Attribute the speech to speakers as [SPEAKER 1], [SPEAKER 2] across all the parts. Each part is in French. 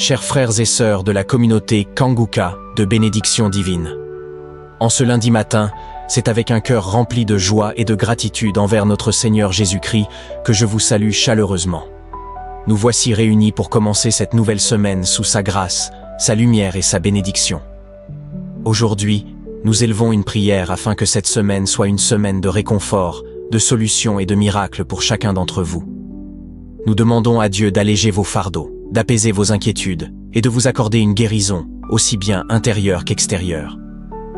[SPEAKER 1] chers frères et sœurs de la communauté Kanguka de bénédiction divine. En ce lundi matin, c'est avec un cœur rempli de joie et de gratitude envers notre Seigneur Jésus-Christ que je vous salue chaleureusement. Nous voici réunis pour commencer cette nouvelle semaine sous sa grâce, sa lumière et sa bénédiction. Aujourd'hui, nous élevons une prière afin que cette semaine soit une semaine de réconfort, de solutions et de miracles pour chacun d'entre vous. Nous demandons à Dieu d'alléger vos fardeaux, d'apaiser vos inquiétudes et de vous accorder une guérison, aussi bien intérieure qu'extérieure.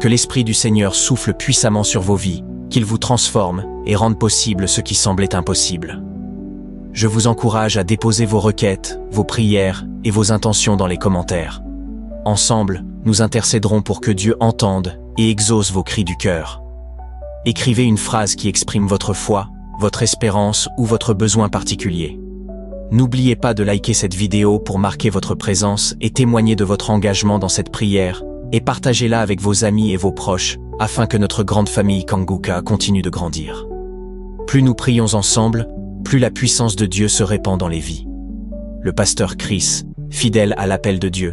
[SPEAKER 1] Que l'Esprit du Seigneur souffle puissamment sur vos vies, qu'il vous transforme et rende possible ce qui semblait impossible. Je vous encourage à déposer vos requêtes, vos prières et vos intentions dans les commentaires. Ensemble, nous intercéderons pour que Dieu entende et exauce vos cris du cœur. Écrivez une phrase qui exprime votre foi, votre espérance ou votre besoin particulier. N'oubliez pas de liker cette vidéo pour marquer votre présence et témoigner de votre engagement dans cette prière, et partagez-la avec vos amis et vos proches, afin que notre grande famille Kanguka continue de grandir. Plus nous prions ensemble, plus la puissance de Dieu se répand dans les vies. Le pasteur Chris, fidèle à l'appel de Dieu,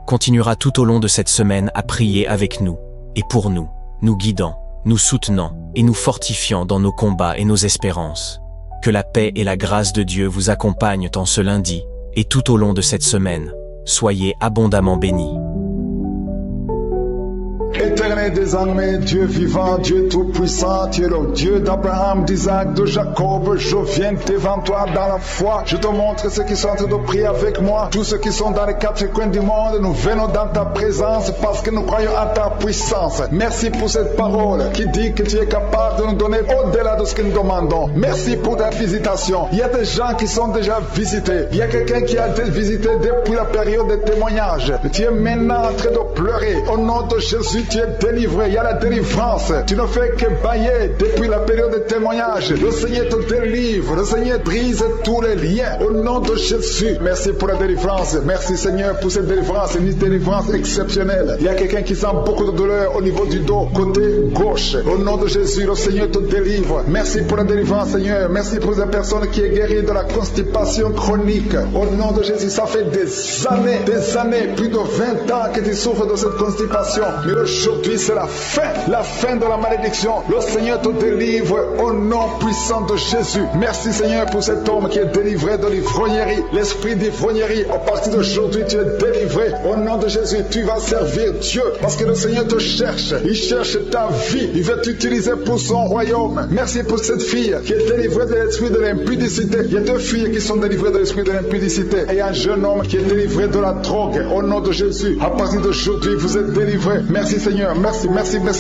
[SPEAKER 1] continuera tout au long de cette semaine à prier avec nous, et pour nous, nous guidant, nous soutenant et nous fortifiant dans nos combats et nos espérances. Que la paix et la grâce de Dieu vous accompagnent en ce lundi, et tout au long de cette semaine. Soyez abondamment bénis.
[SPEAKER 2] Éternel désormais, Dieu vivant, Dieu tout-puissant, tu es le Dieu d'Abraham, d'Isaac, de Jacob. Je viens devant toi dans la foi. Je te montre ceux qui sont en train de prier avec moi. Tous ceux qui sont dans les quatre coins du monde, nous venons dans ta présence parce que nous croyons à ta puissance. Merci pour cette parole qui dit que tu es capable de nous donner au-delà de ce que nous demandons. Merci pour ta visitation. Il y a des gens qui sont déjà visités. Il y a quelqu'un qui a été visité depuis la période des témoignages. Tu es maintenant en train de pleurer. Au nom de Jésus, tu es délivré, il y a la délivrance. Tu ne fais que bailler depuis la période de témoignage. Le Seigneur te délivre, le Seigneur brise tous les liens. Au nom de Jésus, merci pour la délivrance. Merci Seigneur pour cette délivrance, une délivrance exceptionnelle. Il y a quelqu'un qui sent beaucoup de douleur au niveau du dos, côté gauche. Au nom de Jésus, le Seigneur te délivre. Merci pour la délivrance Seigneur. Merci pour la personne qui est guérie de la constipation chronique. Au nom de Jésus, ça fait des années, plus de 20 ans que tu souffres de cette constipation. Mais aujourd'hui, c'est la fin de la malédiction. Le Seigneur te délivre au nom puissant de Jésus. Merci Seigneur pour cet homme qui est délivré de l'ivrognerie. L'esprit d'ivrognerie, à partir d'aujourd'hui, tu es délivré. Au nom de Jésus, tu vas servir Dieu parce que le Seigneur te cherche. Il cherche ta vie. Il veut t'utiliser pour son royaume. Merci pour cette fille qui est délivrée de l'esprit de l'impudicité. Il y a deux filles qui sont délivrées de l'esprit de l'impudicité. Et un jeune homme qui est délivré de la drogue. Au nom de Jésus, à partir d'aujourd'hui, vous êtes délivrés. Merci Seigneur, merci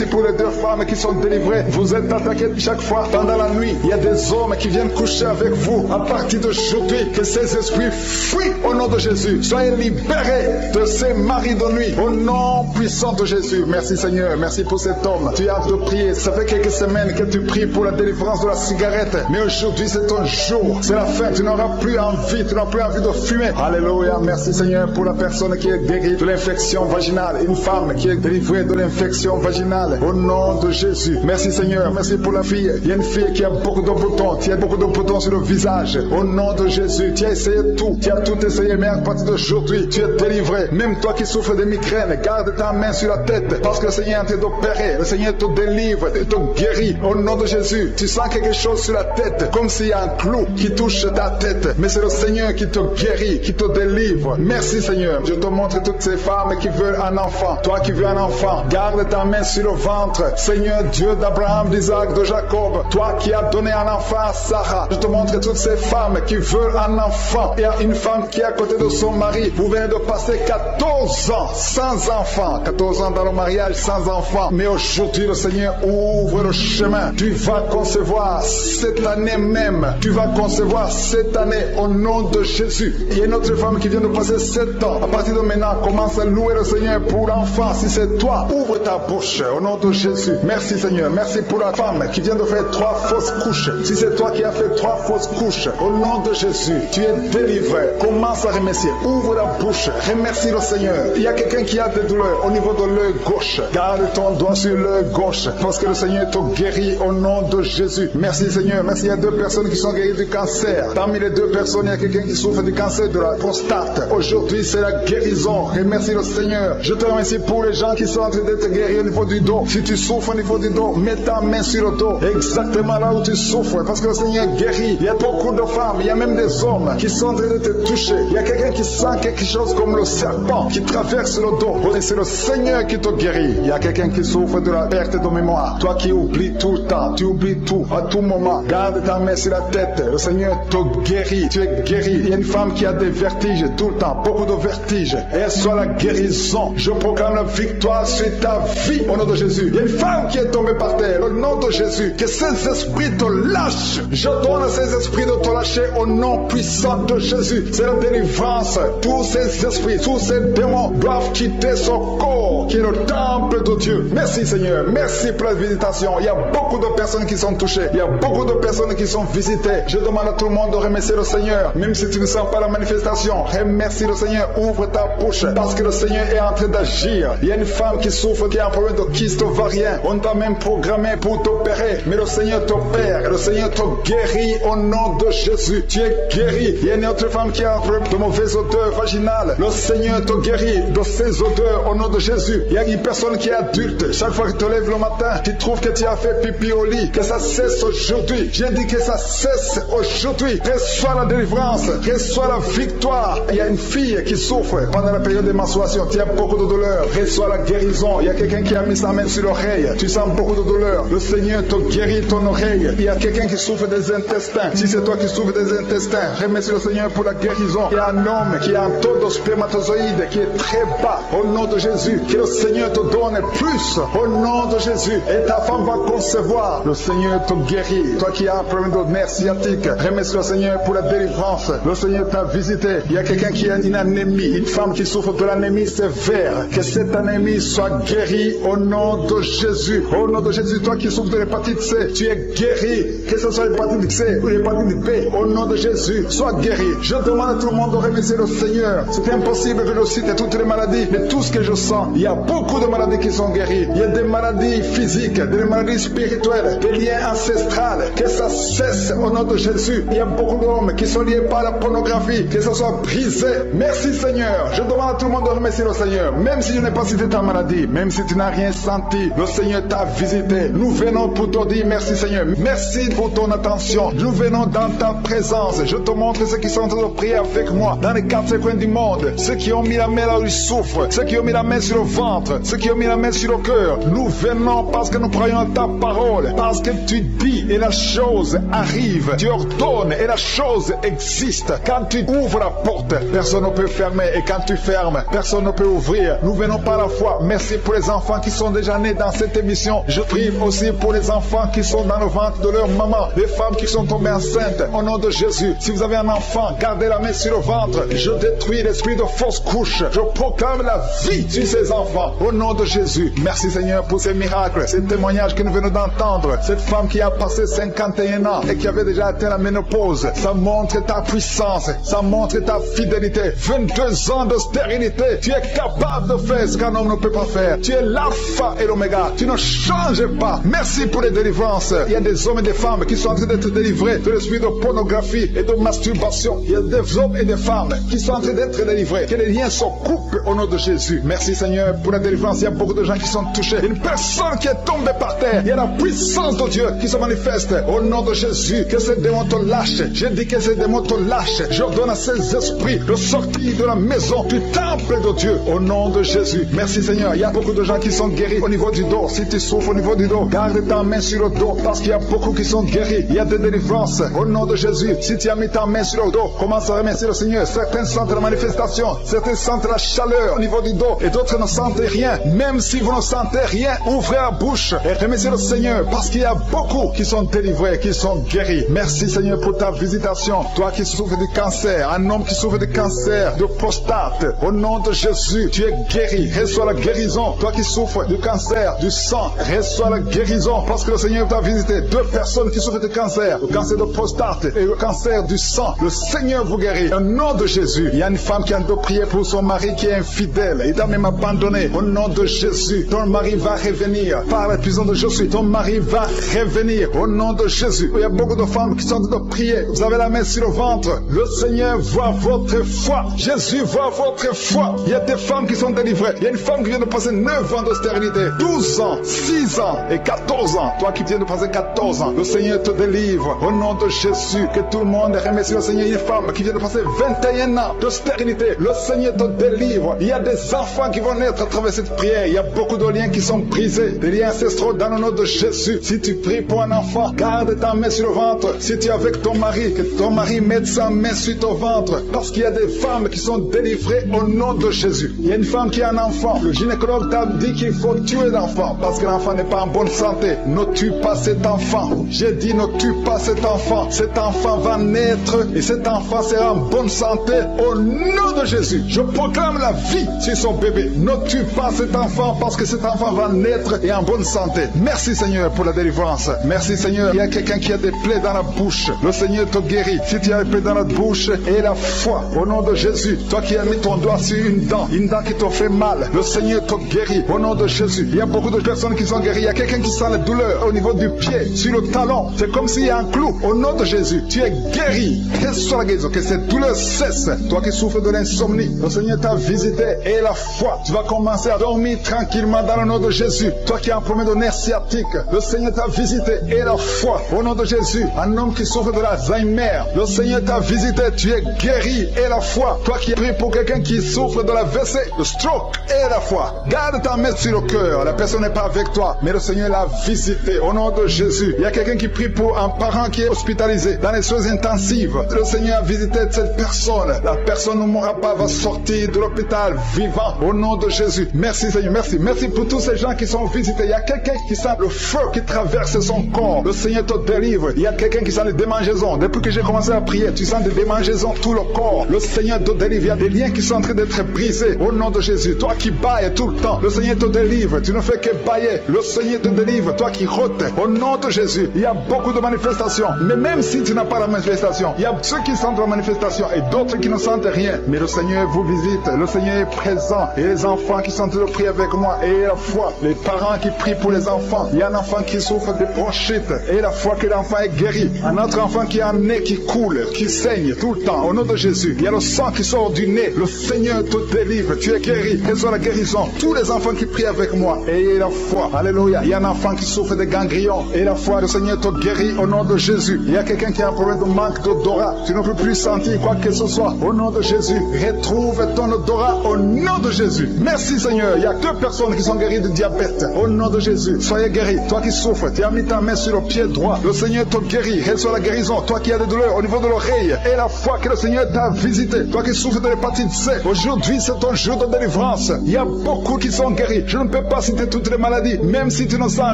[SPEAKER 2] pour les deux femmes qui sont délivrées. Vous êtes attaquées chaque fois pendant la nuit. Il y a des hommes qui viennent coucher avec vous. À partir d'aujourd'hui, que ces esprits fuient au nom de Jésus. Soyez libérés de ces maris de nuit au nom puissant de Jésus. Merci Seigneur, merci pour cet homme. Tu as hâte de prier. Ça fait quelques semaines que tu pries pour la délivrance de la cigarette. Mais aujourd'hui, c'est ton jour. C'est la fin. Tu n'auras plus envie. Tu n'auras plus envie de fumer. Alléluia. Merci Seigneur pour la personne qui est guérie de l'infection vaginale. Une femme qui est délivrée de l'infection vaginale au nom de Jésus. Merci Seigneur, merci pour la fille. Il y a une fille qui a beaucoup de boutons, qui a beaucoup de boutons sur le visage. Au nom de Jésus, tu as essayé tout, tu as tout essayé, mais à partir d'aujourd'hui, tu es délivré. Même toi qui souffres de migraine, garde ta main sur la tête parce que le Seigneur est en train d'opérer. Le Seigneur te délivre, il te guérit. Au nom de Jésus, tu sens quelque chose sur la tête, comme s'il y a un clou qui touche ta tête. Mais c'est le Seigneur qui te guérit, qui te délivre. Merci Seigneur. Je te montre toutes ces femmes qui veulent un enfant. Toi qui veux un enfant, garde ta main sur le ventre. Seigneur Dieu d'Abraham, d'Isaac, de Jacob, toi qui as donné un enfant à Sarah, je te montre toutes ces femmes qui veulent un enfant. Il y a une femme qui est à côté de son mari. Vous venez de passer 14 ans sans enfant. 14 ans dans le mariage sans enfant. Mais aujourd'hui, le Seigneur ouvre le chemin. Tu vas concevoir cette année même. Tu vas concevoir cette année au nom de Jésus. Il y a une autre femme qui vient de passer 7 ans. À partir de maintenant, commence à louer le Seigneur pour l'enfant. Si c'est toi, ouvre ta bouche, au nom de Jésus. Merci Seigneur, merci pour la femme qui vient de faire 3 fausses couches. Si c'est toi qui as fait 3 fausses couches, au nom de Jésus, tu es délivré. Commence à remercier, ouvre la bouche, remercie le Seigneur. Il y a quelqu'un qui a des douleurs au niveau de l'œil gauche. Garde ton doigt sur l'œil gauche, parce que le Seigneur te guérit au nom de Jésus. Merci Seigneur, merci. Il y a 2 personnes qui sont guéries du cancer. Parmi les 2 personnes, il y a quelqu'un qui souffre du cancer de la prostate. Aujourd'hui, c'est la guérison. Remercie le Seigneur. Je te remercie pour les gens qui sont en train d'être guéris au niveau du dos. Si tu souffres au niveau du dos, mets ta main sur le dos, exactement là où tu souffres, parce que le Seigneur guérit. Il y a beaucoup de femmes, il y a même des hommes qui sont en train de te toucher. Il y a quelqu'un qui sent quelque chose comme le serpent qui traverse le dos. Et c'est le Seigneur qui te guérit. Il y a quelqu'un qui souffre de la perte de mémoire. Toi qui oublies tout le temps, tu oublies tout, à tout moment. Garde ta main sur la tête. Le Seigneur te guérit. Tu es guéri. Il y a une femme qui a des vertiges tout le temps, beaucoup de vertiges. Et soit la guérison. Je proclame la victoire sur ta vie au nom de Jésus. Il y a une femme qui est tombée par terre au nom de Jésus. Que ces esprits te lâchent. Je donne à ces esprits de te lâcher au nom puissant de Jésus. C'est la délivrance. Tous ces esprits, tous ces démons doivent quitter son corps qui est le temple de Dieu. Merci Seigneur. Merci pour la visitation. Il y a beaucoup de personnes qui sont touchées. Il y a beaucoup de personnes qui sont visitées. Je demande à tout le monde de remercier le Seigneur. Même si tu ne sens pas la manifestation, remercie le Seigneur. Ouvre ta bouche parce que le Seigneur est en train d'agir. Il y a une femme qui souffre, qui a un problème de kyste ovarien. On t'a même programmé pour t'opérer. Mais le Seigneur t'opère. Le Seigneur te guérit au nom de Jésus. Tu es guéri. Il y a une autre femme qui a un problème de mauvaise odeur vaginale. Le Seigneur te guérit de ces odeurs au nom de Jésus. Il y a une personne qui est adulte. Chaque fois que tu te lèves le matin, tu trouves que tu as fait pipi au lit. Que ça cesse aujourd'hui. J'ai dit que ça cesse aujourd'hui. Reçois la délivrance. Reçois la victoire. Il y a une fille qui souffre pendant la période de menstruation. Tu as beaucoup de douleur. Reçois la guérison. Il y a quelqu'un qui a mis sa main sur l'oreille. Tu sens beaucoup de douleur. Le Seigneur te guérit ton oreille. Il y a quelqu'un qui souffre des intestins. Si c'est toi qui souffres des intestins, remercie le Seigneur pour la guérison. Il y a un homme qui a un taux de spermatozoïdes qui est très bas. Au nom de Jésus, que le Seigneur te donne plus. Au nom de Jésus. Et ta femme va concevoir. Le Seigneur te guérit. Toi qui as un problème de nerf sciatique, remercie le Seigneur pour la délivrance. Le Seigneur t'a visité. Il y a quelqu'un qui a une anémie, une femme qui souffre de l'anémie sévère. Que cette anémie soit guérie au nom de Jésus. Au nom de Jésus, toi qui souffres de l'hépatite C, tu es guéri. Que ce soit l'hépatite C ou l'hépatite B, au nom de Jésus, sois guéri. Je demande à tout le monde de remercier le Seigneur. C'est impossible que je cite toutes les maladies, mais tout ce que je sens, il y a beaucoup de maladies qui sont guéries. Il y a des maladies physiques, des maladies spirituelles, des liens ancestrales. Que ça cesse au nom de Jésus. Il y a beaucoup d'hommes qui sont liés par la pornographie. Que ça soit brisé. Merci Seigneur. Je demande à tout le monde de remercier le Seigneur. Même si je n'ai pas cité ta maladie, même si tu n'as rien senti, le Seigneur t'a visité. Nous venons pour te dire merci Seigneur. Merci pour ton attention. Nous venons dans ta présence. Je te montre ceux qui sont en train de prier avec moi dans les 4 coins du monde. Ceux qui ont mis la main là où ils souffrent. Ceux qui ont mis la main sur le ventre. Ceux qui ont mis la main sur le cœur. Nous venons parce que nous croyons en ta parole. Parce que tu dis et la chose arrive. Tu ordonnes et la chose existe. Quand tu ouvres la porte, personne ne peut fermer. Et quand tu fermes, personne ne peut ouvrir. Nous venons par la foi. Merci pour les enfants qui sont déjà nés dans cette émission. Je prie aussi pour les enfants qui sont dans le ventre de leur maman. Les femmes qui sont tombées enceintes. Au nom de Jésus. Si vous avez un enfant, gardez la main sur le ventre. Je détruis l'esprit de fausse couche. Je proclame la vie sur ces enfants. Au nom de Jésus. Merci Seigneur pour ces miracles, ces témoignages que nous venons d'entendre. Cette femme qui a passé 51 ans et qui avait déjà atteint la ménopause. Ça montre ta puissance. Ça montre ta fidélité. 22 ans de stérilité. Tu es capable de faire ce qu'un homme ne peut pas faire. Tu es l'alpha et l'oméga. Tu ne changes pas. Merci pour les délivrances. Il y a des hommes et des femmes qui sont en train d'être délivrés de l'esprit de pornographie et de masturbation. Il y a des hommes et des femmes qui sont en train d'être délivrés. Que les liens se coupent au nom de Jésus. Merci Seigneur pour la délivrance. Il y a beaucoup de gens qui sont touchés. Une personne qui est tombée par terre. Il y a la puissance de Dieu qui se manifeste au nom de Jésus. Que ces démons te lâchent. Je dis que ces démons te lâchent. J'ordonne à ces esprits de sortir de la maison du temple de Dieu au nom de Jésus. Merci Seigneur. Il y a beaucoup de gens qui sont guéris au niveau du dos. Si tu souffres au niveau du dos, garde ta main sur le dos parce qu'il y a beaucoup qui sont guéris. Il y a des délivrances au nom de Jésus. Si tu as mis ta main sur le dos, commence à remercier le Seigneur. Certains sentent la manifestation, certains sentent la chaleur au niveau du dos et d'autres ne sentent rien. Même si vous ne sentez rien, ouvrez la bouche et remerciez le Seigneur parce qu'il y a beaucoup qui sont délivrés, qui sont guéris. Merci Seigneur pour ta visitation. Toi qui souffres du cancer, un homme qui souffre du cancer de prostate, au nom de Jésus, tu es guéri. Reçois la guérison. Toi qui qui souffre du cancer du sang, reçois la guérison parce que le Seigneur t'a visité. 2 personnes qui souffrent de cancer, le cancer de prostate et le cancer du sang, le Seigneur vous guérit. Au nom de Jésus, il y a une femme qui a de prier pour son mari qui est infidèle. Il t'a même abandonné. Au nom de Jésus, ton mari va revenir. Par la puissance de Jésus, ton mari va revenir. Au nom de Jésus, il y a beaucoup de femmes qui sont en train de prier. Vous avez la main sur le ventre. Le Seigneur voit votre foi. Jésus voit votre foi. Il y a des femmes qui sont délivrées. Il y a une femme qui vient de passer 9 ans de stérilité, 12 ans, 6 ans et 14 ans. Toi qui viens de passer 14 ans, le Seigneur te délivre. Au nom de Jésus, que tout le monde remercie le Seigneur. Il y a une femme qui vient de passer 21 ans de stérilité. Le Seigneur te délivre. Il y a des enfants qui vont naître à travers cette prière. Il y a beaucoup de liens qui sont brisés. Des liens ancestraux dans le nom de Jésus. Si tu pries pour un enfant, garde ta main sur le ventre. Si tu es avec ton mari, que ton mari mette sa main sur ton ventre. Parce qu'il y a des femmes qui sont délivrées au nom de Jésus. Il y a une femme qui a un enfant. Le gynécologue t'a dit qu'il faut tuer l'enfant parce que l'enfant n'est pas en bonne santé. Ne tue pas cet enfant. J'ai dit ne tue pas cet enfant. Cet enfant va naître et cet enfant sera en bonne santé au nom de Jésus. Je proclame la vie sur son bébé. Ne tue pas cet enfant parce que cet enfant va naître et en bonne santé. Merci Seigneur pour la délivrance. Merci Seigneur. Il y a quelqu'un qui a des plaies dans la bouche. Le Seigneur te guérit. Si tu as des plaies dans la bouche et la foi au nom de Jésus. Toi qui as mis ton doigt sur une dent qui te fait mal, le Seigneur te guérit au nom de Jésus. Il y a beaucoup de personnes qui sont guéries. Il y a quelqu'un qui sent la douleur au niveau du pied, sur le talon. C'est comme s'il y a un clou. Au nom de Jésus, tu es guéri. Reçois la guérison. Que cette douleur cesse. Toi qui souffres de l'insomnie, le Seigneur t'a visité et la foi. Tu vas commencer à dormir tranquillement dans le nom de Jésus. Toi qui as un problème de nerf sciatique, le Seigneur t'a visité et la foi. Au nom de Jésus, un homme qui souffre de l'Alzheimer, le Seigneur t'a visité. Tu es guéri et la foi. Toi qui pries pour quelqu'un qui souffre de la WC, le stroke et la foi. Garde ta main sur le cœur. La personne n'est pas avec toi, mais le Seigneur l'a visité au nom de Jésus. Il y a quelqu'un qui prie pour un parent qui est hospitalisé dans les soins intensives. Le Seigneur a visité cette personne. La personne ne mourra pas, va sortir de l'hôpital vivant au nom de Jésus. Merci Seigneur, merci. Merci pour tous ces gens qui sont visités. Il y a quelqu'un qui sent le feu qui traverse son corps. Le Seigneur te délivre. Il y a quelqu'un qui sent les démangeaisons. Depuis que j'ai commencé à prier, tu sens des démangeaisons tout le corps. Le Seigneur te délivre. Il y a des liens qui sont en train d'être brisés au nom de Jésus. Toi qui bailles tout le temps, le Seigneur te délivre. Tu ne fais que bailler. Le Seigneur te délivre. Toi qui rotes au nom de Jésus. Il y a beaucoup de manifestations. Mais même si tu n'as pas la manifestation, il y a ceux qui sentent la manifestation et d'autres qui ne sentent rien. Mais le Seigneur vous visite. Le Seigneur est présent. Et les enfants qui sont en train de prier avec moi, et la foi. Les parents qui prient pour les enfants. Il y a un enfant qui souffre de bronchite. Et la foi que l'enfant est guéri. Un autre enfant qui a un nez qui coule, qui saigne tout le temps. Au nom de Jésus. Il y a le sang qui sort du nez. Le Seigneur te délivre. Tu es guéri. Reçois la guérison. Tous les enfants qui prient avec moi, ayez la foi. Alléluia. Il y a un enfant qui souffre de ganglions. Et la foi, le Seigneur te guérit au nom de Jésus. Il y a quelqu'un qui a un problème de manque d'odorat. Tu ne peux plus sentir quoi que ce soit. Au nom de Jésus, retrouve ton odorat au nom de Jésus. Merci Seigneur. Il y a 2 personnes qui sont guéries de diabète. Au nom de Jésus, soyez guéris. Toi qui souffres, tu as mis ta main sur le pied droit. Le Seigneur te guérit. Reçois la guérison. Toi qui as des douleurs au niveau de l'oreille. Et la foi que le Seigneur t'a visité. Toi qui souffres de l'hépatite C. Aujourd'hui, c'est ton jour de délivrance. Il y a beaucoup qui sont guéris. Je ne peux pas citer toutes les maladies. Même si tu ne sens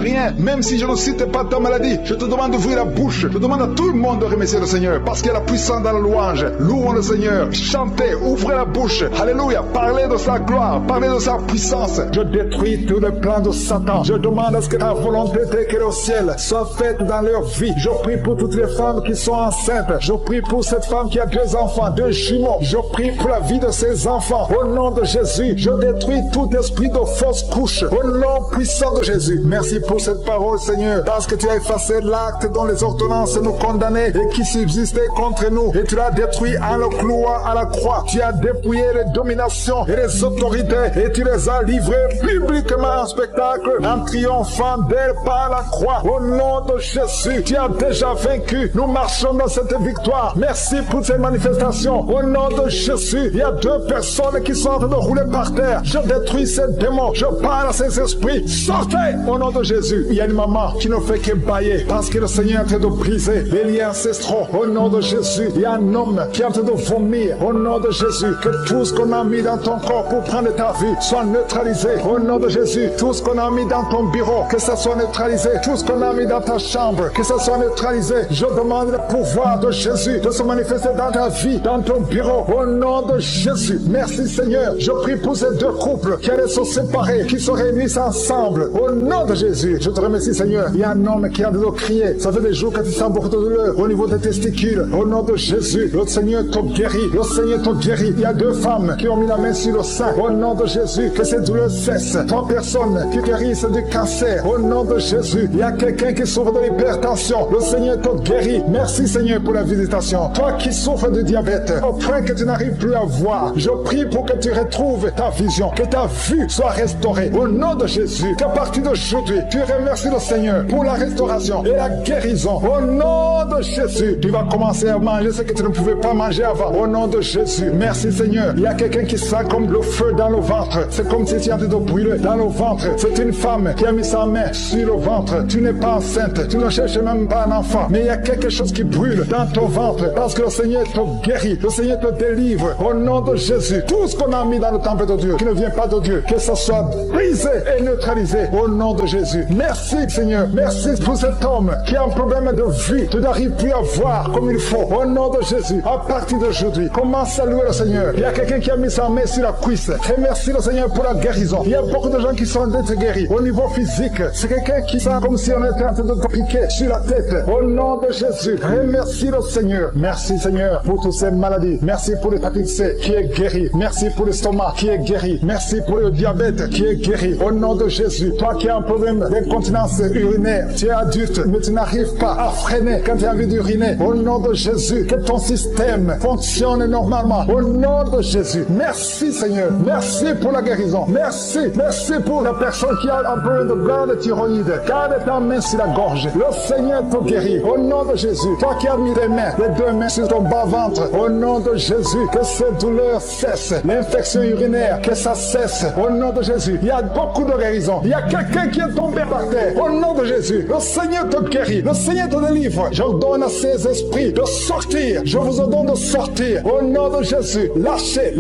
[SPEAKER 2] rien. Même si je ne cite pas ta maladie. Je te demande d'ouvrir la bouche. Je demande à tout le monde de remercier le Seigneur. Parce qu'il y a la puissance dans la louange. Louons le Seigneur. Chantez. Ouvrez la bouche. Alléluia. Parlez de sa gloire. Parlez de sa puissance. Je détruis tous les plans de Satan. Je demande à ce que ta volonté telle au ciel soit faite dans leur vie. Je prie pour toutes les femmes qui sont enceintes. Je prie pour cette femme qui a 2 enfants, 2 jumeaux. Je prie pour la vie de ses enfants. Au nom de Jésus, je détruis tout esprit de fausse couche. Au nom puissant de Jésus. Merci pour cette parole, Seigneur. Parce que tu as effacé l'acte dont les ordonnances nous condamnaient et qui subsistait contre nous. Et tu l'as détruit en le clouant à la croix. Tu as dépouillé les dominations et les autorités et tu les as livrées publiquement en spectacle en triomphant d'elles par la croix. Au nom de Jésus, tu as déjà vaincu. Nous marchons dans cette victoire. Merci pour ces manifestations. Au nom de Jésus, il y a 2 personnes qui sont en train de rouler par terre. Je détruis ces démons. Je parle à ces esprits. Sortez! Au nom de Jésus, il y a une maman qui ne fait que bailler parce que le Seigneur est en train de briser les liens ancestraux. Au nom de Jésus, il y a un homme qui est en train de vomir. Au nom de Jésus, que tout ce qu'on a mis dans ton corps pour prendre ta vie soit neutralisé. Au nom de Jésus, tout ce qu'on a mis dans ton bureau, que ça soit neutralisé. Tout ce qu'on a mis dans ta chambre, que ça soit neutralisé. Je demande le pouvoir de Jésus de se manifester dans ta vie, dans ton bureau. Au nom de Jésus, merci Seigneur. Je prie pour ces 2 couples qui allaient se séparer désemparés qui se réunissent ensemble. Au nom de Jésus, je te remercie, Seigneur. Il y a un homme qui a de crier. Ça fait des jours que tu sens beaucoup de douleur au niveau des testicules. Au nom de Jésus, le Seigneur te guérit. Le Seigneur te guérit. Il y a 2 femmes qui ont mis la main sur le sein. Au nom de Jésus, que ces douleurs cessent. 3 personnes qui guérissent du cancer. Au nom de Jésus, il y a quelqu'un qui souffre de l'hypertension. Le Seigneur te guérit. Merci, Seigneur, pour la visitation. Toi qui souffres de diabète, au point que tu n'arrives plus à voir, je prie pour que tu retrouves ta vision, que ta vue soit restaurée. Au nom de Jésus, qu'à partir d'aujourd'hui, tu remercies le Seigneur pour la restauration et la guérison. Au nom de Jésus, tu vas commencer à manger ce que tu ne pouvais pas manger avant. Au nom de Jésus, merci Seigneur. Il y a quelqu'un qui sent comme le feu dans le ventre. C'est comme si tu étais de brûler dans le ventre. C'est une femme qui a mis sa main sur le ventre. Tu n'es pas enceinte, tu ne cherches même pas un enfant, mais il y a quelque chose qui brûle dans ton ventre parce que le Seigneur te guérit, le Seigneur te délivre. Au nom de Jésus, tout ce qu'on a mis dans le temple de Dieu qui ne vient pas de Dieu, que ça soit brisé et neutralisé au nom de Jésus. Merci Seigneur, merci pour cet homme qui a un problème de vue, tu n'arrives plus à voir comme il faut. Au nom de Jésus, à partir d'aujourd'hui, commence à louer le Seigneur. Il y a quelqu'un qui a mis sa main sur la cuisse. Remercie le Seigneur pour la guérison. Il y a beaucoup de gens qui sont d'être guéris. Au niveau physique, c'est quelqu'un qui sent comme si on était en train de te piquer sur la tête. Au nom de Jésus, remercie le Seigneur. Merci Seigneur pour toutes ces maladies. Merci pour l'hépatite C qui est guéri. Merci pour l'estomac qui est guéri. Merci pour le diabète qui est guéri. Au nom de Jésus, toi qui as un problème d'incontinence urinaire, tu es adulte, mais tu n'arrives pas à freiner quand tu as envie d'uriner. Au nom de Jésus, que ton système fonctionne normalement. Au nom de Jésus, merci Seigneur. Merci pour la guérison. Merci pour la personne qui a un problème de glande thyroïde. Garde ta main sur la gorge. Le Seigneur te guérit. Au nom de Jésus, toi qui as mis les mains, les 2 mains sur ton bas-ventre, au nom de Jésus, que ces douleurs cessent. L'infection urinaire, que ça cesse. Au nom de Jésus, il y a beaucoup de guérison. Il y a quelqu'un qui est tombé par terre. Au nom de Jésus, le Seigneur te guérit. Le Seigneur te délivre. J'ordonne à ces esprits de sortir. Je vous ordonne de sortir. Au nom de Jésus, lâchez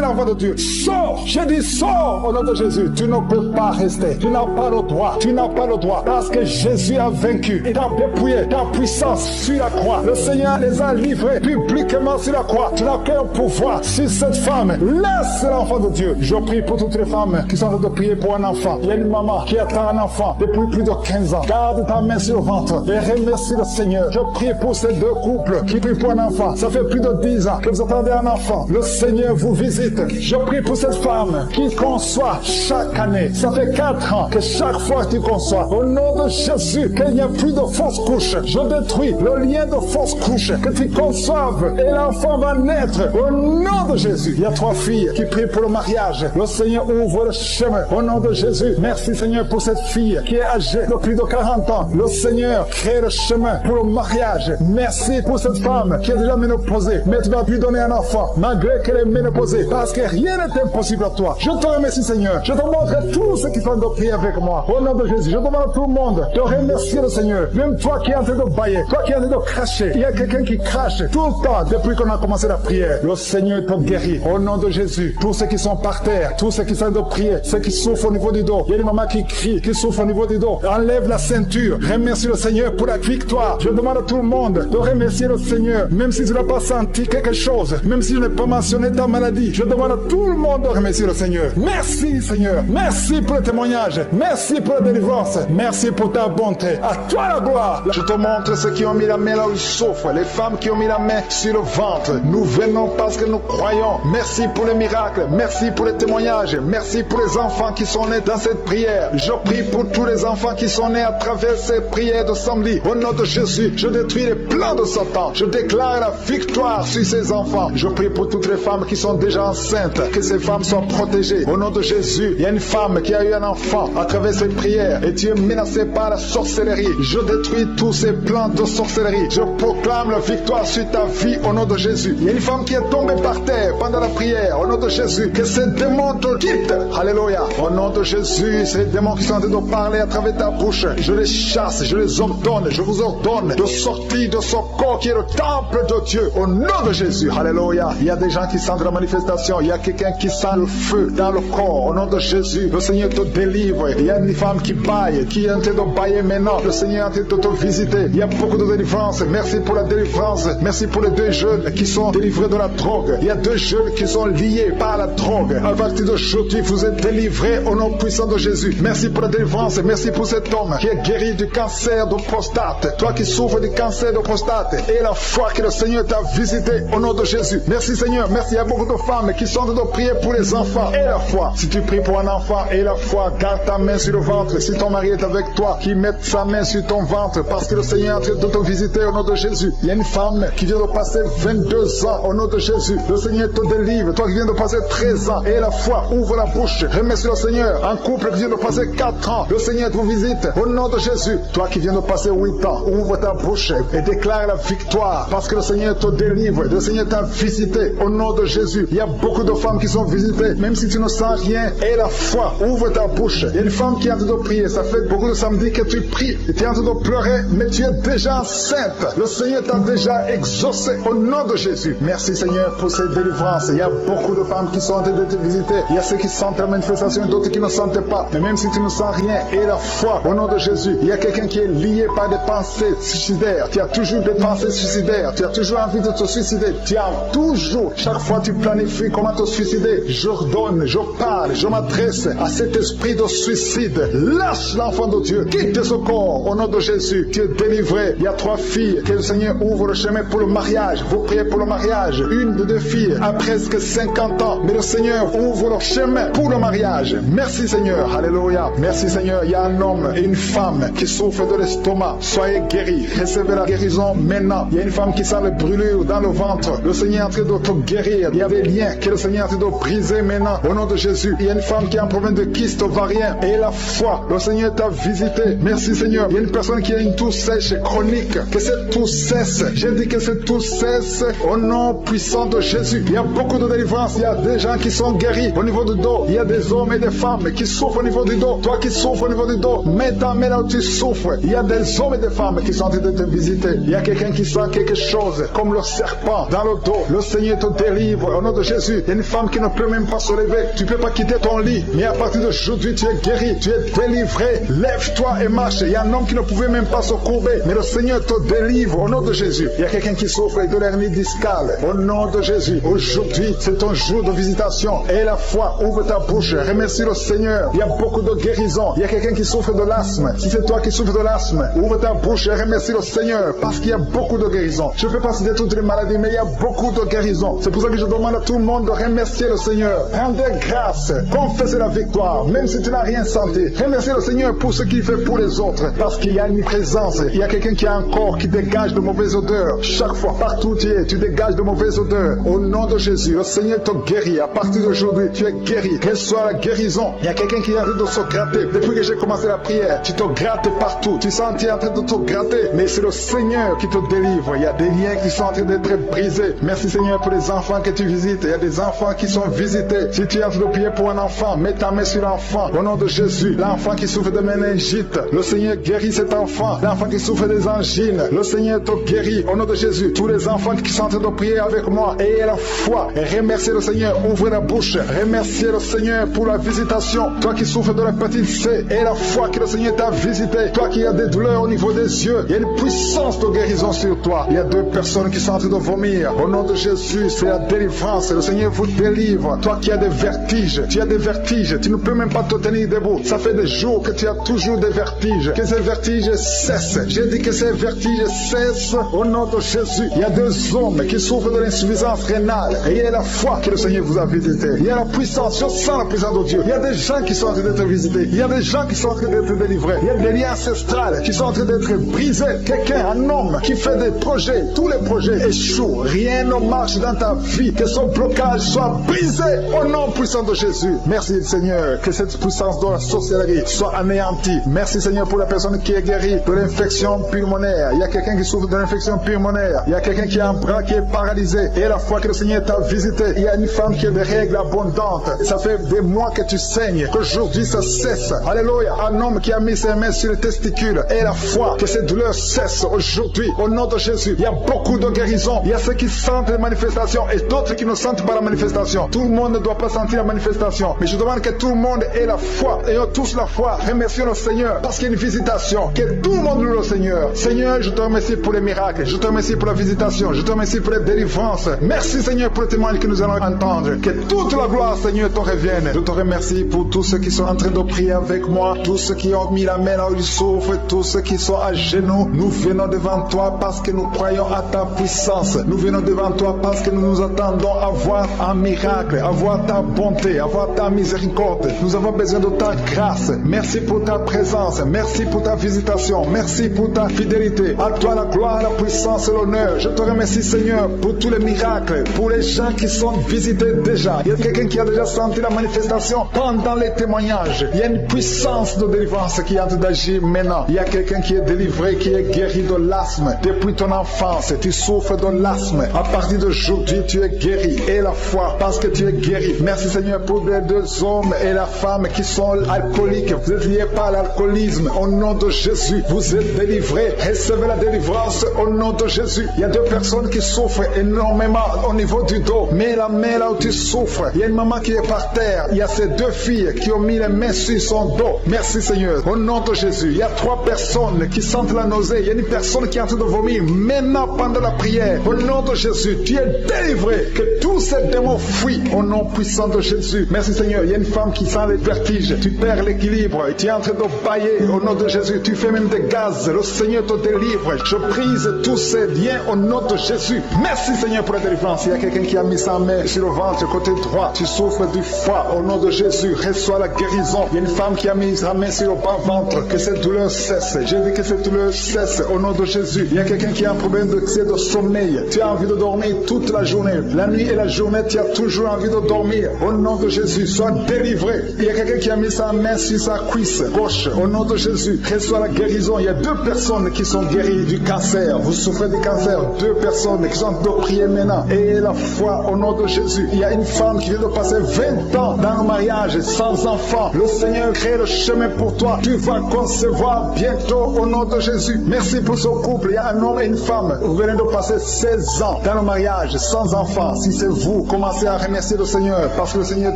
[SPEAKER 2] l'enfant de Dieu. Sors. J'ai dit sors au nom de Jésus. Tu ne peux pas rester. Tu n'as pas le droit. Tu n'as pas le droit. Parce que Jésus a vaincu. Il t'a dépouillé ta puissance sur la croix. Le Seigneur les a livrés publiquement sur la croix. Tu n'as qu'un pouvoir sur cette femme. Laisse l'enfant de Dieu. Je prie pour toutes les femmes qui sont en train de prier pour un enfant. Il y a une maman qui attend un enfant depuis plus de 15 ans. Garde ta main sur le ventre et remercie le Seigneur. Je prie pour ces 2 couples qui prient pour un enfant. Ça fait plus de 10 ans que vous attendez un enfant. Le Seigneur vous visite. Je prie pour cette femme qui conçoit chaque année. Ça fait 4 ans que chaque fois tu conçois. Au nom de Jésus, qu'il n'y a plus de fausses couches. Je détruis le lien de fausses couches. Que tu conçoives et l'enfant va naître. Au nom de Jésus. Il y a 3 filles qui prient pour le mariage. Le Seigneur ouvre le chemin. Au nom de Jésus. Merci Seigneur pour cette fille qui est âgée de plus de 40 ans. Le Seigneur crée le chemin pour le mariage. Merci pour cette femme qui est déjà ménopausée. Mais tu vas lui donner un enfant malgré qu'elle est ménopausée. Parce que rien n'est impossible à toi. Je te remercie Seigneur. Je te montre tous ceux qui sont de prier avec moi. Au nom de Jésus. Je demande à tout le monde de remercier le Seigneur. Même toi qui es en train de bailler. Toi qui es en train de cracher. Il y a quelqu'un qui crache tout le temps depuis qu'on a commencé la prière. Le Seigneur te guérit. Au nom de Jésus. Tous ceux qui sont par terre. Tous ceux qui sont en train de prier. Ceux qui souffrent au niveau du dos. Il y a une maman qui crie, qui souffre au niveau du dos. Enlève la ceinture. Remercie le Seigneur pour la victoire. Je demande à tout le monde de remercier le Seigneur. Même si tu n'as pas senti quelque chose. Même si je n'ai pas mentionné ta maladie. Je demande à tout le monde de remercier le Seigneur. Merci Seigneur. Merci pour le témoignage. Merci pour la délivrance. Merci pour ta bonté. À toi la gloire. Je te montre ceux qui ont mis la main là où ils souffrent. Les femmes qui ont mis la main sur le ventre. Nous venons parce que nous croyons. Merci pour les miracles. Merci pour les témoignages. Merci pour les enfants qui sont nés dans cette prière. Je prie pour tous les enfants qui sont nés à travers ces prières de samedi. Au nom de Jésus, je détruis les plans de Satan. Je déclare la victoire sur ces enfants. Je prie pour toutes les femmes qui sont déjà enceintes. Que ces femmes soient protégées. Au nom de Jésus, il y a une femme qui a eu un enfant à travers ces prières et tu es menacé par la sorcellerie. Je détruis tous ces plans de sorcellerie. Je proclame la victoire sur ta vie au nom de Jésus. Il y a une femme qui est tombée par terre pendant la prière. Au nom de Jésus, que ces démons te quittent. Alléluia. Au nom de Jésus, ces démons qui sont en train de parler à travers ta bouche, je les chasse, je les ordonne, je vous ordonne de sortir de ce corps qui est le temple de Dieu. Au nom de Jésus. Alléluia. Il y a des gens qui sentent la manifestation. Il y a quelqu'un qui sent le feu dans le corps. Au nom de Jésus, le Seigneur te délivre. Il y a une femme qui baille, qui est en train de bailler maintenant. Le Seigneur est en train de te visiter. Il y a beaucoup de délivrance. Merci pour la délivrance. Merci pour les 2 jeunes qui sont délivrés de la drogue. Il y a 2 jeunes qui sont liés par la drogue. À partir d'aujourd'hui, vous êtes délivrés au nom puissant de Jésus. Merci pour la délivrance. Merci pour cet homme qui est guéri du cancer de prostate. Toi qui souffres du cancer de prostate. Et la foi que le Seigneur t'a visité au nom de Jésus. Merci Seigneur. Merci à beaucoup de femmes qui sont en train de prier pour les enfants. Et la foi. Si tu pries pour un enfant et la foi, garde ta main sur le ventre. Si ton mari est avec toi, qu'il mette sa main sur ton ventre parce que le Seigneur est en train de te visiter au nom de Jésus. Il y a une femme qui vient de passer 22 ans au nom de Jésus. Le Seigneur te délivre. Toi qui viens de passer 13 ans et la foi, ouvre la bouche. Remercie le Seigneur. Un couple qui vient de passer 4 ans, le Seigneur te visite au nom de Jésus. Toi qui viens de passer 8 ans, ouvre ta bouche et déclare la victoire parce que le Seigneur te délivre. Le Seigneur t'a visité au nom de Jésus. Il y a beaucoup de femmes qui sont visitées, même si tu ne sens rien. Et la foi, ouvre ta bouche. Il y a une femme qui est en train de prier. Ça fait beaucoup de samedis que tu pries et tu es en train de pleurer, mais tu es déjà enceinte. Le Seigneur t'a déjà exaucé au nom de Jésus. Merci Seigneur pour cette délivrance. Il y a beaucoup de femmes qui sont en train de te visiter. Il y a ceux qui sentent la manifestation et d'autres qui ne sentent pas. Mais même si tu ne sens rien, et la foi au nom de Jésus, il y a quelqu'un qui est lié par des pensées suicidaires. Tu as toujours des pensées suicidaires. Tu as toujours envie de te suicider. Tu as toujours, chaque fois tu planifies comment te suicider. J'ordonne, je parle, je m'adresse à cet esprit de suicide. Lâche l'enfant de Dieu. Quitte ce corps au nom de Jésus. Tu es délivré. Il y a 3 filles que le Seigneur ouvre le chemin pour le mariage. Vous priez pour le mariage. Une de 2 filles a presque 50 ans. Mais le Seigneur ouvre le chemin pour le mariage. Merci Seigneur. Alléluia. Merci Seigneur. Il y a un homme et une femme qui souffrent de l'estomac. Soyez guéris. Recevez la guérison maintenant. Il y a une femme qui sent les brûlures dans le ventre. Le Seigneur est en train de te guérir. Il y a des liens que le Seigneur est en train de briser maintenant. Au nom de Jésus. Il y a une femme qui a un problème de kyste ovarien. Et la foi. Le Seigneur t'a visité. Merci Seigneur. Il y a une personne qui a une toux sèche chronique. Que cette toux cesse. J'ai dit que cette toux cesse au nom puissant de Jésus. Il y a beaucoup de délivrance. Il y a des gens qui sont guéris au niveau du dos. Il y a des hommes et des femmes qui souffrent au niveau du dos. Toi qui souffres au niveau du dos, mets ta main là où tu souffres. Il y a des hommes et des femmes qui sont en train de te visiter. Il y a quelqu'un qui sent quelque chose comme le serpent dans le dos. Le Seigneur te délivre au nom de Jésus. Il y a une femme qui ne peut même pas se lever. Tu ne peux pas quitter ton lit. Mais à partir d'aujourd'hui, tu es guéri. Tu es délivré. Lève-toi et marche. Il y a un homme qui ne pouvait même pas se courber. Mais le Seigneur te délivre au nom de Jésus. Il y a quelqu'un qui souffre de l'hernie discale. Au nom de Jésus. Aujourd'hui, c'est ton jour de visitation. Et la foi, ouvre ta bouche. Remercie le Seigneur. Il y a beaucoup de guérison. Il y a quelqu'un qui souffre de l'asthme. Si c'est toi qui souffres de l'asthme, ouvre ta bouche et remercie le Seigneur. Parce qu'il y a beaucoup de guérison. Je ne peux pas citer toutes les maladies, mais il y a beaucoup de guérison. C'est pour ça que je demande à tout le monde de remercier le Seigneur. Rendez grâce. Confessez la victoire. Même si tu n'as rien senti. Remerciez le Seigneur pour ce qu'il fait pour les autres. Parce qu'il y a une présence. Il y a quelqu'un qui a un corps qui dégage de mauvaises odeurs. Chaque fois, partout où tu es, tu dégages de mauvaises odeurs. Au nom de Jésus, le Seigneur te guérit. À partir d'aujourd'hui, tu es guéri. Quelle soit la guérison. Il y a quelqu'un qui est en train de se gratter. Depuis que j'ai commencé la prière, tu te grattes partout. Tu sens que tu es en train de te gratter. Mais c'est le Seigneur qui te délivre. Il y a des liens qui sont en train d'être brisés. Merci Seigneur pour les enfants que tu visites. Il y a des enfants qui sont visités. Si tu es en train de prier pour un enfant, mets ta main sur l'enfant. Au nom de Jésus, l'enfant qui souffre de méningite, le Seigneur guérit cet enfant. L'enfant qui souffre des angines, le Seigneur te guérit. Au nom de Jésus, tous les enfants qui sont en train de prier avec moi, ayez la foi et remerciez le Seigneur. Ouvrez la bouche. Remerciez le Seigneur pour la visitation. Toi qui souffres de l'hépatite C, et la foi que le Seigneur t'a visité. Toi qui as des douleurs au niveau des yeux, il y a une puissance de guérison sur toi. Il y a 2 personnes qui sont en train de vomir. Au nom de Jésus, c'est la délivrance. Le Seigneur vous délivre. Toi qui as des vertiges, tu as des vertiges. Tu ne peux même pas te tenir debout. Ça fait des jours que tu as toujours des vertiges. Que ces vertiges cessent. J'ai dit que ces vertiges cessent au nom de Jésus. Il y a 2 hommes qui souffrent de l'insuffisance rénale. Et il y a la foi que le Seigneur vous a visité. Il y a la puissance. Je sens la puissance de Dieu. Il y a des gens qui sont en train d'être visités. Il y a des gens qui sont en train d'être délivrés. Il y a des liens ancestrales qui sont en train d'être brisés. Quelqu'un, un homme qui fait des projets. Tous les projets échouent. Rien ne marche dans ta vie. Que son blocage soit brisé au nom puissant de Jésus. Merci Seigneur. Que cette puissance de la sorcellerie soit anéantie. Merci Seigneur pour la personne qui est guérie de l'infection pulmonaire. Il y a quelqu'un qui souffre de l'infection pulmonaire. Il y a quelqu'un qui a un bras qui est paralysé. Et la fois que le Seigneur t'a visité, il y a une femme qui a des règles abondantes. Ça fait des mois que tu saignes. Qu'aujourd'hui ça cesse. Alléluia. Un homme qui a mis ses mains sur les testicules. Et la foi que cette douleur cesse aujourd'hui. Au nom de Jésus. Il y a beaucoup de guérisons. Il y a ceux qui sentent les manifestations et d'autres qui ne sentent pas la manifestation. Tout le monde ne doit pas sentir la manifestation. Mais je demande que tout le monde ait la foi. Ayons tous la foi. Remercions le Seigneur. Parce qu'il y a une visitation. Que tout le monde loue le Seigneur. Seigneur, je te remercie pour les miracles. Je te remercie pour la visitation. Je te remercie pour les délivrances. Merci Seigneur pour le témoignage que nous allons entendre. Que toute la gloire grâce, Seigneur, te revienne. Je te remercie pour tous ceux qui sont en train de prier avec moi, tous ceux qui ont mis la main là où ils souffrent, tous ceux qui sont à genoux. Nous venons devant toi parce que nous croyons à ta puissance. Nous venons devant toi parce que nous nous attendons à voir un miracle, à voir ta bonté, à voir ta miséricorde. Nous avons besoin de ta grâce. Merci pour ta présence. Merci pour ta visitation. Merci pour ta fidélité. À toi la gloire, la puissance et l'honneur. Je te remercie, Seigneur, pour tous les miracles, pour les gens qui sont visités déjà. Il y a quelqu'un qui a déjà senti la manifestation pendant les témoignages. Il y a une puissance de délivrance qui est en train d'agir maintenant. Il y a quelqu'un qui est délivré, qui est guéri de l'asthme. Depuis ton enfance, tu souffres de l'asthme. À partir d'aujourd'hui, tu es guéri. Et la foi, parce que tu es guéri. Merci, Seigneur, pour les deux hommes et la femme qui sont alcooliques. Vous êtes liés par l'alcoolisme. Au nom de Jésus, vous êtes délivrés. Recevez la délivrance au nom de Jésus. Il y a deux personnes qui souffrent énormément au niveau du dos. Mets la main là où tu souffres. Il y a une maman qui est par terre. Il y a ces deux filles qui ont mis les mains sur son dos. Merci, Seigneur. Au nom de Jésus. Il y a trois personnes qui sentent la nausée. Il y a une personne qui est en train de vomir. Maintenant, pendant la prière, au nom de Jésus, tu es délivré. Que tous ces démons fuient au nom puissant de Jésus. Merci, Seigneur. Il y a une femme qui sent les vertiges. Tu perds l'équilibre. Tu es en train de bailler au nom de Jésus. Tu fais même des gaz. Le Seigneur te délivre. Je brise tous ces liens au nom de Jésus. Merci, Seigneur, pour la délivrance. Il y a quelqu'un qui a mis sa main sur le ventre, côté droit. Tu souffres du foie. Au nom de Jésus, reçois la guérison. Il y a une femme qui a mis sa main sur le bas-ventre. Que cette douleur cesse. Je dis que cette douleur cesse au nom de Jésus. Il y a quelqu'un qui a un problème de sommeil. Tu as envie de dormir toute la journée. La nuit et la journée, tu as toujours envie de dormir. Au nom de Jésus, sois délivré. Il y a quelqu'un qui a mis sa main sur sa cuisse gauche. Au nom de Jésus, reçois la guérison. Il y a deux personnes qui sont guéries du cancer. Vous souffrez du cancer. Deux personnes qui sont en train de prier maintenant. Et la foi au nom de Jésus. Il y a une femme qui vient de passer 20 ans dans le mariage sans enfant. Le Seigneur crée le chemin pour toi. Tu vas concevoir bientôt au nom de Jésus. Merci pour ce couple. Il y a un homme et une femme. Vous venez de passer 16 ans dans le mariage sans enfant. Si c'est vous, commencez à remercier le Seigneur parce que le Seigneur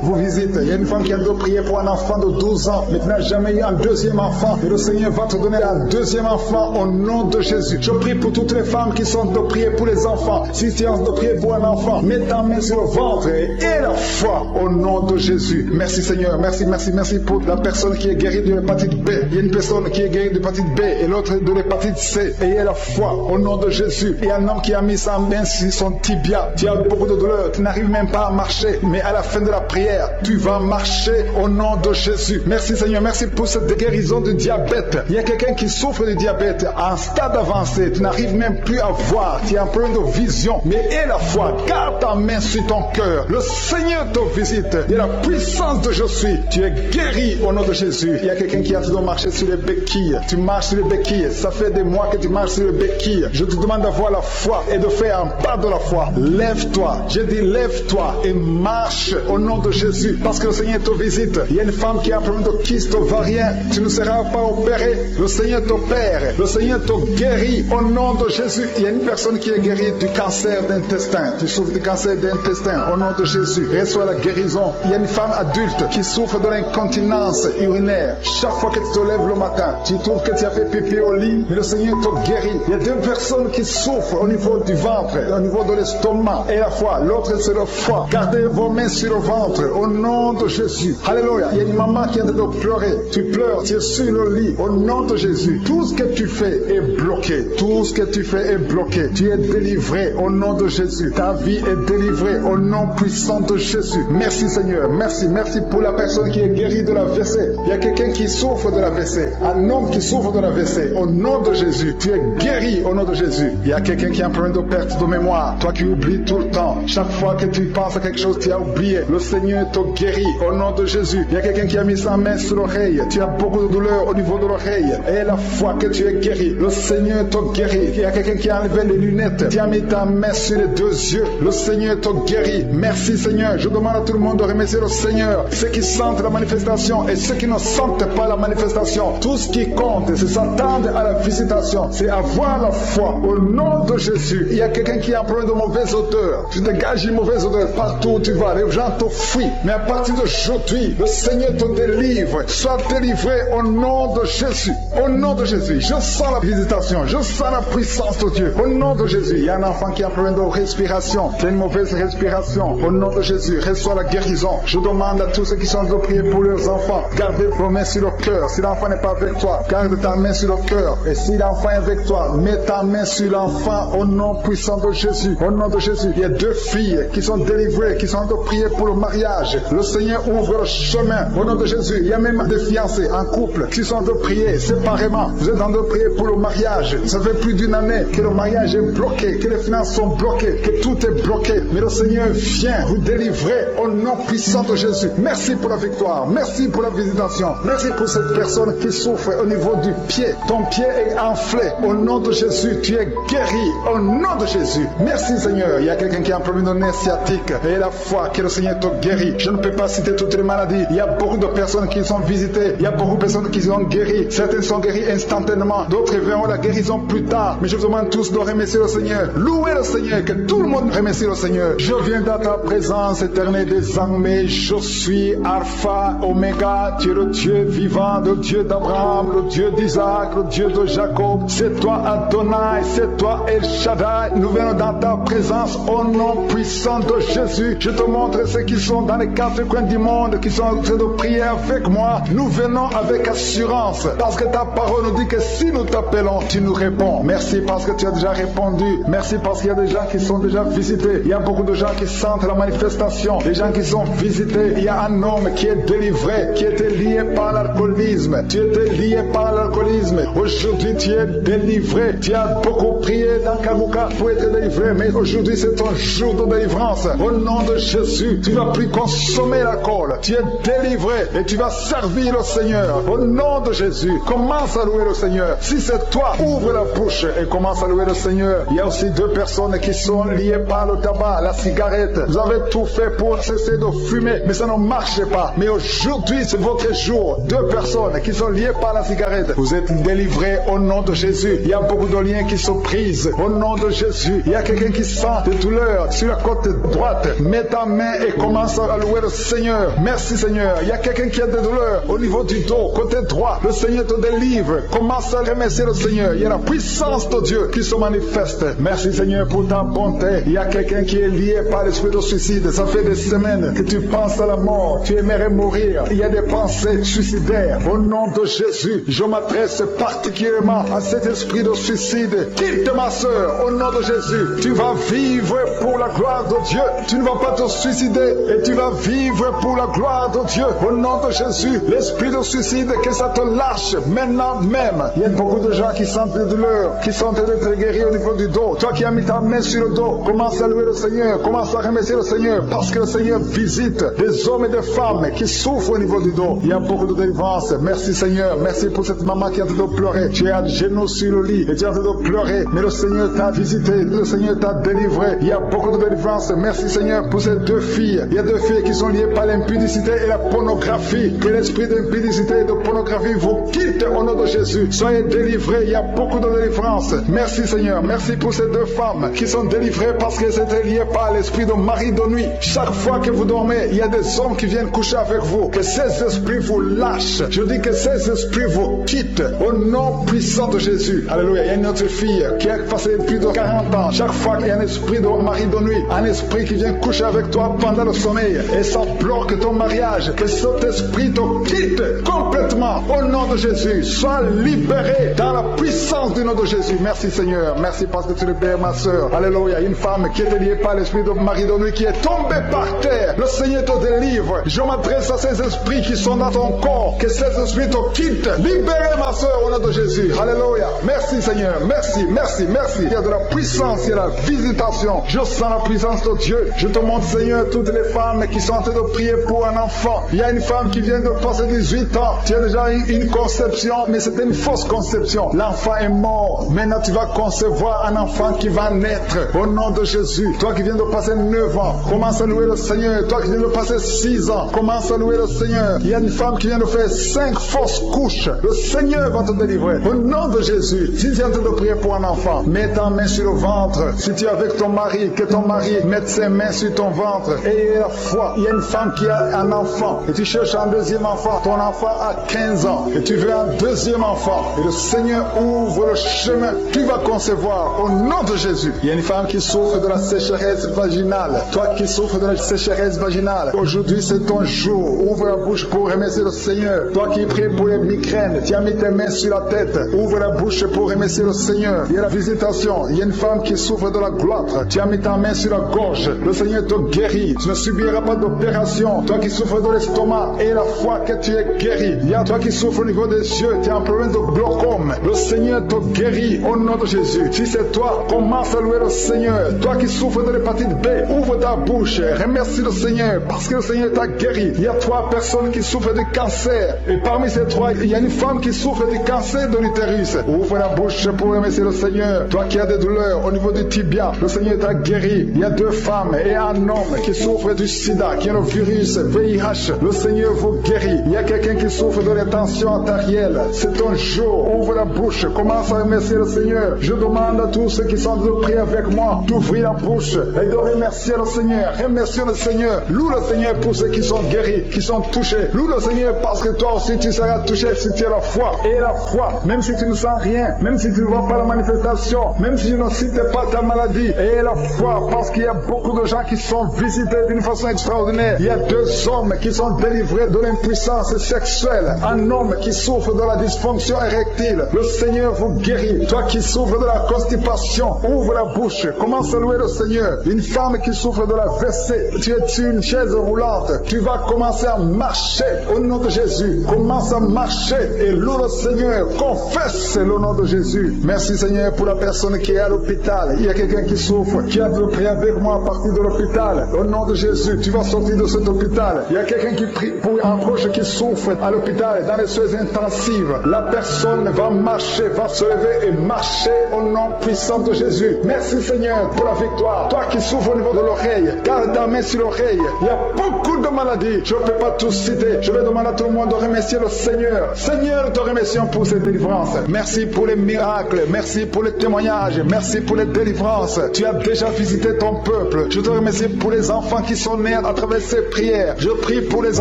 [SPEAKER 2] vous visite. Il y a une femme qui a dû prier pour un enfant de 12 ans mais qui n'a jamais eu un deuxième enfant. Et le Seigneur va te donner un deuxième enfant au nom de Jésus. Je prie pour toutes les femmes qui sont de prier pour les enfants. Si tu es en train de prier pour un enfant, mets ta main sur le ventre et la foi au nom de Jésus. Merci, Seigneur. Merci, merci, merci pour la personne qui est guérie de l'hépatite B. Il y a une personne qui est guérie de l'hépatite B et l'autre de l'hépatite C. Ayez la foi au nom de Jésus. Il y a un homme qui a mis sa main sur son tibia. Tu as beaucoup de douleur. Tu n'arrives même pas à marcher. Mais à la fin de la prière, tu vas marcher au nom de Jésus. Merci, Seigneur. Merci pour cette guérison du diabète. Il y a quelqu'un qui souffre du diabète à un stade avancé. Tu n'arrives même plus à voir. Tu as un problème de vision. Mais aie la foi. Garde ta main sur ton cœur. Le Seigneur te visite. Il y a la puissance de je suis. Tu es guéri au nom de Jésus. Il y a quelqu'un qui a besoin de marcher sur les béquilles. Tu marches sur les béquilles. Ça fait des mois que tu marches sur les béquilles. Je te demande d'avoir la foi et de faire un pas de la foi. Lève-toi. Je dis lève-toi et marche au nom de Jésus. Parce que le Seigneur te visite. Il y a une femme qui a un problème de kyste ovarien. Tu ne seras pas opéré. Le Seigneur t'opère. Le Seigneur te guérit au nom de Jésus. Il y a une personne qui est guérie du cancer d'intestin. Tu souffres du cancer d'intestin au nom de Jésus. Reçois la guérison. Il y a une femme adulte qui souffre de l'incontinence urinaire. Chaque fois que tu te lèves le matin, tu trouves que tu as fait pipi au lit, mais le Seigneur te guérit. Il y a deux personnes qui souffrent au niveau du ventre, au niveau de l'estomac et la foi. L'autre c'est le foie. Gardez vos mains sur le ventre au nom de Jésus. Alléluia. Il y a une maman qui est en train de pleurer. Tu pleures, tu es sur le lit au nom de Jésus. Tout ce que tu fais est bloqué. Tout ce que tu fais est bloqué. Tu es délivré au nom de Jésus. Ta vie est délivrée au nom puissant de Jésus. Merci, Seigneur. Merci. Merci pour la personne qui est guérie de la WC. Il y a quelqu'un qui souffre de la WC. Un homme qui souffre de la WC. Au nom de Jésus. Tu es guéri au nom de Jésus. Il y a quelqu'un qui a un problème de perte de mémoire. Toi qui oublies tout le temps. Chaque fois que tu penses à quelque chose, tu as oublié. Le Seigneur te guérit au nom de Jésus. Il y a quelqu'un qui a mis sa main sur l'oreille. Tu as beaucoup de douleur au niveau de l'oreille. Et la fois que tu es guéri, le Seigneur te guérit. Il y a quelqu'un qui a enlevé les lunettes. Tu as mis ta main sur les deux yeux. Le Seigneur te guérit. Merci, Seigneur. Je demande à tout le monde de remercier le Seigneur. Ceux qui sentent la manifestation et ceux qui ne sentent pas la manifestation. Tout ce qui compte, c'est s'attendre à la visitation. C'est avoir la foi au nom de Jésus. Il y a quelqu'un qui a un problème de mauvaise odeur. Tu dégages une mauvaise odeur partout où tu vas. Les gens te fuient. Mais à partir d'aujourd'hui, le Seigneur te délivre. Sois délivré au nom de Jésus. Au nom de Jésus. Je sens la visitation. Je sens la puissance de Dieu. Au nom de Jésus. Il y a un enfant qui a un problème de respiration. C'est une mauvaise respiration. Au nom de Jésus. Reçois reçois la guérison. Je demande à tous ceux qui sont en train de prier pour leurs enfants, gardez vos mains sur le cœur. Si l'enfant n'est pas avec toi, garde ta main sur le cœur. Et si l'enfant est avec toi, mets ta main sur l'enfant au nom puissant de Jésus. Au nom de Jésus, il y a 2 filles qui sont délivrées, qui sont en train de prier pour le mariage. Le Seigneur ouvre le chemin. Au nom de Jésus, il y a même des fiancés en couple qui sont en train de prier séparément. Vous êtes en train de prier pour le mariage. Ça fait plus d'1 année que le mariage est bloqué, que les finances sont bloquées, que tout est bloqué. Mais le Seigneur vient vous délivrer au nom puissant de Jésus. Merci pour la victoire. Merci pour la visitation. Merci pour cette personne qui souffre au niveau du pied. Ton pied est enflé. Au nom de Jésus, tu es guéri. Au nom de Jésus. Merci Seigneur. Il y a quelqu'un qui a un problème de nez sciatique. Et la foi que le Seigneur te guérit. Je ne peux pas citer toutes les maladies. Il y a beaucoup de personnes qui sont visitées. Il y a beaucoup de personnes qui sont guéries. Certaines sont guéries instantanément. D'autres verront la guérison plus tard. Mais je vous demande tous de remercier le Seigneur. Louez le Seigneur. Que tout le monde remercie le Seigneur. Je viens dans ta présence éternelle des armées. Je suis Alpha, Oméga. Tu es le Dieu vivant, le Dieu d'Abraham, le Dieu d'Isaac, le Dieu de Jacob. C'est toi Adonai, c'est toi El Shaddai. Nous venons dans ta présence au nom puissant de Jésus. Je te montre ceux qui sont dans les 4 coins du monde, qui sont en train de prier avec moi. Nous venons avec assurance, parce que ta parole nous dit que si nous t'appelons, tu nous réponds. Merci parce que tu as déjà répondu. Merci parce qu'il y a des gens qui sont déjà visités. Il y a beaucoup de gens qui sentent la manifestation. Les gens qui sont visités. Il y a un homme qui est délivré, qui était lié par l'alcoolisme. Tu étais lié par l'alcoolisme. Aujourd'hui, tu es délivré. Tu as beaucoup prié dans Kanguka pour être délivré, mais aujourd'hui, c'est ton jour de délivrance. Au nom de Jésus, tu ne vas plus consommer l'alcool. Tu es délivré et tu vas servir le Seigneur. Au nom de Jésus, commence à louer le Seigneur. Si c'est toi, ouvre la bouche et commence à louer le Seigneur. Il y a aussi 2 personnes qui sont liées par le tabac, la cigarette. Vous avez tout fait pour cesser de fumer, mais ça ne marche pas. Mais aujourd'hui, c'est votre jour. 2 personnes qui sont liées par la cigarette. Vous êtes délivrés au nom de Jésus. Il y a beaucoup de liens qui se brisent au nom de Jésus. Il y a quelqu'un qui sent des douleurs sur la côte droite. Mets ta main et commence à louer le Seigneur. Merci Seigneur. Il y a quelqu'un qui a des douleurs au niveau du dos, côté droit. Le Seigneur te délivre. Commence à remercier le Seigneur. Il y a la puissance de Dieu qui se manifeste. Merci Seigneur pour ta bonté. Il y a quelqu'un qui est lié par l'esprit de suicide. Ça fait des semaines que tu penses à la mort. Tu aimerais mourir. Il y a des pensées suicidaires. Au nom de Jésus, je m'adresse particulièrement à cet esprit de suicide. Quitte ma soeur, au nom de Jésus. Tu vas vivre pour la gloire de Dieu. Tu ne vas pas te suicider et tu vas vivre pour la gloire de Dieu. Au nom de Jésus, l'esprit de suicide, que ça te lâche maintenant même. Il y a beaucoup de gens qui sentent des douleurs, qui sont en train d'être guéris au niveau du dos. Toi qui as mis ta main sur le dos, commence à louer le Seigneur, commence à remercier le Seigneur, parce que le Seigneur visite des hommes et des femmes qui souffrent au niveau du dos. Il y a beaucoup de délivrance. Merci Seigneur, merci pour cette maman qui est en train de pleurer. Tu es à genoux sur le lit et tu es en train de pleurer, mais le Seigneur t'a visité, le Seigneur t'a délivré. Il y a beaucoup de délivrance. Merci Seigneur pour ces 2 filles. Il y a 2 filles qui sont liées par l'impudicité et la pornographie. Que l'esprit d'impudicité et de pornographie vous quitte au nom de Jésus. Soyez délivrés. Il y a beaucoup de délivrance. Merci Seigneur. Merci pour ces 2 femmes qui sont délivrées parce qu'elles étaient liées par l'esprit de mari de nuit. Chaque fois que vous dormez, il y a des hommes qui viennent coucher avec vous. Que ces esprits vous lâchent. Je dis que ces esprits vous quittent au nom puissant de Jésus. Alléluia. Il y a une autre fille qui a passé plus de 40 ans. Chaque fois qu'il y a un esprit de mari de nuit, un esprit qui vient coucher avec toi pendant le sommeil et ça bloque ton mariage, que cet esprit te quitte complètement au nom de Jésus. Sois libéré dans la puissance du nom de Jésus. Merci Seigneur. Merci parce que tu libères ma soeur. Alléluia. Une femme qui est liée par l'esprit de mari de nuit qui est tombée par terre. Le Seigneur te délivre. Je m'adresse à ces esprits qui sont dans ton corps. Que ces esprits te quittent. Libérez ma soeur au nom de Jésus. Alléluia. Merci Seigneur. Merci, merci, merci. Il y a de la puissance, il y a la visitation. Je sens la puissance de Dieu. Je te montre Seigneur toutes les femmes qui sont en train de prier pour un enfant. Il y a une femme qui vient de passer 18 ans. Tu as déjà une conception, mais c'était une fausse conception. L'enfant est mort. Maintenant tu vas concevoir un enfant qui va naître au nom de Jésus. Toi qui viens de passer 9 ans, commence à louer le Seigneur. Toi qui viens de passer 6 ans, commence à louer le Seigneur. Il y a une femme qui vient de faire 5 fausses couches. Le Seigneur va te délivrer au nom de Jésus. Si tu es en train de prier pour un enfant, mets ta main sur le ventre. Si tu es avec ton mari, que ton mari mette ses mains sur ton ventre. Et la foi, il y a une femme qui a un enfant et tu cherches un deuxième enfant. Ton enfant a 15 ans et tu veux un deuxième enfant. Et le Seigneur ouvre le chemin. Tu vas concevoir au nom de Jésus. Il y a une femme qui souffre de la sécheresse vaginale. Toi qui souffres de la sécheresse vaginale. Aujourd'hui, c'est ton jour. Ouvre la bouche pour remercier le Seigneur. Toi qui pries pour les migraines, tu as mis tes mains sur la tête. Ouvre la bouche pour remercier le Seigneur. Il y a la visitation. Il y a une femme qui souffre de la gloire. Tu as mis ta main sur la gorge. Le Seigneur te guérit. Tu ne subiras pas d'opération. Toi qui souffres de l'estomac et la foi que tu es guéri. Il y a toi qui souffres au niveau des yeux. Tu as un problème de glaucome. Le Seigneur te guérit au nom de Jésus. Si c'est toi, commence à louer le Seigneur. Toi qui souffres de l'hépatite B, ouvre ta bouche. Remercie le Seigneur parce que le Seigneur t'a guéri. Il y a 3 personnes qui souffrent de cancer. Et parmi ces 3, il y a une femme qui souffre du cancer de l'utérus. Ouvre la bouche pour remercier le Seigneur. Toi qui as des douleurs au niveau du tibia, le Seigneur t'a guéri. Il y a 2 femmes et un homme qui souffrent du sida, qui a le virus VIH. Le Seigneur vous guérit. Il y a quelqu'un qui souffre de l'intention artérielle. C'est ton jour. Ouvre la bouche. Commence à remercier le Seigneur. Je demande à tous ceux qui sont de prier avec moi d'ouvrir la bouche et de remercier le Seigneur. Remercier le Seigneur. Loue le Seigneur pour ceux qui sont guéris, qui sont touchés. Loue le Seigneur parce que toi aussi tu seras touché si tu as la foi. Et la foi, même si tu ne sens rien, même si tu ne vois pas la manifestation, même si tu ne cites pas ta maladie. Et la foi parce qu'il y a beaucoup de gens qui sont visités d'une façon extraordinaire. Il y a 2 hommes qui sont délivrés de l'impuissance sexuelle. Un homme qui souffre de la dysfonction érectile. Le Seigneur vous guérit. Toi qui souffres de la constipation, ouvre la bouche. Commence à louer le Seigneur. Une femme qui souffre de la WC, tu es sur une chaise roulante. Tu vas commencer à marcher au nom de Jésus. Commence à marcher et loue le Seigneur. Confesse le nom de Jésus. Merci Seigneur pour la personne qui est à l'hôpital. Il y a quelqu'un qui souffre, qui a de prier avec moi à partir de l'hôpital. Au nom de Jésus, tu vas sortir de cet hôpital. Il y a quelqu'un qui prie pour un proche qui souffre à l'hôpital, dans les soins intensives. La personne va marcher, va se lever et marcher au nom puissant de Jésus. Merci Seigneur pour la victoire. Toi qui souffres au niveau de l'oreille, garde ta main sur l'oreille. Il y a beaucoup de maladies. Je ne peux pas tous citer. Je vais demander à tout le monde de remercier le Seigneur. Seigneur, nous te remercions pour cette délivrance. Merci pour les miracles. Merci pour les témoignages. Merci pour les délivrances. Tu as déjà visité ton peuple. Je te remercie pour les enfants qui sont nés à travers ces prières. Je prie pour les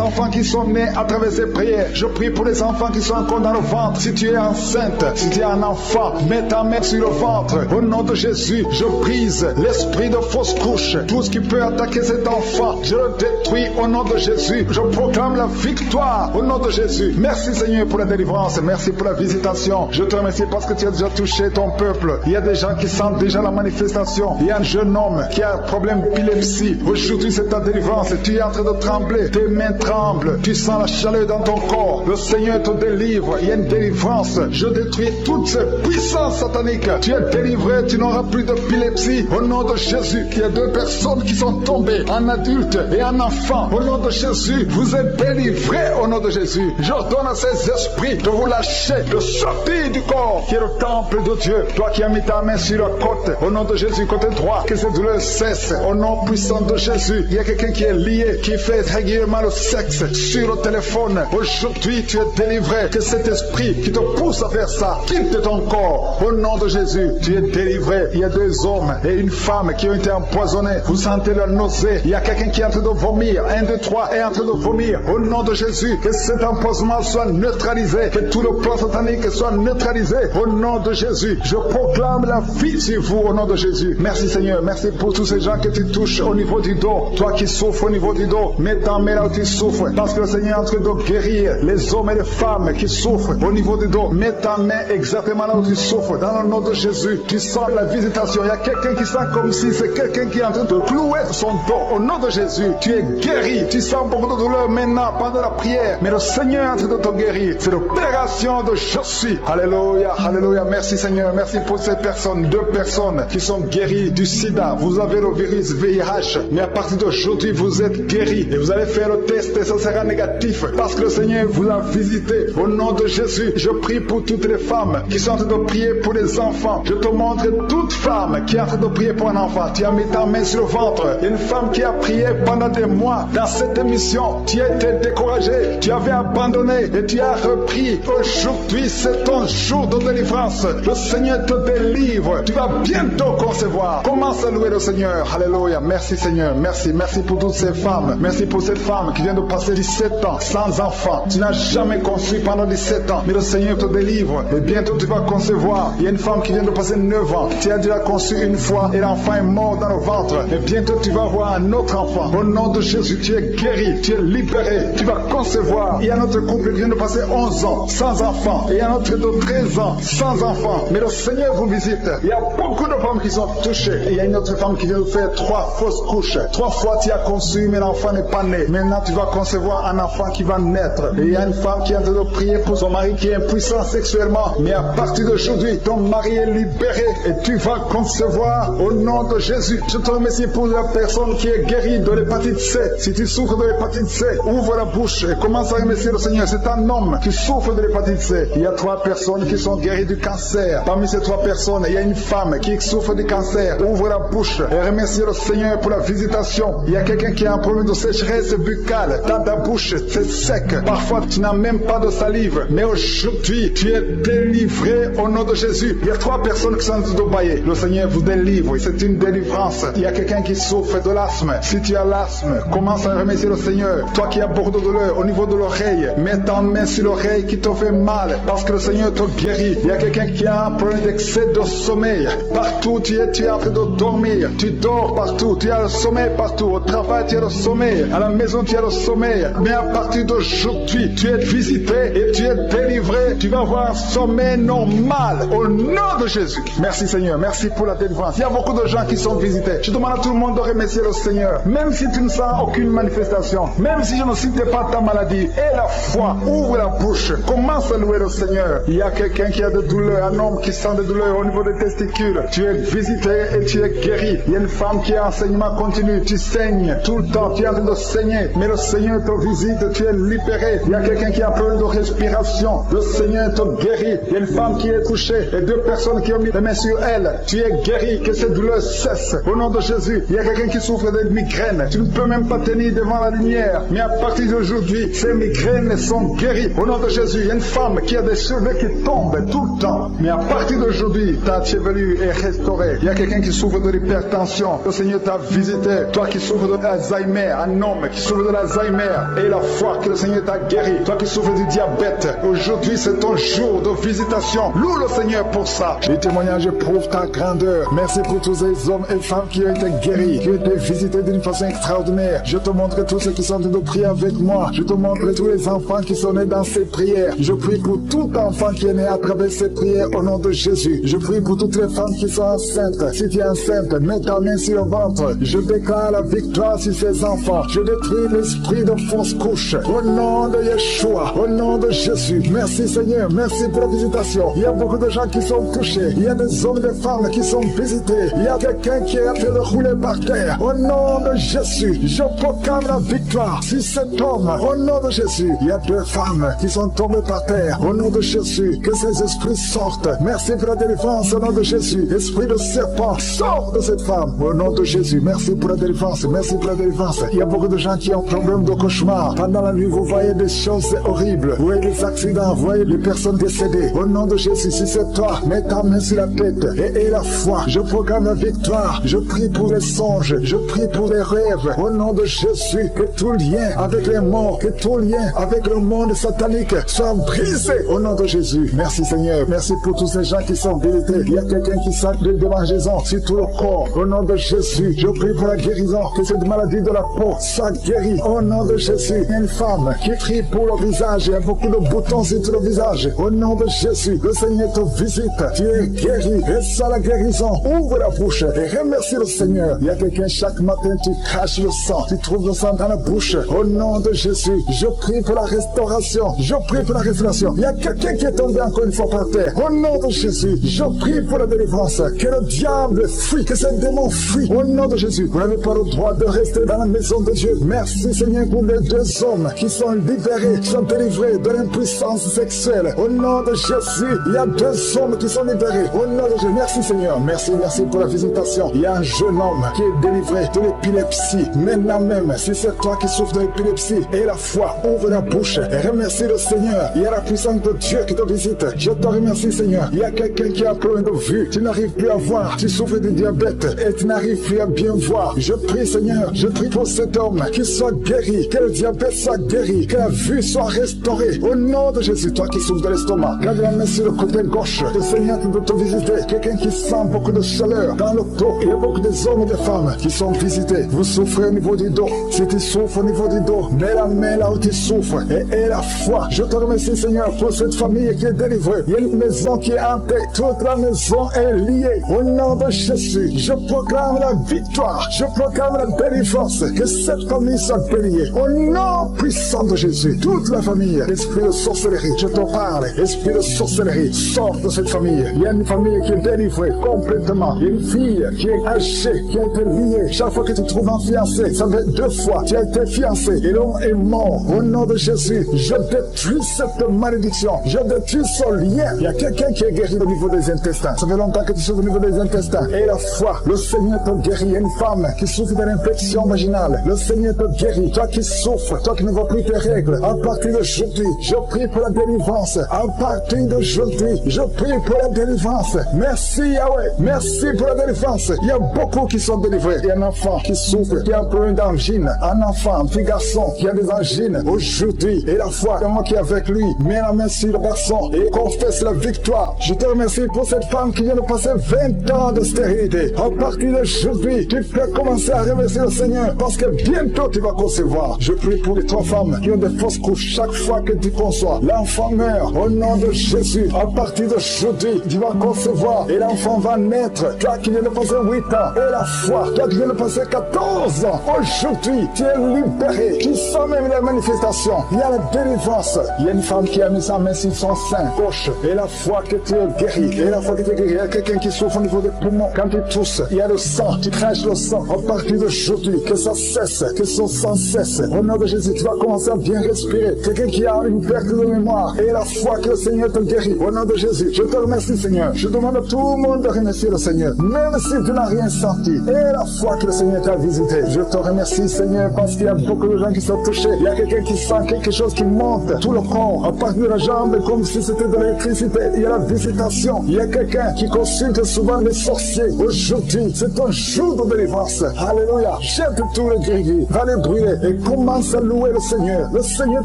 [SPEAKER 2] enfants qui sont nés à travers ces prières. Je prie pour les enfants qui sont encore dans le ventre. Si tu es enceinte, si tu es un enfant, mets ta main sur le ventre. Au nom de Jésus, je brise l'esprit de fausse couche. Tout ce qui peut attaquer cet enfant, je le détruis au nom de Jésus. Je proclame la victoire au nom de Jésus. Merci Seigneur pour la délivrance. Merci pour la visitation. Je te remercie parce que tu as déjà touché ton peuple. Il y a des gens qui sentent déjà la manifestation. Il y a un jeune homme qui a un problème d'épilepsie. Aujourd'hui, c'est ta délivrance. Tu es en train de trembler. Tes mains tremblent. Tu sens la chaleur dans ton corps. Le Seigneur te délivre. Il y a une délivrance. Je détruis toutes ces puissances sataniques. Tu es délivré. Tu n'auras plus d'épilepsie. Au nom de Jésus, il y a 2 personnes qui sont tombées. Un adulte et un enfant. Au nom de Jésus, vous êtes délivrés au nom de Jésus. J'ordonne à ces esprits de vous lâcher, de sortir du corps qui est le temple de Dieu. Toi qui as mis ta main sur la côte, au nom de Jésus, côté droit, que cette douleur cesse. Au nom puissant de Jésus, il y a quelqu'un qui est lié, qui fait régulièrement le sexe sur le téléphone. Aujourd'hui, tu es délivré. Que cet esprit qui te pousse à faire ça quitte ton corps. Au nom de Jésus, tu es délivré. Il y a 2 hommes et une femme qui ont été empoisonnés. Vous sentez la nausée. Il y a quelqu'un qui est en train de vomir. 1, 2, 3 est en train de vomir. Au nom de Jésus, que cet empoisonnement soit neutralisé. Que tout le plan satanique soit neutralisé. Au nom de Jésus, je proclame la vie sur vous au nom de Jésus. Merci Seigneur. Merci pour tous ces gens que tu touches au niveau du dos. Toi qui souffres au niveau du dos, mets ta main là où tu souffres. Parce que le Seigneur est en train de guérir les hommes et les femmes qui souffrent au niveau du dos. Mets ta main exactement là où tu souffres. Dans le nom de Jésus, tu sens la visitation. Il y a quelqu'un qui sent comme si c'est quelqu'un qui est en train de clouer son dos. Au nom de Jésus, tu es guéri. Tu sens beaucoup de douleur maintenant pendant la prière. Mais le Seigneur est en train de te guérir. C'est l'opération de je suis. Alléluia, alléluia. Merci Seigneur. Merci pour ces personnes, 2 personnes qui sont guéries du sida. Vous avez le virus VIH. Mais à partir d'aujourd'hui, vous êtes guéris. Et vous allez faire le test et ça sera négatif. Parce que le Seigneur vous a visité. Au nom de Jésus, je prie pour toutes les femmes qui sont en train de prier pour les enfants. Je te montre toute femme qui est en train de prier pour un enfant. Tu as mis ta main sur le ventre. Une femme qui a prié pendant des mois dans cette émission. Tu as été découragé. Tu avais abandonné et tu as repris. Aujourd'hui, c'est ton jour de délivrance. Le Seigneur te délivre. Tu vas bientôt concevoir. Commence à louer le Seigneur. Alléluia. Merci Seigneur. Merci. Merci pour toutes ces femmes. Merci pour cette femme qui vient de passer 17 ans sans enfant. Tu n'as jamais conçu pendant 17 ans. Mais le Seigneur te délivre. Et bientôt tu vas concevoir. Il y a une femme qui vient de passer 9 ans. Tu as déjà conçu une fois et l'enfant est mort dans le ventre. Et bientôt tu vas avoir un autre notre enfant. Au nom de Jésus, tu es guéri, tu es libéré, tu vas concevoir. Il y a notre couple qui vient de passer 11 ans sans enfant. Et il y a notre de 13 ans sans enfant. Mais le Seigneur vous visite. Il y a beaucoup de femmes qui sont touchées. Et il y a une autre femme qui vient de faire 3 fausses couches. 3 fois tu as conçu, mais l'enfant n'est pas né. Maintenant tu vas concevoir un enfant qui va naître. Et il y a une femme qui est en train de prier pour son mari qui est impuissant sexuellement. Mais à partir d'aujourd'hui, ton mari est libéré et tu vas concevoir au nom de Jésus. Je te remercie pour la personne qui est guérie de l'hépatite C. Si tu souffres de l'hépatite C, ouvre la bouche et commence à remercier le Seigneur. C'est un homme qui souffre de l'hépatite C. Il y a 3 personnes qui sont guéries du cancer. Parmi ces 3 personnes, il y a une femme qui souffre du cancer. Ouvre la bouche et remercie le Seigneur pour la visitation. Il y a quelqu'un qui a un problème de sécheresse buccale. Dans ta bouche, c'est sec. Parfois, tu n'as même pas de salive. Mais aujourd'hui, tu es délivré au nom de Jésus. Il y a 3 personnes qui sont en train de bailler. Le Seigneur vous délivre. C'est une délivrance. Il y a quelqu'un qui souffre de l'asthme. Si tu as l'asthme, commence à remercier le Seigneur. Toi qui as beaucoup de douleur au niveau de l'oreille, mets ta main sur l'oreille qui te fait mal parce que le Seigneur te guérit. Il y a quelqu'un qui a un problème d'excès de sommeil. Partout tu es en train de dormir. Tu dors partout. Tu as le sommeil partout. Au travail, tu as le sommeil. À la maison, tu as le sommeil. Mais à partir d'aujourd'hui, tu es visité et tu es délivré. Tu vas avoir un sommeil normal au nom de Jésus. Merci Seigneur. Merci pour la délivrance. Il y a beaucoup de gens qui sont visités. Je demande à tout le monde de remercier le Seigneur. Même si tu ne sens aucune manifestation, même si je ne citais pas ta maladie, et la foi, ouvre la bouche, commence à louer le Seigneur. Il y a quelqu'un qui a des douleurs, un homme qui sent des douleurs au niveau des testicules. Tu es visité et tu es guéri. Il y a une femme qui a enseignement continu. Tu saignes tout le temps, tu es en train de saigner, mais le Seigneur te visite, tu es libéré. Il y a quelqu'un qui a un problème de respiration. Le Seigneur te guérit. Il y a une femme qui est touchée et 2 personnes qui ont mis les mains sur elle. Tu es guéri, que ces douleurs cessent. Au nom de Jésus, il y a quelqu'un qui souffre de migraines. Tu ne peux même pas tenir devant la lumière. Mais à partir d'aujourd'hui, ces migraines sont guéries. Au nom de Jésus, il y a une femme qui a des cheveux qui tombent tout le temps. Mais à partir d'aujourd'hui, ta chevelure est restaurée. Il y a quelqu'un qui souffre de l'hypertension. Le Seigneur t'a visité. Toi qui souffres de l'Alzheimer, un homme qui souffre de l'Alzheimer. Et la foi que le Seigneur t'a guéri. Toi qui souffres du diabète. Aujourd'hui, c'est ton jour de visitation. Loue le Seigneur pour ça. Les témoignages prouvent ta grandeur. Merci pour tous ces hommes et femmes qui ont été guéris, qui ont été visités d'une façon extraordinaire. Je te montre tous ceux qui sont en train de prier avec moi. Je te montre tous les enfants qui sont nés dans ces prières. Je prie pour tout enfant qui est né à travers ces prières au nom de Jésus. Je prie pour toutes les femmes qui sont enceintes. Si tu es enceinte, mets ta main sur le ventre. Je déclare la victoire sur ces enfants. Je détruis l'esprit de fausse couche. Au nom de Yeshua, au nom de Jésus. Merci Seigneur, merci pour la visitation. Il y a beaucoup de gens qui sont touchés. Il y a des hommes et des femmes qui sont visités. Il y a quelqu'un qui est en train de rouler par terre. Au nom de Jésus, je proclame la victoire sur cet homme. Au nom de Jésus, il y a 2 femmes qui sont tombées par terre. Au nom de Jésus, que ces esprits sortent. Merci pour la délivrance au nom de Jésus. Esprit de serpent, sors de cette femme. Au nom de Jésus, merci pour la délivrance. Merci pour la délivrance. Il y a beaucoup de gens qui ont problème de cauchemar. Pendant la nuit, vous voyez des choses horribles. Vous voyez des accidents, vous voyez des personnes décédées. Au nom de Jésus, si c'est toi, mets ta main sur la tête et la foi. Je proclame la victoire. Je prie pour les songes. Je prie pour les rêves. Au nom de Jésus, que tout lien avec les morts, que tout lien avec le monde satanique soit brisé. Au nom de Jésus. Merci Seigneur. Merci pour tous ces gens qui sont visités. Il y a quelqu'un qui sent des démangeaisons sur tout le corps. Au nom de Jésus, je prie pour la guérison. Que cette maladie de la peau soit guérie. Au nom de Jésus. Une femme qui prie pour le visage. Il y a beaucoup de boutons sur tout le visage. Au nom de Jésus, le Seigneur te visite. Tu es guéri. Et ça la guérison. Ouvre la bouche et remercie le Seigneur. Il y a quelqu'un chaque matin, tu craches le sang. Tu trouves le sang dans la bouche. Au nom de Jésus, je prie pour la restauration. Je prie pour la restauration. Il y a quelqu'un qui est tombé encore une fois par terre. Au nom de Jésus, je prie pour la délivrance. Que le diable fuit, que ces démons fuient. Au nom de Jésus, vous n'avez pas le droit de rester dans la maison de Dieu. Merci Seigneur pour les 2 hommes qui sont libérés, qui sont délivrés de l'impuissance sexuelle. Au nom de Jésus, il y a 2 hommes qui sont libérés. Au nom de Jésus, merci Seigneur. Merci pour la visitation. Il y a un jeune homme qui est délivré de l'épilepsie. Maintenant même, si c'est toi qui souffres de l'épilepsie, et la foi, ouvre la bouche et remercie le Seigneur. Il y a la puissance de Dieu qui te visite. Je te remercie Seigneur. Il y a quelqu'un qui a un problème de vue. Tu n'arrives plus à voir. Tu souffres de diabète et tu n'arrives plus à bien voir. Je prie Seigneur. Je prie pour cet homme qui soit guéri. Que le diabète soit guéri. Que la vue soit restaurée. Au nom de Jésus, toi qui souffres de l'estomac, garde la main sur le côté gauche. Le Seigneur peut te visiter. Quelqu'un qui sent beaucoup de chaleur dans le dos. Il y a beaucoup d'hommes et de femmes qui sont visités côté. Vous souffrez au niveau du dos. Si tu souffres au niveau du dos, mets la main là où tu souffres et la foi. Je te remercie, Seigneur, pour cette famille qui est délivrée. Il y a une maison qui est hantée. Toute la maison est liée. Au nom de Jésus, je proclame la victoire. Je proclame la délivrance. Que cette famille soit bénie. Au nom puissant de Jésus, toute la famille, esprit de sorcellerie, je te parle. Esprit de sorcellerie, sors de cette famille. Il y a une famille qui est délivrée complètement. Il y a une fille qui est âgée, qui a été liée. Chaque fois que tu trouves un fiancé, ça fait 2 fois, tu as été fiancé et l'homme est mort. Au nom de Jésus, je détruis cette malédiction. Je détruis ce lien. Il y a quelqu'un qui est guéri au niveau des intestins. Ça fait longtemps que tu souffres au niveau des intestins. Et la foi, le Seigneur te guérit. Il y a une femme qui souffre d'une infection vaginale. Le Seigneur te guérit. Toi qui souffres, toi qui ne vois plus tes règles. À partir d'aujourd'hui, je prie pour la délivrance. À partir d'aujourd'hui, je prie pour la délivrance. Merci Yahweh. Merci pour la délivrance. Il y a beaucoup qui sont délivrés. Il y a un enfant qui souffre, qui a un problème d'angine. Un enfant, un petit garçon qui a des angines aujourd'hui. Et la foi, c'est moi qui est avec lui. Mets la main sur le garçon et confesse la victoire. Je te remercie pour cette femme qui vient de passer 20 ans de stérilité. À partir d'aujourd'hui, tu peux commencer à remercier le Seigneur parce que bientôt tu vas concevoir. Je prie pour les 3 femmes qui ont des fausses couches. Chaque fois que tu conçois, l'enfant meurt. Au nom de Jésus, à partir d'aujourd'hui, tu vas concevoir et l'enfant va naître. Toi qui viens de passer 8 ans, et la foi, toi qui viens de passer 14 ans, aujourd'hui, tu es libéré. Tu sens même la manifestation. Il y a la délivrance. Il y a une femme qui a mis sa main sur son sein gauche et la foi que tu es guéri. Et la foi que tu es guéri. Il y a quelqu'un qui souffre au niveau des poumons. Quand tu tousses, il y a le sang. Tu craches le sang. À partir d'aujourd'hui, que ça cesse, que son sang cesse. Au nom de Jésus, tu vas commencer à bien respirer. Quelqu'un qui a une perte de mémoire et la foi que le Seigneur te guérit. Au nom de Jésus, je te remercie, Seigneur. Je demande à tout le monde de remercier le Seigneur. Même si tu n'as rien senti. Et la foi que le Seigneur t'a visité. Je te remercie, Seigneur, parce qu'il y a beaucoup de gens qui sont touchés. Il y a quelqu'un qui sent quelque chose qui monte tout le corps, à partir de la jambe, comme si c'était de l'électricité. Il y a la visitation. Il y a quelqu'un qui consulte souvent les sorciers. Aujourd'hui, c'est un jour de délivrance. Alléluia. Jette tous les gris, va les brûler et commence à louer le Seigneur. Le Seigneur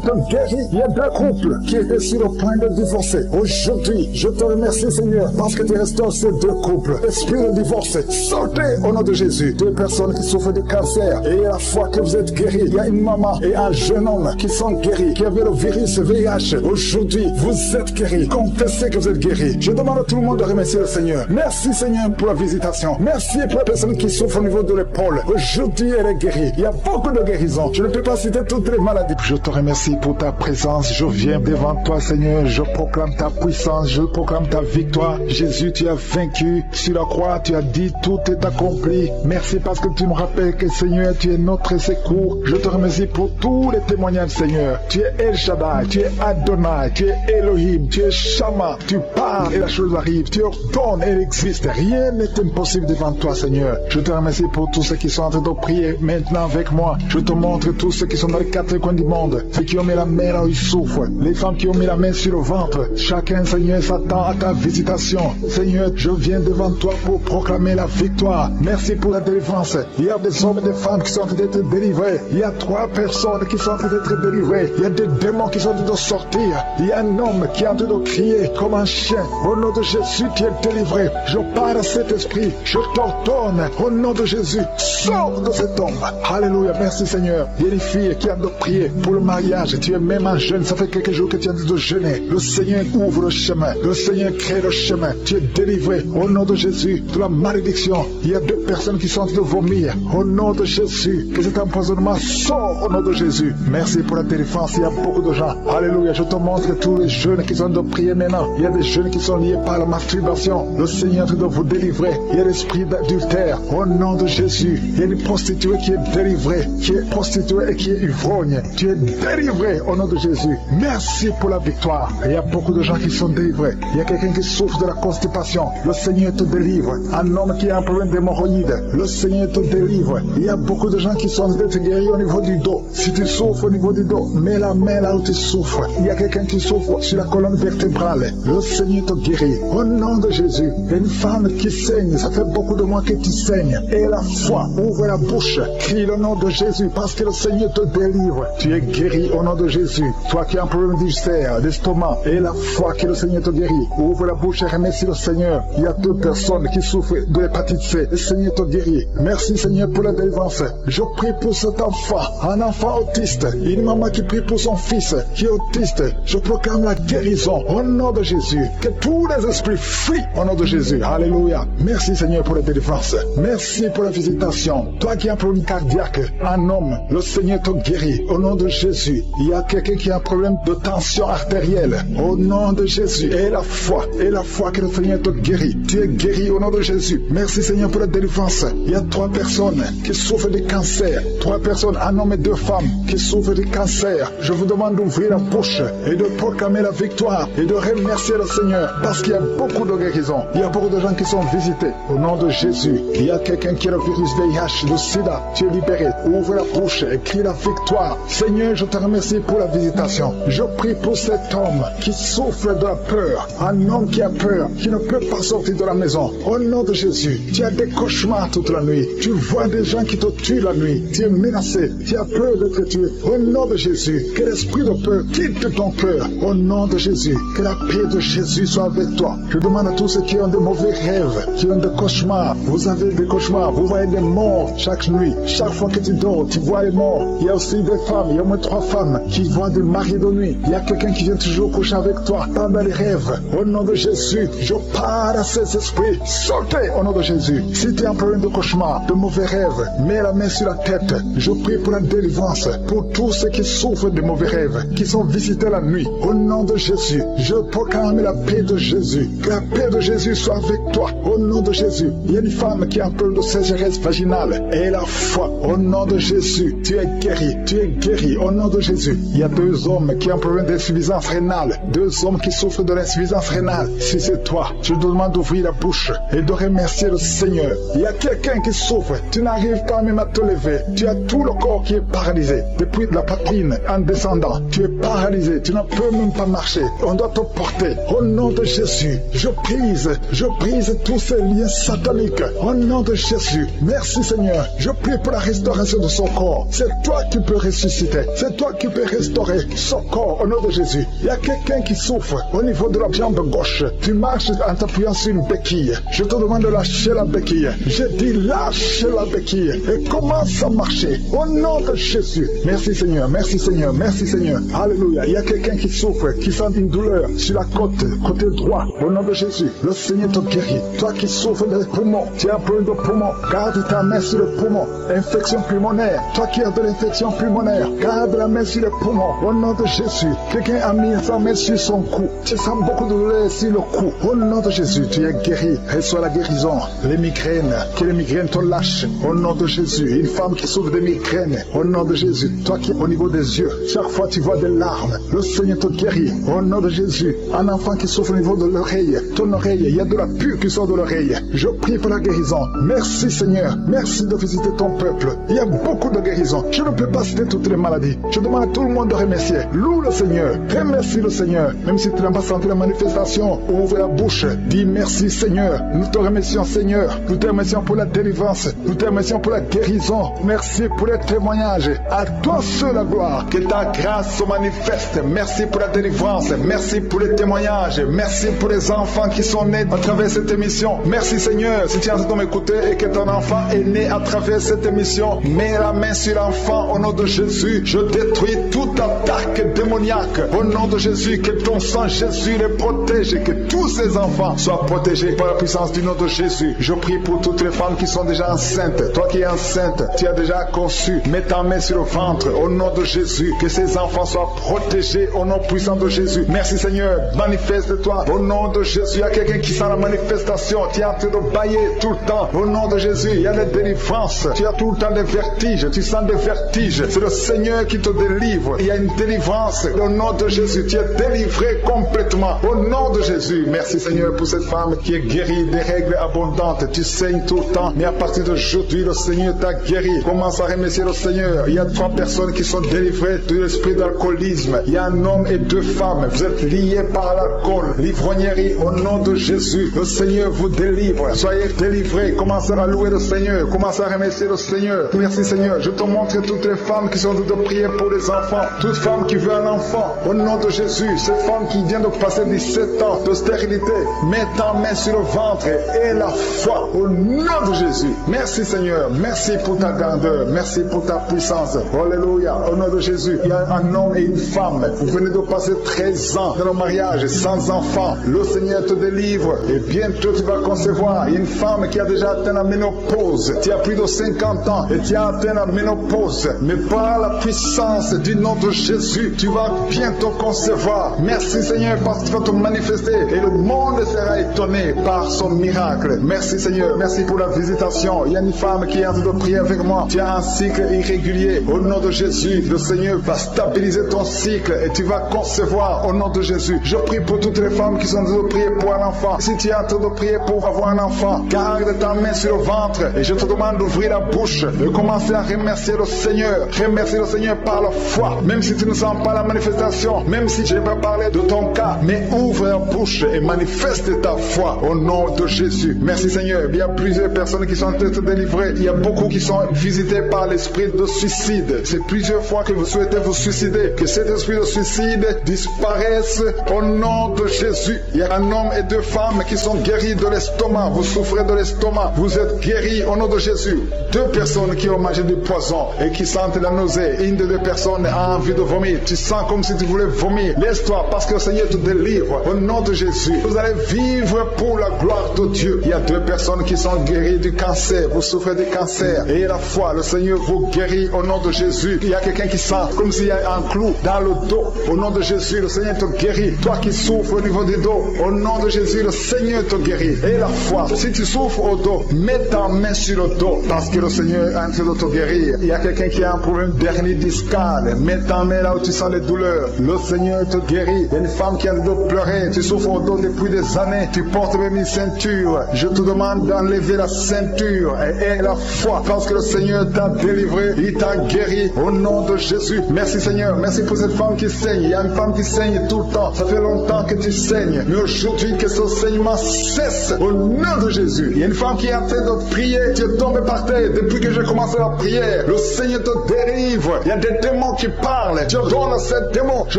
[SPEAKER 2] te guérit. Il y a 2 couples qui étaient sur le point de divorcer. Aujourd'hui, je te remercie, Seigneur, parce que tu restaures ces 2 couples. Esprit de divorce, sortez au nom de Jésus. 2 personnes qui souffrent de cancer et à la fois que vous êtes guéris. Il y a une maman et un jeune homme qui sont guéris, qui avaient le virus VIH. Aujourd'hui, vous êtes guéris. Confessez que vous êtes guéris. Je demande à tout le monde de remercier le Seigneur. Merci, Seigneur, pour la visitation. Merci pour la personne qui souffre au niveau de l'épaule. Aujourd'hui, elle est guérie. Il y a beaucoup de guérisons. Je ne peux pas citer toutes les maladies. Je te remercie pour ta présence. Je viens devant toi, Seigneur. Je proclame ta puissance. Je proclame ta victoire. Jésus, tu as vaincu. Sur la croix, tu as dit tout est accompli. Merci parce que tu me rappelles que, Seigneur, tu es notre secours. Je te remercie pour tous les témoignages, Seigneur. Tu es El Shaddai, tu es Adonai, tu es Elohim, tu es Shama. Tu parles et la chose arrive. Tu ordonnes et elle existe. Rien n'est impossible devant toi, Seigneur. Je te remercie pour tous ceux qui sont en train de prier maintenant avec moi. Je te montre tous ceux qui sont dans les 4 coins du monde. Ceux qui ont mis la main là où ils souffrent. Les femmes qui ont mis la main sur le ventre. Chacun, Seigneur, s'attend à ta visitation. Seigneur, je viens devant toi pour proclamer la victoire. Merci pour la délivrance. Il y a des hommes et des femmes qui sont en train d'être délivrés. Il y a 3 personnes qui sont en train d'être délivrées. Il y a des démons qui sont en train de sortir. Il y a un homme qui est en train de crier comme un chien. Au nom de Jésus, tu es délivré. Je parle à cet esprit. Je t'ordonne. Au nom de Jésus, sors de cet homme. Alléluia. Merci, Seigneur. Il y a une fille qui a de prier pour le mariage. Tu es même un jeune. Ça fait quelques jours que tu as de jeûner. Le Seigneur ouvre le chemin. Le Seigneur crée le chemin. Tu es délivré. Au nom de Jésus, de la malédiction. Il y a 2 personnes qui sont en train de vomir. Au nom de Jésus, que cet empoisonnement sort au nom de Jésus. Merci pour la délivrance. Il y a beaucoup de gens. Alléluia. Je te montre tous les jeunes qui sont de prier maintenant. Il y a des jeunes qui sont liés par la masturbation. Le Seigneur est en train de vous délivrer. Il y a l'esprit d'adultère. Au nom de Jésus, il y a une prostituée qui est délivrée, qui est prostituée et qui est ivrogne. Tu es délivré au nom de Jésus. Merci pour la victoire. Il y a beaucoup de gens qui sont délivrés. Il y a quelqu'un qui souffre de la constipation. Le Seigneur te délivre. Un homme qui a un problème d'hémorroïdes. Le Seigneur te délivre. Il y a beaucoup de gens qui sont d'être guéris au niveau du dos. Si tu souffres au niveau du dos, mets la main là où tu souffres. Il y a quelqu'un qui souffre sur la colonne vertébrale. Le Seigneur te guérit. Au nom de Jésus, il y a une femme qui saigne. Ça fait beaucoup de mois que tu saignes. Et la foi, ouvre la bouche. Crie le nom de Jésus parce que le Seigneur te délivre. Tu es guéri au nom de Jésus. Toi qui as un problème d'ulcère, d'estomac, et la foi que le Seigneur te guérit. Ouvre la bouche et remercie le Seigneur. Il y a 2 personnes qui souffrent de l'hépatite C. Le Seigneur te guérit. Merci Seigneur. Seigneur, pour la délivrance. Je prie pour cet enfant, un enfant autiste, une maman qui prie pour son fils qui est autiste. Je proclame la guérison au nom de Jésus. Que tous les esprits fuient au nom de Jésus. Alléluia. Merci Seigneur pour la délivrance. Merci pour la visitation. Toi qui as un problème cardiaque, un homme, le Seigneur te guérit au nom de Jésus. Il y a quelqu'un qui a un problème de tension artérielle au nom de Jésus. Et la foi que le Seigneur te guérit. Tu es guéri au nom de Jésus. Merci Seigneur pour la délivrance. Il y a 3 personnes qui souffrent de cancer. 3 personnes, un homme et 2 femmes qui souffrent de cancer. Je vous demande d'ouvrir la bouche et de proclamer la victoire et de remercier le Seigneur parce qu'il y a beaucoup de guérisons. Il y a beaucoup de gens qui sont visités au nom de Jésus. Il y a quelqu'un qui a le virus VIH, le sida. Tu es libéré. Ouvre la bouche et crie la victoire. Seigneur, je te remercie pour la visitation. Je prie pour cet homme qui souffre de la peur. Un homme qui a peur, qui ne peut pas sortir de la maison. Au nom de Jésus, tu as des cauchemars toute la nuit. Tu vois des gens qui te tuent la nuit. Tu es menacé. Tu as peur d'être tué. Au nom de Jésus, que l'esprit de peur quitte ton cœur. Au nom de Jésus, que la paix de Jésus soit avec toi. Je demande à tous ceux qui ont de mauvais rêves, qui ont des cauchemars. Vous avez des cauchemars. Vous voyez des morts chaque nuit. Chaque fois que tu dors, tu vois les morts. Il y a aussi des femmes. Il y a au moins 3 femmes qui voient des maris de nuit. Il y a quelqu'un qui vient toujours coucher avec toi pendant les rêves. Au nom de Jésus, je parle à ces esprits. Sortez au nom de Jésus. Si tu as un problème de cauchemar, de mauvais rêves, mets la main sur la tête. Je prie pour la délivrance, pour tous ceux qui souffrent de mauvais rêves, qui sont visités la nuit. Au nom de Jésus, je proclame la paix de Jésus. Que la paix de Jésus soit avec toi. Au nom de Jésus, il y a une femme qui a un problème de sécheresse vaginale. Et la foi, au nom de Jésus, tu es guéri. Tu es guéri au nom de Jésus. Il y a 2 hommes qui ont un problème d'insuffisance rénale. 2 hommes qui souffrent de l'insuffisance rénale. Si c'est toi, je te demande d'ouvrir la bouche et de remercier le Seigneur. Il y a quelqu'un qui souffre. Tu n'arrives pas même à te lever. Tu as tout le corps qui est paralysé. Depuis la poitrine en descendant, tu es paralysé. Tu ne peux même pas marcher. On doit te porter. Au nom de Jésus, je brise tous ces liens sataniques. Au nom de Jésus, merci Seigneur. Je prie pour la restauration de son corps. C'est toi qui peux ressusciter. C'est toi qui peux restaurer son corps au nom de Jésus. Il y a quelqu'un qui souffre au niveau de la jambe gauche. Tu marches en t'appuyant sur une béquille. Je te demande de lâcher la béquille. Je dis lâche la béquille et commence à marcher au nom de Jésus. Merci Seigneur, merci Seigneur, merci Seigneur. Alléluia. Il y a quelqu'un qui souffre, qui sent une douleur sur la côté droit. Au nom de Jésus, le Seigneur te guérit. Toi qui souffres des poumons, tu as un problème de poumon, garde ta main sur le poumon. Infection pulmonaire, toi qui as de l'infection pulmonaire, garde la main sur le poumon. Au nom de Jésus, quelqu'un a mis sa main sur son cou. Tu sens beaucoup de douleur sur le cou. Au nom de Jésus, tu es guéri. Reçois la guérison. Les migraines, que les migraines te lâchent. Au nom de Jésus, une femme qui souffre de migraines. Au nom de Jésus, toi qui es au niveau des yeux, chaque fois tu vois des larmes. Le Seigneur te guérit. Au nom de Jésus, un enfant qui souffre au niveau de l'oreille. Ton oreille, il y a de la pure qui sort de l'oreille. Je prie pour la guérison. Merci Seigneur. Merci de visiter ton peuple. Il y a beaucoup de guérisons. Je ne peux pas citer toutes les maladies. Je demande à tout le monde de remercier. Loue le Seigneur. Remercie le Seigneur. Même si tu n'as pas senti la manifestation, ouvre la bouche. Dis merci Seigneur. Nous te remercions Seigneur. Nous te remercions pour la délivrance. Nous te remercions pour la guérison. Merci pour les témoignages. À toi seul la gloire. Que ta grâce se manifeste. Merci pour la délivrance. Merci pour les témoignages. Merci pour les enfants qui sont nés à travers cette émission. Merci Seigneur. Si tu es en train de m'écouter et que ton enfant est né à travers cette émission, mets la main sur l'enfant au nom de Jésus. Je détruis toute attaque démoniaque. Au nom de Jésus, que ton sang Jésus les protège et que tous ces enfants soient protégés par la puissance du nom de Jésus. Je prie pour toutes les femmes qui sont déjà enceintes. Toi qui es enceinte, tu as déjà conçu. Mets ta main sur le ventre au nom de Jésus. Que ces enfants soient protégés au nom puissant de Jésus. Merci Seigneur. Manifeste-toi au nom de Jésus. Il y a quelqu'un qui sent la manifestation. Tu es en train de bailler tout le temps. Au nom de Jésus, il y a des délivrances. Tu as tout le temps des vertiges. Tu sens des vertiges. C'est le Seigneur qui te délivre. Il y a une délivrance. Au nom de Jésus, tu es délivré complètement. Au nom de Jésus. Merci Seigneur pour cette femme qui est guérie des règles abondantes. Tu saignes tout le temps. Mais à partir d'aujourd'hui, le Seigneur t'a guéri. Commence à remercier le Seigneur. Il y a 3 personnes qui sont délivrées de l'esprit d'alcoolisme. Il y a un homme et 2 femmes. Vous êtes liés par l'alcool. L'ivrognerie au nom de Jésus. Le Seigneur vous délivre. Soyez délivrés. Commencez à louer le Seigneur. Commencez à remercier le Seigneur. Merci Seigneur. Je te montre toutes les femmes qui sont en train de prier pour les enfants. Toute femme qui veut un enfant. Au nom de Jésus. Cette femme qui vient de passer 17 ans de stérilité. Mets ta main sur le ventre et la foi. Au nom de Jésus. Merci Seigneur. Merci pour ta grandeur. Merci pour ta puissance. Alléluia. Au nom de Jésus, il y a un homme et une femme. Vous venez de passer 13 ans dans le mariage sans enfant. Le Seigneur te délivre et bientôt tu vas concevoir. Il y a une femme qui a déjà atteint la ménopause. Tu as plus de 50 ans et tu as atteint la ménopause. Mais par la puissance du nom de Jésus, tu vas bientôt concevoir. Merci Seigneur parce que tu vas te manifester et le monde sera étonné par son miracle. Merci Seigneur. Merci pour la visitation. Il y a une femme qui est en train de prier avec moi. Tu as un cycle irrégulier. Au nom de Jésus, le Seigneur va stabiliser ton cycle et tu vas concevoir au nom de Jésus. Je prie pour toutes les femmes qui sont en train de prier pour un enfant. Si tu es en train de prier pour avoir un enfant, garde ta main sur le ventre et je te demande d'ouvrir la bouche, de commencer à remercier le Seigneur. Remercier le Seigneur par la foi. Même si tu ne sens pas la manifestation, même si je n'ai pas parlé de ton cas, mais ouvre la bouche et manifeste ta foi au nom de Jésus. Merci Seigneur. Il y a plusieurs personnes qui sont en train de se délivrer. Il y a beaucoup qui sont visités par l'esprit de suicide. C'est plusieurs fois que vous souhaitez vous suicider. Que cet esprit de suicide disparaisse au nom de Jésus. Il y a un homme et deux femmes qui sont guéris de l'estomac. Vous souffrez de l'estomac. Vous êtes guéris au nom de Jésus. Deux personnes qui ont mangé du poison et qui sentent la nausée. Une des deux personnes a envie de vomir. Tu sens comme si tu voulais vomir. Laisse-toi parce que le Seigneur te délivre au nom de Jésus. Vous allez vivre pour la gloire de Dieu. Il y a deux personnes qui sont guéries du cancer. Vous souffrez du cancer. Et la foi, le Seigneur vous guérit au nom de Jésus. Il y a quelqu'un qui sent comme s'il y a un clou dans le dos. Au nom de Jésus, le Seigneur te guérit. Toi qui souffres au niveau du dos, au nom de Jésus, le Seigneur te guérit. Et la foi, si tu souffres au dos, mets ta main sur le dos parce que le Seigneur est en train de te guérir. Il y a quelqu'un qui a un problème d'hernie discale. Mets ta main là où tu sens les douleurs. Le Seigneur te guérit. Il y a une femme qui a le dos pleuré. Tu souffres au dos depuis des années. Tu portes même une ceinture. Je te demande d'enlever la ceinture et la foi parce que le Seigneur t'a délivré. Il t'a guéri au nom de Jésus. Merci Seigneur. Merci pour cette femme qui saigne. Il y a une femme qui saigne tout le temps. Ça fait longtemps que tu saignes. Mais aujourd'hui, que ce saignement cesse au nom de Jésus. Il y a une femme qui est en train de prier. Tu es tombé par terre depuis que j'ai commencé la prière. Le Seigneur te délivre. Il y a des démons qui parlent. Je donne à ces démons, je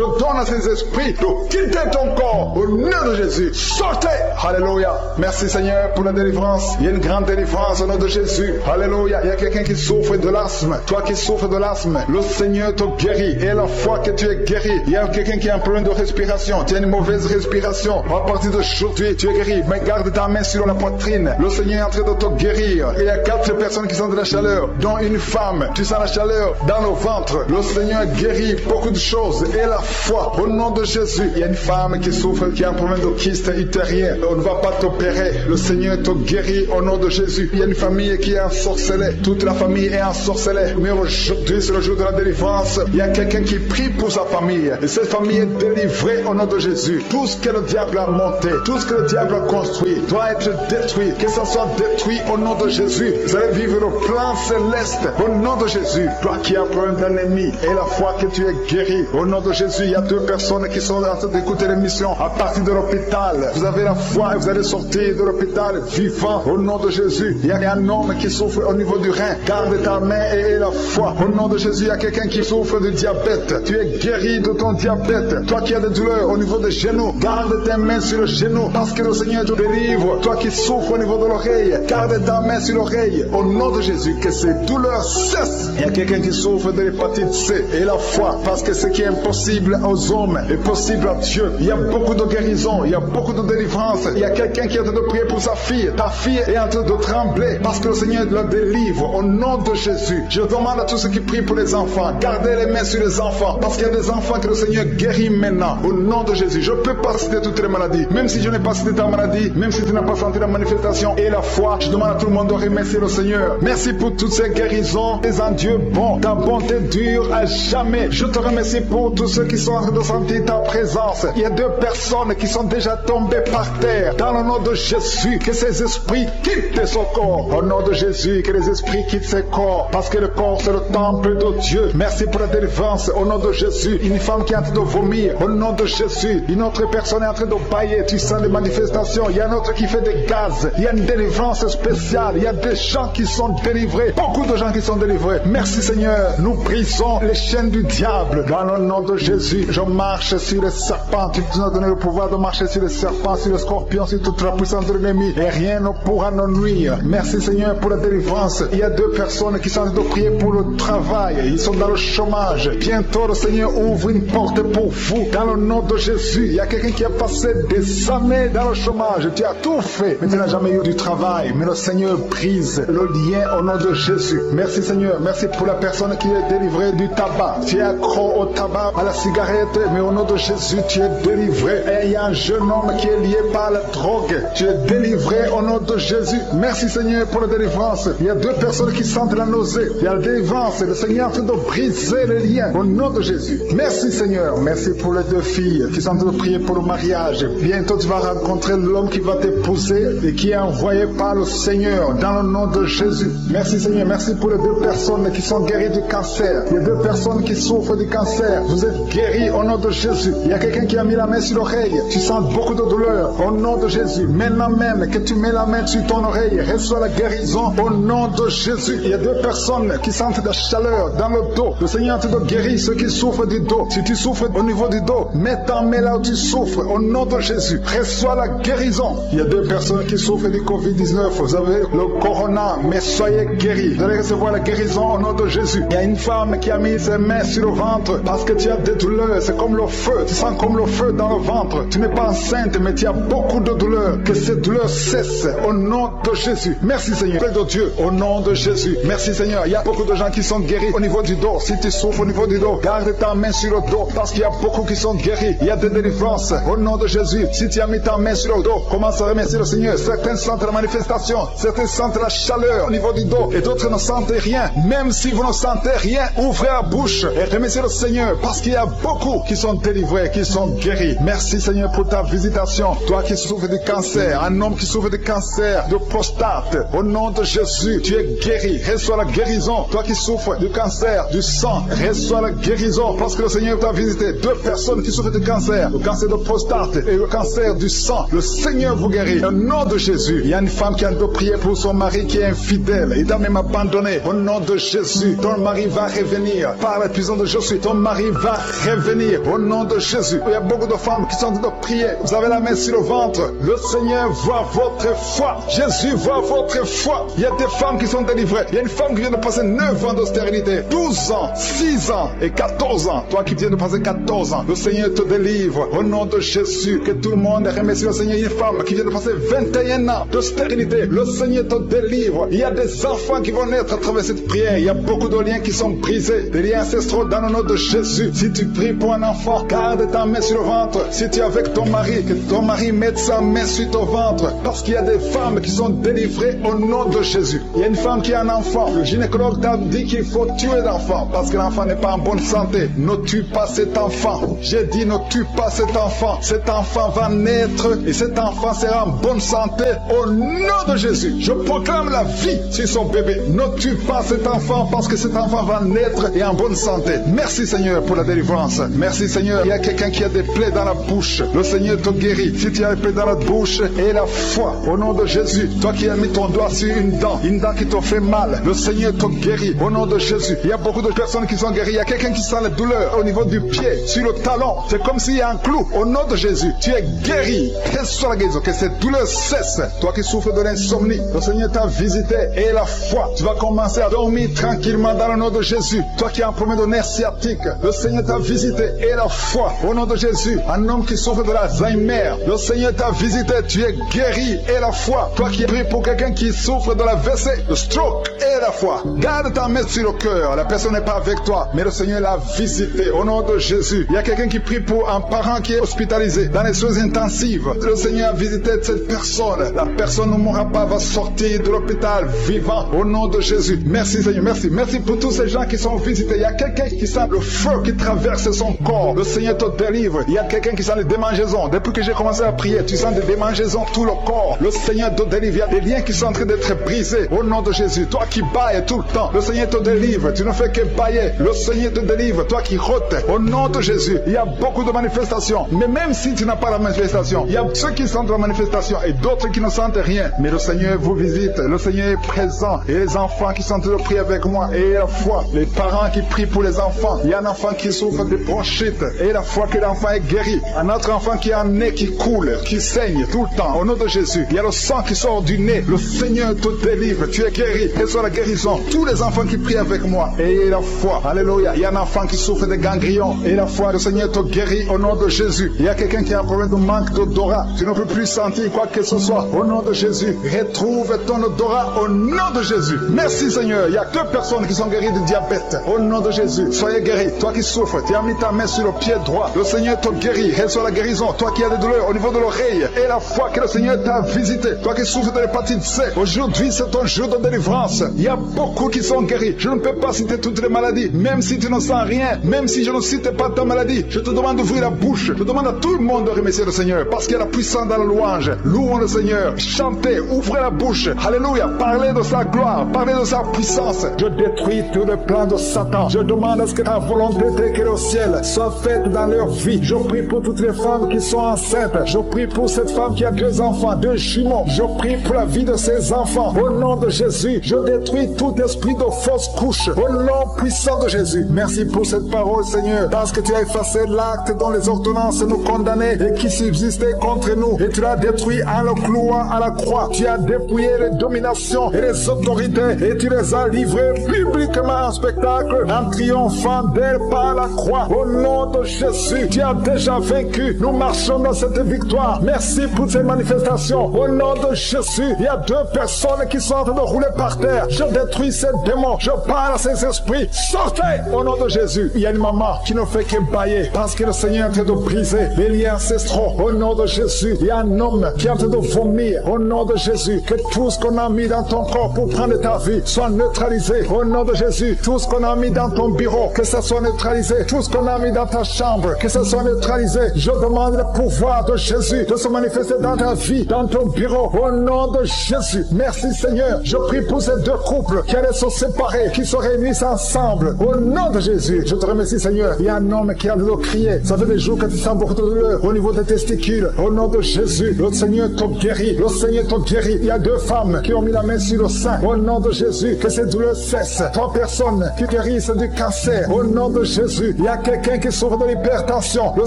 [SPEAKER 2] donne à ces esprits de quitter ton corps au nom de Jésus. Sortez. Alléluia. Merci Seigneur pour la délivrance. Il y a une grande délivrance au nom de Jésus. Alléluia. Il y a quelqu'un qui souffre de l'asthme. Toi qui souffres de l'asthme, le Seigneur te guérit. Et la foi que tu es guéri. Il y a quelqu'un qui a un problème de respiration. Tu as une mauvaise respiration. À partir d'aujourd'hui, tu es guéri. Mais garde ta main sur la poitrine. Le Seigneur est en train de te guérir. Il y a 4 personnes qui sont de la chaleur, dont une femme. Tu sens la chaleur dans le ventre. Le Seigneur guérit beaucoup de choses. Et la foi, au nom de Jésus. Il y a une femme qui souffre, qui a un problème de kyste utérien. On ne va pas t'opérer. Le Seigneur te guérit au nom de Jésus. Il y a une famille qui est ensorcelée. Toute la famille est ensorcelée. Mais aujourd'hui, c'est le jour de la délivrance. Il y a quelqu'un qui prie pour sa famille. Et cette famille est délivrée au nom de Jésus. Tout ce que le diable a monté, tout ce que le diable a construit, doit être détruit. Que ça soit détruit au nom de Jésus. Vous allez vivre le plan céleste au nom de Jésus. Toi qui as un problème d'ennemi et la foi que tu es guéri. Au nom de Jésus, il y a 2 personnes qui sont en train d'écouter l'émission à partir de l'hôpital. Vous avez la foi et vous allez sortir de l'hôpital vivant au nom de Jésus. Il y a un homme qui souffre au niveau du rein. Garde ta main et la foi. Au nom de Jésus, il y a quelqu'un qui souffre de diabète. Tu es guéri de ton diabète. Toi qui as des douleurs au niveau des genoux, garde tes mains sur le genou parce que le Seigneur te délivre. Toi qui souffres au niveau de l'oreille, garde ta main sur l'oreille. Au nom de Jésus, que ces douleurs cessent. Il y a quelqu'un qui souffre de l'hépatite C et la foi parce que ce qui est impossible aux hommes est possible à Dieu. Il y a beaucoup de guérison, il y a beaucoup de délivrance. Il y a quelqu'un qui est en train de prier pour sa fille. Ta fille est en train de trembler parce que le Seigneur la délivre au nom de Jésus. Je demande à tous ceux qui prient pour les enfants, gardez les mains sur les enfants parce qu'il y a des enfants que le Seigneur guérit maintenant au nom de Jésus. Je ne peux pas citer toutes les maladies, même si je n'ai pas cité ta maladie, même si tu n'as pas senti la manifestation et la foi. Je demande à tout le monde de remercier le Seigneur. Merci pour toutes ces guérisons. Es un Dieu bon, ta bonté dure à jamais. Je te remercie pour tous ceux qui sont en train de sentir ta présence. Il y a 2 personnes qui sont déjà tombées par terre. Dans le nom de Jésus, que ces esprits quittent son corps. Au nom de Jésus, que les esprits quittent ses corps. Parce que le corps, c'est le temple de Dieu. Merci pour la délivrance. Au nom de Jésus, une femme qui est en train de vomir. Au nom de Jésus, une autre personne est en train de bailler. Tu sens les manifestations. Il y a un autre qui fait des gaz. Il y a une délivrance spéciale. Il y a des gens qui sont délivrés. Beaucoup de gens qui sont délivrés. Merci Seigneur. Nous brisons les chaînes du diable. Dans le nom de Jésus, je marche sur les serpents. Tu nous as donné le pouvoir de marcher sur les serpents, sur les scorpions, sur toute la puissance de l'ennemi. Et rien ne pourra nous nuire. Merci Seigneur. Seigneur, pour la délivrance. Il y a 2 personnes qui sont en train de prier pour le travail. Ils sont dans le chômage. Bientôt, le Seigneur ouvre une porte pour vous. Dans le nom de Jésus, il y a quelqu'un qui a passé des années dans le chômage. Tu as tout fait, mais tu n'as jamais eu du travail. Mais le Seigneur brise le lien au nom de Jésus. Merci Seigneur. Merci pour la personne qui est délivrée du tabac. Tu es accro au tabac, à la cigarette, mais au nom de Jésus, tu es délivré. Et il y a un jeune homme qui est lié par la drogue. Tu es délivré au nom de Jésus. Merci Seigneur pour la délivrance. Il y a 2 personnes qui sentent la nausée. Il y a la délivrance. Le Seigneur est en train de briser les liens au nom de Jésus. Merci Seigneur. Merci pour les 2 filles qui sont en train de prier pour le mariage. Bientôt tu vas rencontrer l'homme qui va t'épouser et qui est envoyé par le Seigneur dans le nom de Jésus. Merci Seigneur. Merci pour les 2 personnes qui sont guéries du cancer. Il y a 2 personnes qui souffrent du cancer. Vous êtes guéris au nom de Jésus. Il y a quelqu'un qui a mis la main sur l'oreille. Tu sens beaucoup de douleur au nom de Jésus. Maintenant même que tu mets la main sur ton oreille, reçois la guérison au nom de Jésus. Il y a 2 personnes qui sentent de la chaleur dans le dos. Le Seigneur te guérit ceux qui souffrent du dos. Si tu souffres au niveau du dos, mets ta main là où tu souffres au nom de Jésus. Reçois la guérison. Il y a 2 personnes qui souffrent du Covid-19. Vous avez le corona, mais soyez guéris. Vous allez recevoir la guérison au nom de Jésus. Il y a une femme qui a mis ses mains sur le ventre parce que tu as des douleurs. C'est comme le feu. Tu sens comme le feu dans le ventre. Tu n'es pas enceinte, mais tu as beaucoup de douleurs. Que ces douleurs cessent au nom de Jésus. Merci Seigneur. Père de Dieu, au nom de Jésus. Merci Seigneur. Il y a beaucoup de gens qui sont guéris au niveau du dos. Si tu souffres au niveau du dos, garde ta main sur le dos parce qu'il y a beaucoup qui sont guéris. Il y a des délivrances au nom de Jésus. Si tu as mis ta main sur le dos, commence à remercier le Seigneur. Certains sentent la manifestation, certains sentent la chaleur au niveau du dos et d'autres ne sentent rien. Même si vous ne sentez rien, ouvrez la bouche et remerciez le Seigneur parce qu'il y a beaucoup qui sont délivrés, qui sont guéris. Merci Seigneur pour ta visitation. Toi qui souffres du cancer, un homme qui souffre du cancer de prostate, au nom de Jésus, tu es guéri. Reçois la guérison. Toi qui souffres du cancer du sang, reçois la guérison parce que le Seigneur t'a visité. 2 personnes qui souffrent du cancer, le cancer de prostate et le cancer du sang. Le Seigneur vous guérit. Au nom de Jésus, il y a une femme qui a de prier pour son mari qui est infidèle. Il t'a même abandonné. Au nom de Jésus, ton mari va revenir. Par la puissance de Jésus, ton mari va revenir. Au nom de Jésus, il y a beaucoup de femmes qui sont en train de prier. Vous avez la main sur le ventre. Le Seigneur voit votre foi. Jésus voit votre foi. Il y a des femmes qui sont délivrées. Il y a une femme qui vient de passer 9 ans de stérilité, 12 ans, 6 ans et 14 ans. Toi qui viens de passer 14 ans, le Seigneur te délivre. Au nom de Jésus, que tout le monde remercie le Seigneur. Une femme qui vient de passer 21 ans de stérilité, le Seigneur te délivre. Il y a des enfants qui vont naître à travers cette prière. Il y a beaucoup de liens qui sont brisés, des liens ancestraux dans le nom de Jésus. Si tu pries pour un enfant, garde ta main sur le ventre. Si tu es avec ton mari, que ton mari mette sa main sur ton ventre. Parce qu'il y a des femmes qui sont délivrées au nom de Jésus. Il y a une femme qui a un enfant. Le gynécologue t'a dit qu'il faut tuer l'enfant parce que l'enfant n'est pas en bonne santé. Ne tue pas cet enfant. J'ai dit ne tue pas cet enfant. Cet enfant va naître et cet enfant sera en bonne santé au nom de Jésus. Je proclame la vie sur son bébé. Ne tue pas cet enfant parce que cet enfant va naître et en bonne santé. Merci Seigneur pour la délivrance. Merci Seigneur. Il y a quelqu'un qui a des plaies dans la bouche. Le Seigneur te guérit. Si tu as des plaies dans la bouche et la foi au nom de Jésus. Toi qui as mis ton doigt sur une dent qui te fait mal, le Seigneur te guérit au nom de Jésus. Il y a beaucoup de personnes qui sont guéries. Il y a quelqu'un qui sent la douleur au niveau du pied, sur le talon. C'est comme s'il y a un clou. Au nom de Jésus, tu es guéri. Reçois la guérison. Que cette douleur cesse. Toi qui souffres de l'insomnie, le Seigneur t'a visité et la foi. Tu vas commencer à dormir tranquillement dans le nom de Jésus. Toi qui as un problème de nerf sciatique, le Seigneur t'a visité et la foi. Au nom de Jésus, un homme qui souffre de l'Alzheimer, le Seigneur t'a visité. Tu es guéri et la foi. Toi qui pries pour quelqu'un qui souffre de la WC, le stroke et la foi. Garde ta main sur le cœur. La personne n'est pas avec toi, mais le Seigneur l'a visité au nom de Jésus. Il y a quelqu'un qui prie pour un parent qui est hospitalisé dans les soins intensives. Le Seigneur a visité cette personne. La personne ne mourra pas, va sortir de l'hôpital vivant au nom de Jésus. Merci Seigneur, merci. Merci pour tous ces gens qui sont visités. Il y a quelqu'un qui sent le feu qui traverse son corps. Le Seigneur te délivre. Il y a quelqu'un qui sent les démangeaisons. Depuis que j'ai commencé à prier, tu sens des démangeaisons tout le corps. Le Seigneur te délivre. Il y a des liens qui sont en train d'être brisés au nom de Jésus. Toi qui bailles tout le temps, le Seigneur te délivre. Tu ne fais que bailler. Le Seigneur te délivre. Toi qui rôtes au nom de Jésus. Il y a beaucoup de manifestations. Mais même si tu n'as pas la manifestation, il y a ceux qui sentent la manifestation et d'autres qui ne sentent rien. Mais le Seigneur vous visite. Le Seigneur est présent. Et les enfants qui sont en train de prier avec moi. Et la foi. Les parents qui prient pour les enfants. Il y a un enfant qui souffre de bronchite. Et la foi que l'enfant est guéri. Un autre enfant qui a un nez qui coule, qui saigne tout le temps. Au nom de Jésus. Il y a le sang qui sort du nez. Le Seigneur te délivre. Tu es guéri. Reçois la guérison. Tous les enfants qui prient avec moi, ayez la foi. Alléluia. Il y a un enfant qui souffre de ganglions. Et la foi, le Seigneur te guérit au nom de Jésus. Il y a quelqu'un qui a un problème de manque d'odorat. Tu ne peux plus sentir quoi que ce soit. Au nom de Jésus, retrouve ton odorat au nom de Jésus. Merci Seigneur. Il y a 2 personnes qui sont guéries de diabète. Au nom de Jésus, soyez guéris. Toi qui souffres, tu as mis ta main sur le pied droit. Le Seigneur te guérit. Reçois la guérison. Toi qui as des douleurs au niveau de l'oreille. Et la foi que le Seigneur t'a visité. Toi qui souffres de l'hépatite C. Aujourd'hui, c'est ton jour de délivrance. Il y a beaucoup qui sont guéris. Je ne peux pas citer toutes les maladies. Même si tu ne sens rien. Même si je ne cite pas ta maladie. Je te demande d'ouvrir la bouche. Je demande à tout le monde de remercier le Seigneur. Parce qu'il y a la puissance dans la louange. Louons le Seigneur. Chantez. Ouvrez la bouche. Alléluia. Parlez de sa gloire. Parlez de sa puissance. Je détruis tout le plan de Satan. Je demande à ce que ta volonté qui est au ciel soit faite dans leur vie. Je prie pour toutes les femmes qui sont enceintes. Je prie pour cette femme qui a 2 enfants, 2 jumeaux. Je prie pour la vie de ses enfants. Au nom de Jésus, je détruis tout esprit de fausse couche. Au nom puissant de Jésus. Merci pour cette parole, Seigneur. Parce que tu as effacé l'acte dont les ordonnances nous condamnaient et qui subsistait contre nous. Et tu l'as détruit en le clouant à la croix. Tu as dépouillé les dominations et les autorités et tu les as livrées publiquement en spectacle en triomphant d'elles par la croix. Au nom de Jésus, tu as déjà vaincu. Nous marchons dans cette victoire. Merci pour ces manifestations. Au nom de Jésus, il y a 2 personnes qui sont en train de rouler par terre. Je détruis ces démons. Je parle à ces esprits. Sortez! Au nom de Jésus, il y a une maman qui ne fait que bailler parce que le Seigneur est en train de briser les liens ancestraux. Au nom de Jésus, il y a un homme qui est en train de vomir. Au nom de Jésus, que tout ce qu'on a mis dans ton corps pour prendre ta vie soit neutralisé. Au nom de Jésus, tout ce qu'on a mis dans ton bureau, que ça soit neutralisé. Tout ce qu'on a mis dans ta chambre, que ça soit neutralisé. Je demande le pouvoir de Jésus de se manifester dans ta vie, dans ton bureau. Au nom de Jésus, merci Seigneur. Je prie pour ces 2 couples qui allaient se séparer, qui se réunissent ensemble. Au nom de Jésus, je te remercie Seigneur. Il y a un homme qui a de crier. Ça fait des jours que tu sens beaucoup de douleur au niveau des testicules. Au nom de Jésus, le Seigneur te guérit. Le Seigneur te guérit. Il y a 2 femmes qui ont mis la main sur le sein. Au nom de Jésus, que ces douleurs cessent. 3 personnes qui guérissent du cancer. Au nom de Jésus, il y a quelqu'un qui souffre de l'hypertension. Le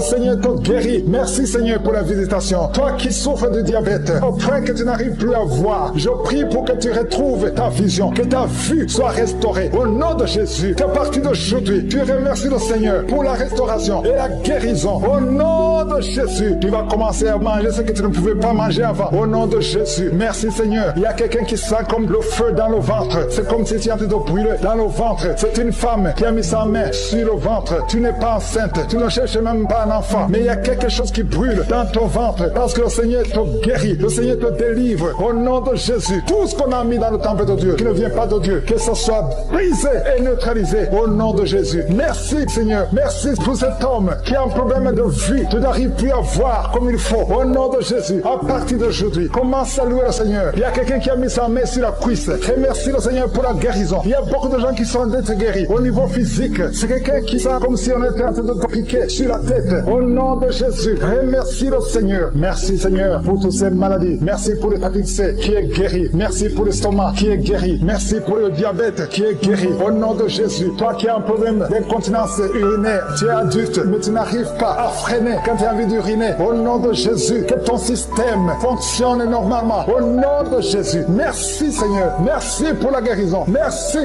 [SPEAKER 2] Seigneur te guérit. Merci Seigneur pour la visitation. Toi qui souffres de diabète, au point que tu n'arrives plus à voir, je prie pour que tu retrouves ta vision, que ta vue soit restaurée. Au nom de Jésus, qu'à partir d'aujourd'hui, tu remercies le Seigneur pour la restauration et la guérison. Au nom de Jésus, tu vas commencer à manger ce que tu ne pouvais pas manger avant. Au nom de Jésus, merci Seigneur. Il y a quelqu'un qui sent comme le feu dans le ventre. C'est comme si tu étais de brûler dans le ventre. C'est une femme qui a mis sa main sur le ventre. Tu n'es pas enceinte. Tu ne cherches même pas un enfant. Mais il y a quelque chose qui brûle dans ton ventre parce que le Seigneur te guérit. Le Seigneur te délivre. Au nom de Jésus, tout ce qu'on a mis dans le temple de Dieu, qui ne vient pas de Dieu, que ce soit brisé et neutralisé. Au nom de Jésus. Merci Seigneur. Merci pour cet homme qui a un problème de vue. Tu n'arrives plus à voir comme il faut. Au nom de Jésus, à partir d'aujourd'hui, commence à louer le Seigneur. Il y a quelqu'un qui a mis sa main sur la cuisse. Remercie le Seigneur pour la guérison. Il y a beaucoup de gens qui sont d'être guéris. Au niveau physique, c'est quelqu'un qui sent comme si on était en train de te piquer sur la tête. Au nom de Jésus, remercie le Seigneur. Merci Seigneur pour toutes ces maladies. Merci pour l'hépatite C qui est guéri. Merci pour l'estomac qui est guéri. Merci pour le diabète qui est guéri. Au nom de Jésus, toi qui as un problème d'incontinence urinaire, tu es adulte, mais tu n'arrives pas à freiner quand tu as envie d'uriner. Au nom de Jésus, que ton système fonctionne normalement. Au nom de Jésus, merci Seigneur. Merci pour la guérison. Merci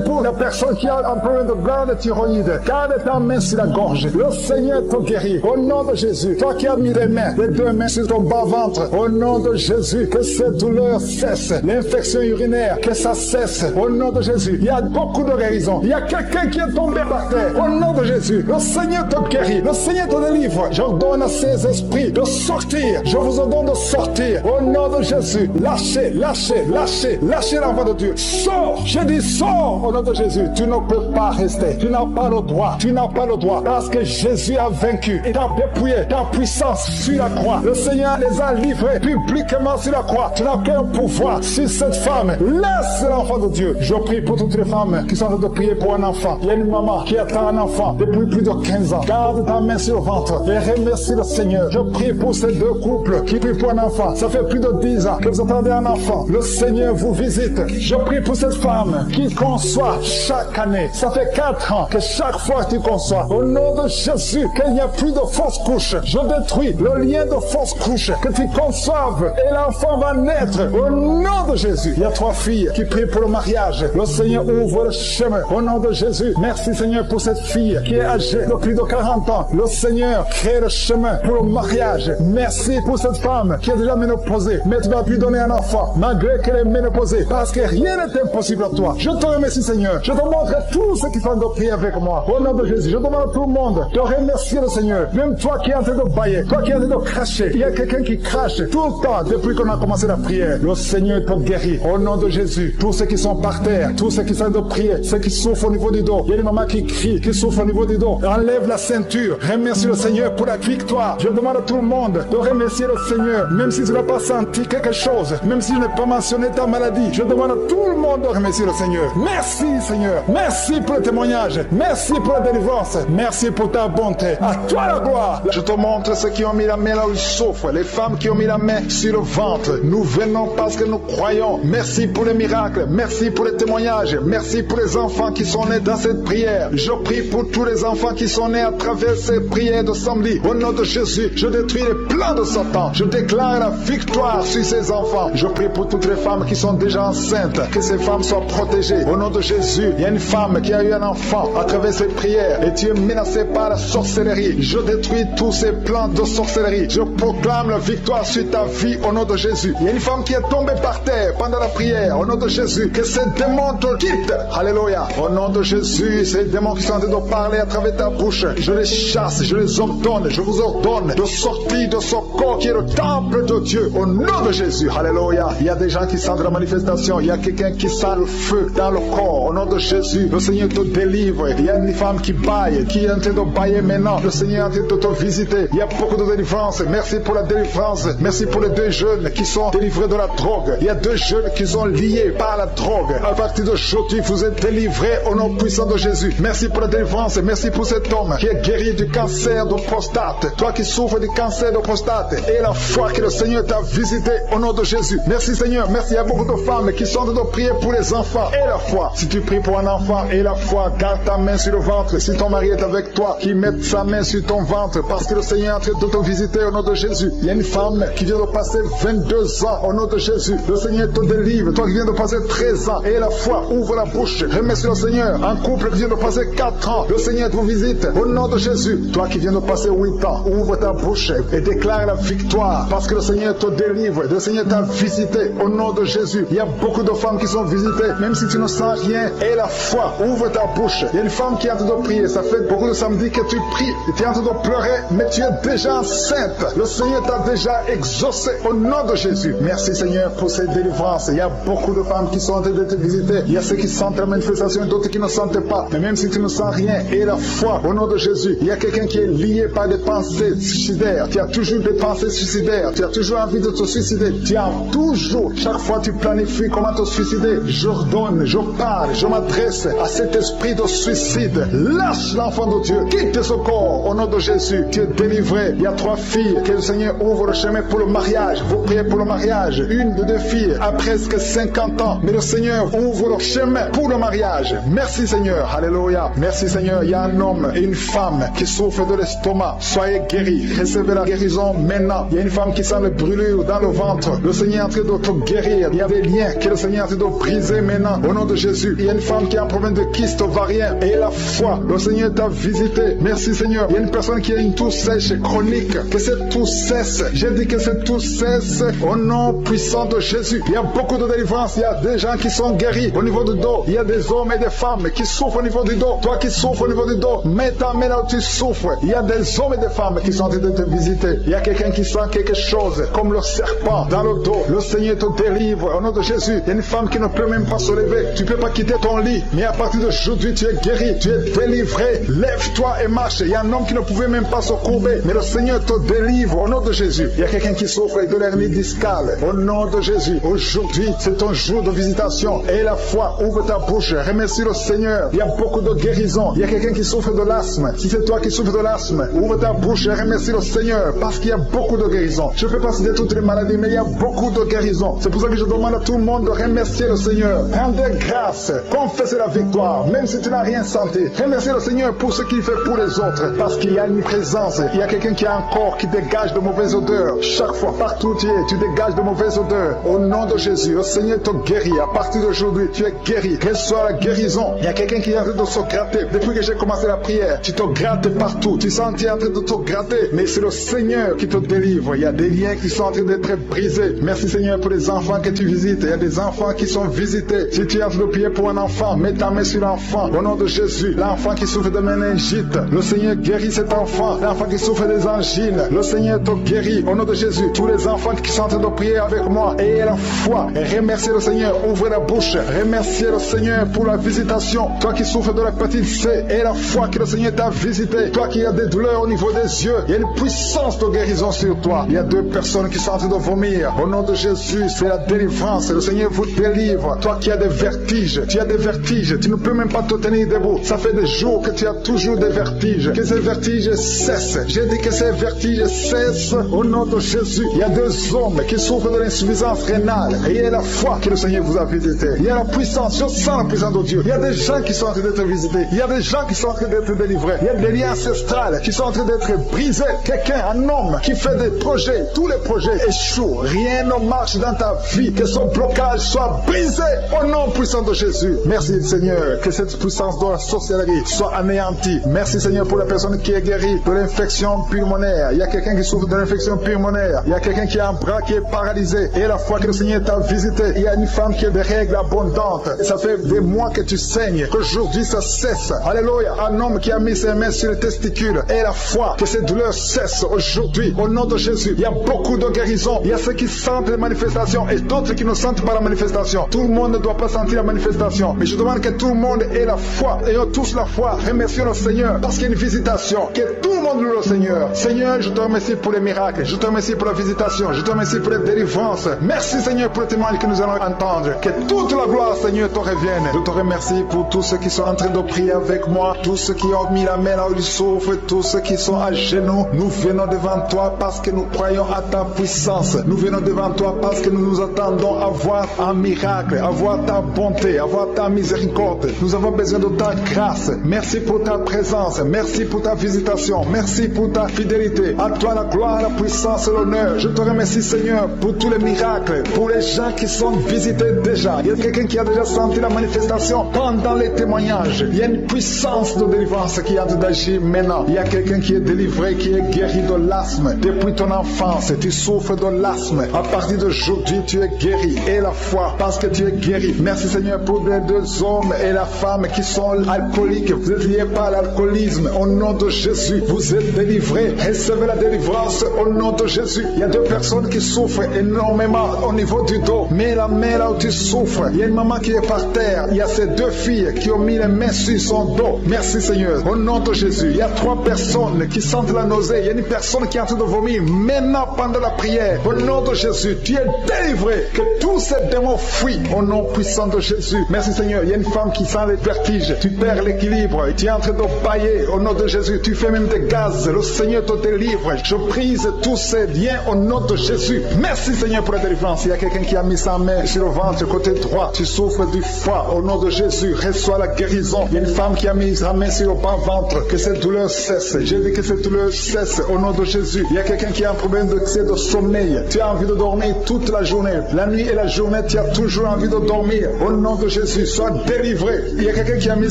[SPEAKER 2] pour la personne qui a un problème de glande thyroïde. Garde ta main sur la gorge. Le Seigneur te guérit. Au nom de Jésus, toi qui as mis les mains, les 2 mains sur ton bas-ventre, au nom de Jésus, que cette douleur cesse. L'infection urinaire, que ça cesse. Au nom de Jésus, il y a beaucoup de guérisons. Il y a quelqu'un qui est tombé par terre. Au nom de Jésus, le Seigneur te guérit. Le Seigneur te délivre. J'ordonne à ces esprits de sortir. Je vous ordonne de sortir. Au nom de Jésus, lâchez l'enfant de Dieu. Sors! J'ai dit sors! Au nom de Jésus, tu ne peux pas rester. Tu n'as pas le droit. Tu n'as pas le droit. Parce que Jésus a vaincu. Il a dépouillé ta puissance sur la croix. Le Seigneur les a livrés publiquement sur la croix. Tu n'as qu'un pouvoir sur cette femme. Laisse l'enfant de Dieu. Je prie pour toutes les femmes qui sont en train de prier pour un enfant. Il y a une maman qui attend un enfant depuis plus de 15 ans. Garde ta main sur le ventre et remercie le Seigneur. Je prie pour ces 2 couples qui prient pour un enfant. Ça fait plus de 10 ans que vous attendez un enfant. Le Seigneur vous visite. Je prie pour cette femme qui conçoit chaque année. Ça fait 4 ans que chaque fois tu conçois. Au nom de Jésus, qu'il n'y a plus de fausses couches. Je détruis le lien de fausses couches. Que tu conçoives et l'enfant va naître. Au nom nom de Jésus. Il y a 3 filles qui prient pour le mariage. Le Seigneur ouvre le chemin. Au nom de Jésus. Merci Seigneur pour cette fille qui est âgée de plus de 40 ans. Le Seigneur crée le chemin pour le mariage. Merci pour cette femme qui est déjà ménopausée. Mais tu vas lui donner un enfant malgré qu'elle est ménopausée. Parce que rien n'est impossible à toi. Je te remercie Seigneur. Je te montre tous ceux qui sont de prier avec moi. Au nom de Jésus. Je demande à tout le monde de remercier le Seigneur. Même toi qui es en train de bailler. Toi qui es en train de cracher. Il y a quelqu'un qui crache tout le temps depuis qu'on a commencé la prière. Le Seigneur te guérit. Au nom de Jésus. Tous ceux qui sont par terre. Tous ceux qui sont de prier. Ceux qui souffrent au niveau du dos. Il y a une maman qui crie, qui souffre au niveau du dos. Enlève la ceinture. Remercie le Seigneur pour la victoire. Je demande à tout le monde de remercier le Seigneur. Même si tu n'as pas senti quelque chose. Même si je n'ai pas mentionné ta maladie. Je demande à tout le monde de remercier le Seigneur. Merci Seigneur. Merci pour le témoignage. Merci pour la délivrance. Merci pour ta bonté. À toi la gloire. Je te montre ceux qui ont mis la main là où ils souffrent. Les femmes qui ont mis la main sur le ventre. Nous venons parce que nous croyons. Merci pour les miracles. Merci pour les témoignages. Merci pour les enfants qui sont nés dans cette prière. Je prie pour tous les enfants qui sont nés à travers ces prières de samedi. Au nom de Jésus, je détruis les plans de Satan. Je déclare la victoire sur ces enfants. Je prie pour toutes les femmes qui sont déjà enceintes. Que ces femmes soient protégées. Au nom de Jésus, il y a une femme qui a eu un enfant à travers ces prières et tu es menacé par la sorcellerie. Je détruis tous ces plans de sorcellerie. Je proclame la victoire sur ta vie au nom de Jésus. Il y a une femme qui est tombée par terre pendant la prière. Au nom de Jésus, que ces démons te quittent. Alléluia. Au nom de Jésus, ces démons qui sont en train de parler à travers ta bouche, je les chasse, je les ordonne, je vous ordonne de sortir de ce corps qui est le temple de Dieu. Au nom de Jésus. Alléluia. Il y a des gens qui sentent la manifestation. Il y a quelqu'un qui sent le feu dans le corps. Au nom de Jésus, le Seigneur te délivre. Il y a une femme qui baille, qui est en train de bailler maintenant. Le Seigneur est en train de te visiter. Il y a beaucoup de délivrance. Merci pour la délivrance. Merci pour les 2 jeunes qui sont délivrés de la drogue. Il y a 2 jeunes qui sont liés par la drogue. À partir d'aujourd'hui, vous êtes délivrés au nom puissant de Jésus. Merci pour la délivrance. Merci pour cet homme qui est guéri du cancer de prostate. Toi qui souffres du cancer de prostate. Et la foi que le Seigneur t'a visité au nom de Jésus. Merci Seigneur. Merci. Il y a beaucoup de femmes qui sont en train de prier pour les enfants. Et la foi. Si tu pries pour un enfant et la foi, garde ta main sur le ventre. Si ton mari est avec toi, qu'il mette sa main sur ton ventre. Parce que le Seigneur est en train de te visiter au nom de Jésus. Il y a une femme qui vient de passer 22 ans au nom de Jésus. Le Seigneur te délivre. Toi qui viens de passer 13 ans. Et la foi, ouvre la bouche. Remercie le Seigneur. Un couple qui vient de passer 4 ans. Le Seigneur te visite au nom de Jésus. Toi qui viens de passer 8 ans, ouvre ta bouche et déclare la victoire. Parce que le Seigneur te délivre. Le Seigneur t'a visité au nom de Jésus. Il y a beaucoup de femmes qui sont visitées. Même si tu ne sens rien. Et la foi, ouvre ta bouche. Il y a une femme qui est en train de prier. Ça fait beaucoup de samedis que tu pries. Et tu es en train de pleurer. Mais tu es déjà enceinte. Le Seigneur t'a déjà exaucé au nom de Jésus. Merci Seigneur pour cette délivrance. Il y a beaucoup de femmes qui sont en train de te visiter. Il y a ceux qui sentent la manifestation et d'autres qui ne sentent pas. Mais même si tu ne sens rien, et la foi au nom de Jésus, il y a quelqu'un qui est lié par des pensées suicidaires. Tu as toujours des pensées suicidaires. Tu as toujours envie de te suicider. Tu as toujours, chaque fois tu planifies comment te suicider. J'ordonne, je parle, je m'adresse à cet esprit de suicide. Lâche l'enfant de Dieu. Quitte ce corps au nom de Jésus. Tu es délivré. Il y a 3 filles que le Seigneur ouvre le chemin pour le mariage. Vous priez pour le mariage. Une de 2 filles a presque 50 ans. Mais le Seigneur ouvre le chemin pour le mariage. Merci Seigneur. Alléluia. Merci Seigneur. Il y a un homme et une femme qui souffrent de l'estomac. Soyez guéris. Recevez la guérison maintenant. Il y a une femme qui sent les brûlures dans le ventre. Le Seigneur est en train de te guérir. Il y a des liens que le Seigneur est en train de briser maintenant. Au nom de Jésus. Il y a une femme qui a un problème de kyste ovarien. Et la foi. Le Seigneur t'a visité. Merci Seigneur. Il y a une personne qui a une toux sèche chronique. Que cette toux cesse. J'ai dit que cette toux cesse au nom puissant de Jésus. Il y a beaucoup de délivrance. Il y a des gens qui sont guéris au niveau du dos. Il y a des hommes et des femmes qui souffrent au niveau du dos. Toi qui souffres au niveau du dos, mets ta main là où tu souffres. Il y a des hommes et des femmes qui sont en train de te visiter. Il y a quelqu'un qui sent quelque chose comme le serpent dans le dos. Le Seigneur te délivre au nom de Jésus. Il y a une femme qui ne peut même pas se lever. Tu ne peux pas quitter ton lit. Mais à partir d'aujourd'hui, tu es guéri. Tu es délivré. Lève-toi et marche. Il y a un homme qui ne pouvait même pas se courber. Mais le Seigneur te délivre au nom de Jésus. Il y a quelqu'un qui souffre de l'hernie discale. Au nom de Jésus. Aujourd'hui, c'est ton jour de visitation. Et la foi, ouvre ta bouche. Remercie le Seigneur. Il y a beaucoup de guérison. Il y a quelqu'un qui souffre de l'asthme. Si c'est toi qui souffres de l'asthme, ouvre ta bouche et remercie le Seigneur. Parce qu'il y a beaucoup de guérison. Je ne peux pas citer toutes les maladies, mais il y a beaucoup de guérison. C'est pour ça que je demande à tout le monde de remercier le Seigneur. Rendez grâce. Confessez la victoire. Même si tu n'as rien senti. Remercie le Seigneur pour ce qu'il fait pour les autres. Parce qu'il y a une présence. Il y a quelqu'un qui a un corps qui dégage de mauvaises odeurs. Chaque fois, partout où tu es, tu dégages de mauvaises odeurs. Au nom de Jésus, le Seigneur te guérit. À partir d'aujourd'hui, tu es guéri. Reçois la guérison. Il y a quelqu'un qui est en train de se gratter. Depuis que j'ai commencé la prière, tu te grattes partout. Tu sens que tu es en train de te gratter. Mais c'est le Seigneur qui te délivre. Il y a des liens qui sont en train d'être brisés. Merci Seigneur pour les enfants que tu visites. Il y a des enfants qui sont visités. Si tu es en train de prier pour un enfant, mets ta main sur l'enfant. Au nom de Jésus, l'enfant qui souffre de méningite, le Seigneur guérit cet enfant. L'enfant qui souffre des angines, le Seigneur te guérit. Au nom de Jésus, tous les enfants qui sont en train de prier avec moi, ayez la foi et remerciez le Seigneur. Ouvrez la bouche. Remerciez le Seigneur pour la visitation. Toi qui souffres de l'hépatite C, et la foi que le Seigneur t'a visité. Toi qui as des douleurs au niveau des yeux, il y a une puissance de guérison sur toi. Il y a 2 personnes qui sont en train de vomir. Au nom de Jésus, c'est la délivrance. Le Seigneur vous délivre. Toi qui as des vertiges, tu as des vertiges. Tu ne peux même pas te tenir debout. Ça fait des jours que tu as toujours des vertiges. Que ces vertiges cessent. J'ai dit que ces vertiges cessent. Au nom de Jésus, il y a 2 hommes qui souffrent de l'insuffisance rénale. Et il y a la foi que le Seigneur vous a visité. Il y a la puissance. Je sens la puissance de Dieu. Il y a des gens qui sont en train d'être visités. Il y a des gens qui sont en train d'être délivrés. Il y a des liens ancestrales qui sont en train d'être brisés. Quelqu'un, un homme qui fait des projets, tous les projets échouent. Rien ne marche dans ta vie. Que son blocage soit brisé au nom puissant de Jésus. Merci Seigneur, que cette puissance de la sorcellerie soit anéantie. Merci Seigneur pour la personne qui est guérie de l'infection pulmonaire. Il y a quelqu'un qui souffre de l'infection pulmonaire. Il y a quelqu'un qui a un bras qui est paralysé. Et la fois que le Seigneur t'a visité, il y a une femme qui a des règles abondantes. Et ça fait des mois que tu saignes. Qu'aujourd'hui ça cesse. Alléluia. Un homme qui a mis ses mains sur les testicules. Et la foi que ces douleurs cessent aujourd'hui. Au nom de Jésus, il y a beaucoup de guérisons. Il y a ceux qui sentent les manifestations et d'autres qui ne sentent pas la manifestation. Tout le monde ne doit pas sentir la manifestation. Mais je demande que tout le monde ait la foi. Ayons tous la foi. Remercions le Seigneur parce qu'il y a une visitation. Que tout le monde loue le Seigneur. Seigneur, je te remercie pour les miracles. Je te remercie pour la visitation. Je te remercie pour les délivrances. Merci Seigneur pour le témoignage que nous allons entendre. Que toute la gloire Seigneur te revienne. Je te remercie pour tous ceux qui sont en train de prier avec moi. Tous ceux qui ont mis la main là où ils souffrent. Tous ceux qui sont à genoux. Nous venons devant toi parce que nous croyons à ta puissance. Nous venons devant toi parce que nous nous attendons à voir un miracle, à voir ta bonté, à voir ta miséricorde. Nous avons besoin de ta grâce. Merci pour ta présence. Merci pour ta visitation. Merci pour ta fidélité. À toi la gloire, la puissance et l'honneur. Je te remercie Seigneur pour tous les miracles, pour les gens qui sont visités déjà. Il y a quelqu'un qui a déjà senti la manifestation pendant les témoignages. Il y a une puissance de délivrance qui est en train d'agir maintenant. Il y a quelqu'un qui est délivré, qui est guéri de l'asthme. Depuis ton enfance, tu souffres de l'asthme. À partir d'aujourd'hui, tu es guéri. Et la foi, parce que tu es guéri. Merci Seigneur pour les 2 hommes et la femme qui sont alcooliques. Vous êtes liés par l'alcoolisme. Au nom de Jésus, vous êtes délivrés. Recevez la délivrance au nom de Jésus. Il y a 2 personnes qui souffrent énormément au niveau du dos. Mets la main là où tu souffres. Il y a une maman qui est par terre. Il y a ces 2 filles qui ont mis les mains sur son dos. Merci Seigneur. Au nom de Jésus. Il y a 3 personnes qui sentent la nausée. Il y a une personne qui est en train de vomir. Maintenant, pendant la prière, au nom de Jésus, tu es délivré. Que tous ces démons fuient au nom puissant de Jésus. Merci Seigneur. Il y a une femme qui sent les vertiges. Tu perds l'équilibre. Tu es en train de bailler au nom de Jésus. Tu fais même des gaz. Le Seigneur te délivre. Je brise tous ces liens au nom de Jésus. Merci Seigneur pour la délivrance. Il y a quelqu'un qui a mis sa main sur le ventre côté droit. Tu souffres du foie. Au nom de Jésus, reçois la guérison. Il y a une femme qui a mis sa main sur le bas-ventre. Que cette douleur cesse. Je dis que cette douleur cesse au nom de Jésus. Il y a quelqu'un qui a un problème d'excès de sommeil. Tu as envie de dormir toute la journée. La nuit et la journée, tu as toujours envie de dormir. Au nom de Jésus, sois délivré. Il y a quelqu'un qui a mis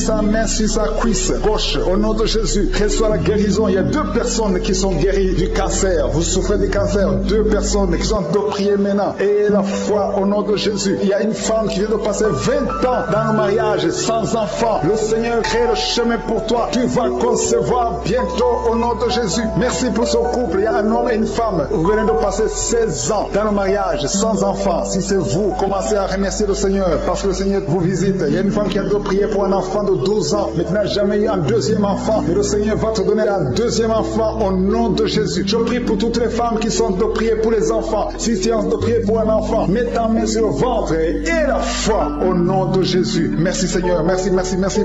[SPEAKER 2] sa main sur sa cuisse gauche. Au nom de Jésus, reçois la guérison. Il y a 2 personnes qui sont guéries du cancer. Vous souffrez du cancer. 2 personnes qui sont de prier maintenant. Et la foi au nom de Jésus. Il y a une femme qui vient de passer 20 ans dans le mariage sans enfant. Le Seigneur crée le chemin pour toi. Tu vas concevoir bientôt au nom de Jésus. Merci pour ce couple. Il y a un homme et une femme. Vous venez de passer 16 ans dans le mariage sans enfant. Si c'est vous, commencez à remercier le Seigneur parce que le Seigneur vous visite. Il y a une femme qui a dû prier pour un enfant de 12 ans mais qui n'a jamais eu un 2e enfant. Mais le Seigneur va te donner un 2e enfant au nom de Jésus. Je prie pour toutes les femmes qui sont de prier pour les enfants. Si tu es de prier pour un enfant, mets ta main sur le ventre et la foi au nom de Jésus. Merci Seigneur. Merci